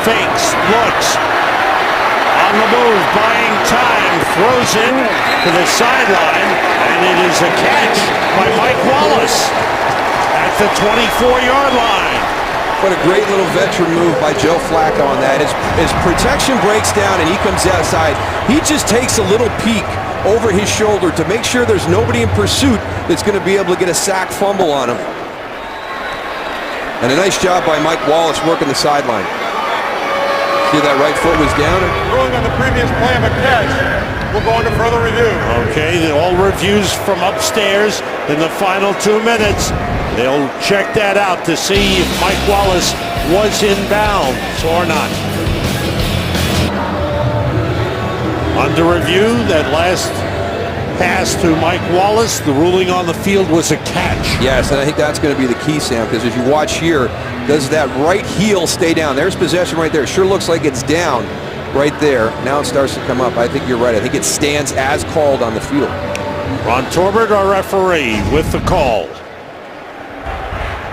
fakes, looks. On the move, buying time, throws it to the sideline, and it is a catch by Mike Wallace at the 24-yard line. What a great little veteran move by Joe Flacco on that. His protection breaks down and he comes outside. He just takes a little peek over his shoulder to make sure there's nobody in pursuit that's going to be able to get a sack fumble on him. And a nice job by Mike Wallace working the sideline. See, that right foot was down. Ruling on the previous play of a catch. We'll go into further review. Okay, all reviews from upstairs in the final 2 minutes. They'll check that out to see if Mike Wallace was in bounds or not. Under review, that last pass to Mike Wallace, the ruling on the field was a catch. Yes, and I think that's going to be the key, Sam, because as you watch here, does that right heel stay down? There's possession right there. It sure looks like it's down right there. Now it starts to come up. I think you're right. I think it stands as called on the field. Ron Torbert, our referee, with the call.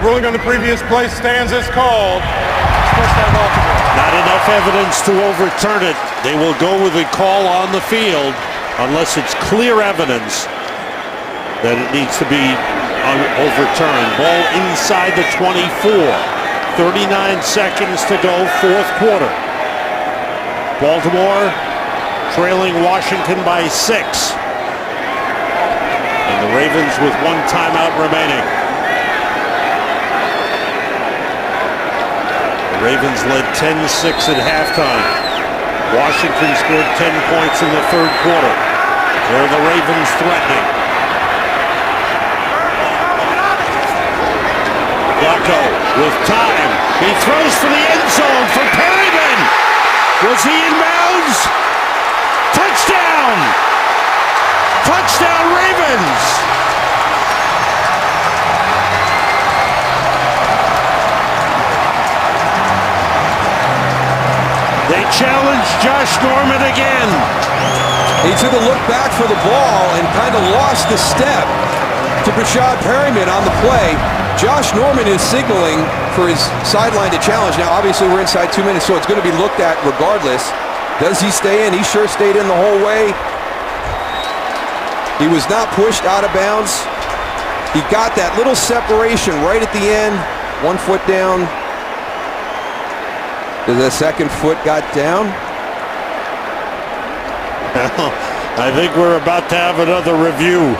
Ruling on the previous play stands as called. First down, Baltimore. Not enough evidence to overturn it. They will go with a call on the field unless it's clear evidence that it needs to be overturned. Ball inside the 24. 39 seconds to go, 4th quarter. Baltimore trailing Washington by 6. And the Ravens with 1 timeout remaining. The Ravens led 10-6 at halftime. Washington scored 10 points in the 3rd quarter. There are the Ravens threatening. Flacco with time. He throws for the end zone for Perryman. Was he in bounds? Touchdown! Touchdown Ravens! They challenged Josh Norman again. He took a look back for the ball and kind of lost the step to Brashad Perryman on the play. Josh Norman is signaling for his sideline to challenge. Now, obviously, we're inside 2 minutes, so it's going to be looked at regardless. Does he stay in? He sure stayed in the whole way. He was not pushed out of bounds. He got that little separation right at the end. 1 foot down. The 2nd foot got down. Well, I think we're about to have another review.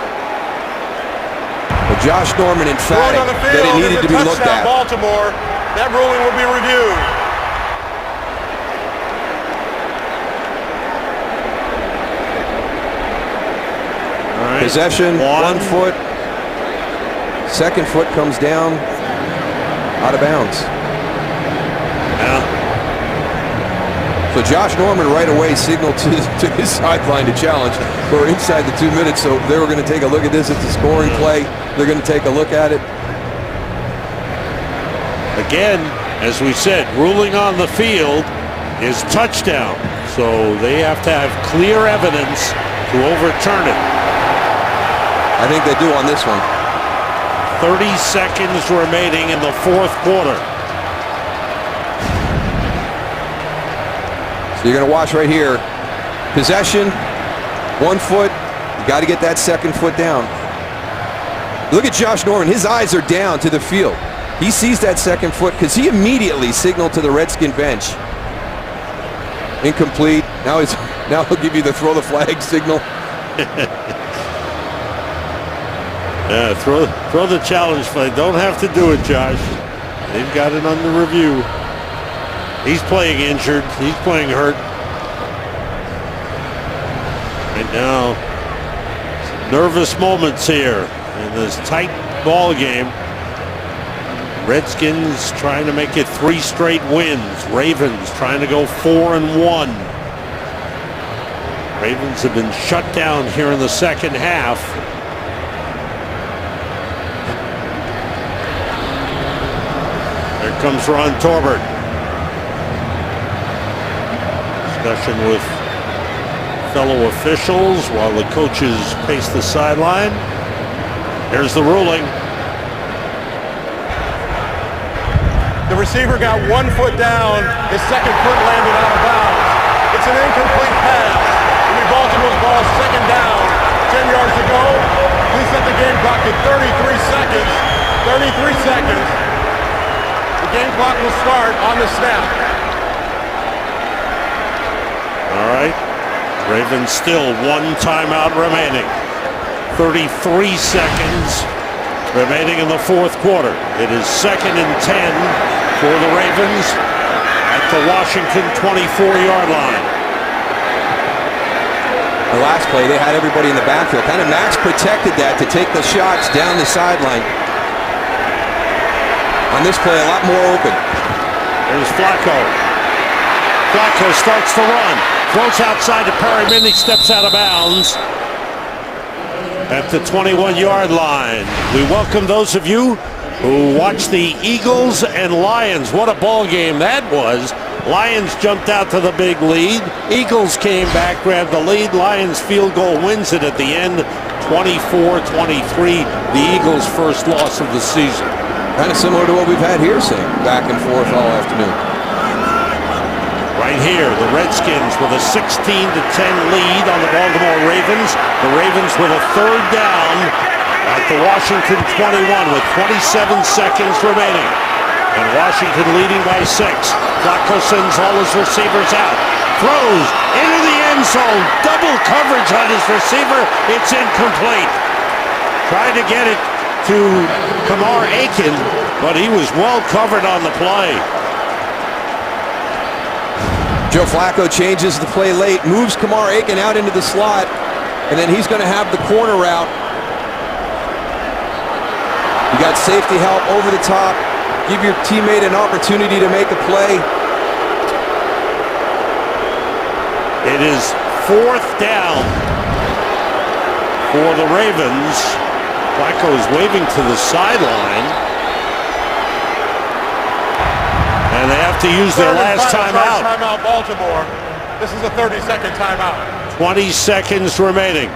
But Josh Norman emphatic that it needed to be looked at. Baltimore, that ruling will be reviewed. All right. Possession, 1 foot. 2nd foot comes down, out of bounds. Yeah. So Josh Norman right away signaled to his sideline to challenge. We're inside the 2 minutes, so they were going to take a look at this. It's a scoring play. They're going to take a look at it. Again, as we said, ruling on the field is touchdown. So they have to have clear evidence to overturn it. I think they do on this one. 30 seconds remaining in the 4th quarter. So you're going to watch right here. Possession, 1 foot. You got to get that 2nd foot down. Look at Josh Norman. His eyes are down to the field. He sees that 2nd foot because he immediately signaled to the Redskin bench. Incomplete. Now he'll give you the throw the flag signal. Yeah, throw the challenge flag. Don't have to do it, Josh. They've got it under review. He's playing injured. He's playing hurt. Right now, some nervous moments here in this tight ball game. Redskins trying to make it 3 straight wins. Ravens trying to go 4-1. Ravens have been shut down here in the second half. Here comes Ron Torbert. Discussion with fellow officials while the coaches pace the sideline. Here's the ruling. The receiver got 1 foot down. His second foot landed out of bounds. It's an incomplete pass. It'll be Baltimore's ball, second down. 10 yards to go. Please set the game clock at 33 seconds. 33 seconds. The game clock will start on the snap. All right. Ravens still 1 timeout remaining. 33 seconds remaining in the fourth quarter. It is 2nd and 10 for the Ravens at the Washington 24-yard line. The last play, they had everybody in the backfield. Kind of max protected that to take the shots down the sideline. On this play, a lot more open. There's Flacco. Flacco starts to run. Throws outside to Perryman. He steps out of bounds at the 21-yard line. We welcome those of you who watched the Eagles and Lions. What a ball game that was. Lions jumped out to the big lead. Eagles came back, grabbed the lead. Lions field goal wins it at the end, 24-23. The Eagles' first loss of the season. Kind of similar to what we've had here, Sam. Back and forth all afternoon. Right here, the Redskins with a 16-10 lead on the Baltimore Ravens. The Ravens with a 3rd down at the Washington 21 with 27 seconds remaining. And Washington leading by 6. Flacco sends all his receivers out. Throws into the end zone. Double coverage on his receiver. It's incomplete. Tried to get it to Kamar Aiken, but he was well covered on the play. Joe Flacco changes the play late, moves Kamar Aiken out into the slot, and then he's going to have the corner route. You got safety help over the top. Give your teammate an opportunity to make a play. It is 4th down for the Ravens. Flacco is waving to the sideline. And they have to use their last timeout. Timeout, Baltimore. This is a 30-second timeout. 20 seconds remaining.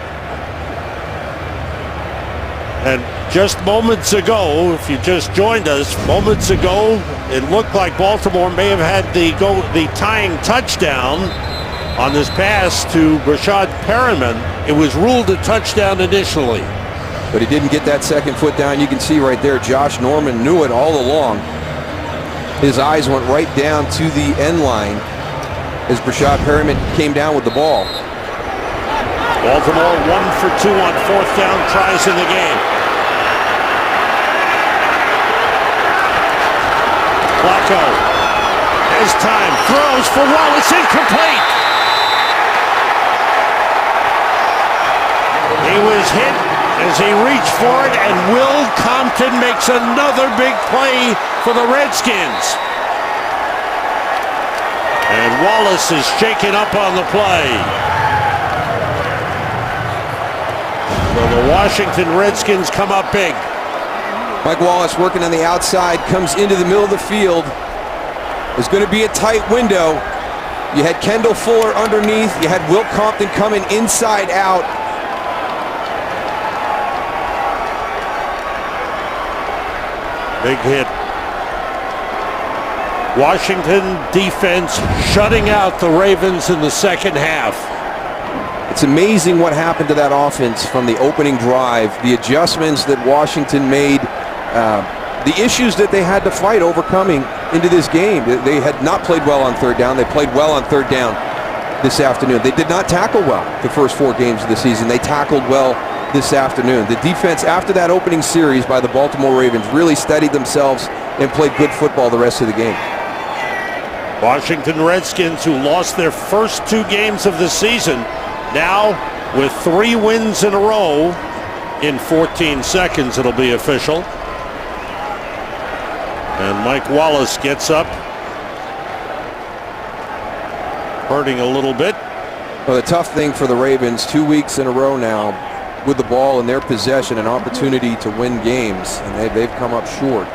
And just moments ago, if you just joined us, moments ago, it looked like Baltimore may have had the tying touchdown on this pass to Rashad Perriman. It was ruled a touchdown initially. But he didn't get that second foot down. You can see right there, Josh Norman knew it all along. His eyes went right down to the end line as Rashad Perriman came down with the ball. Baltimore 1 for 2 on 4th down tries in the game. Flacco has time, throws for Wallace, incomplete. He was hit as he reached for it, and Will Compton makes another big play for the Redskins. And Wallace is shaken up on the play. So the Washington Redskins come up big. Mike Wallace working on the outside, comes into the middle of the field. There's going to be a tight window. You had Kendall Fuller underneath. You had Will Compton coming inside out. Big hit. Washington defense shutting out the Ravens in the second half. It's amazing what happened to that offense from the opening drive. The adjustments that Washington made, the issues that they had to fight overcoming into this game. They had not played well on 3rd down. They played well on 3rd down this afternoon. They did not tackle well the first 4 games of the season. They tackled well this afternoon. The defense after that opening series by the Baltimore Ravens really steadied themselves and played good football the rest of the game. Washington Redskins, who lost their first 2 games of the season, now with 3 wins in a row, In 14 seconds, it'll be official. And Mike Wallace gets up, hurting a little bit. Well, the tough thing for the Ravens, 2 weeks in a row now with the ball in their possession, an opportunity to win games, and they've come up short.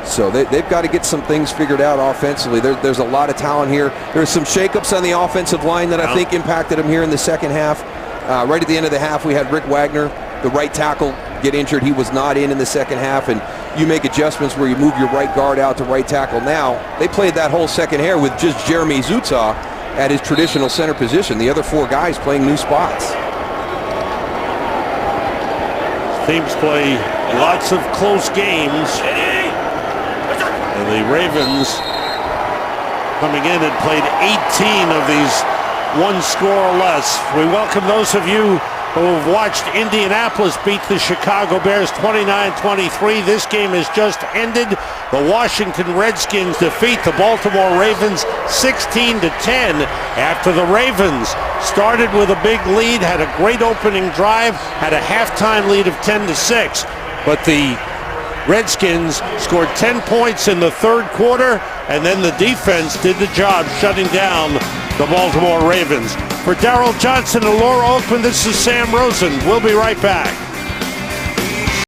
So they've got to get some things figured out offensively. There's a lot of talent here. There's some shakeups on the offensive line that I think impacted them here in the second half. Right at the end of the half, we had Rick Wagner, the right tackle, get injured. He was not in the second half, and you make adjustments where you move your right guard out to right tackle. Now, they played that whole second half with just Jeremy Zutah at his traditional center position. The other 4 guys playing new spots. Teams play lots of close games. And the Ravens coming in and played 18 of these one score or less. We welcome those of you who have watched Indianapolis beat the Chicago Bears 29-23. This game has just ended. The Washington Redskins defeat the Baltimore Ravens 16-10 after the Ravens started with a big lead, had a great opening drive, had a halftime lead of 10-6. But the Redskins scored 10 points in the third quarter, and then the defense did the job shutting down the Baltimore Ravens. For Darrell Johnson and Laura Oakman, this is Sam Rosen. We'll be right back.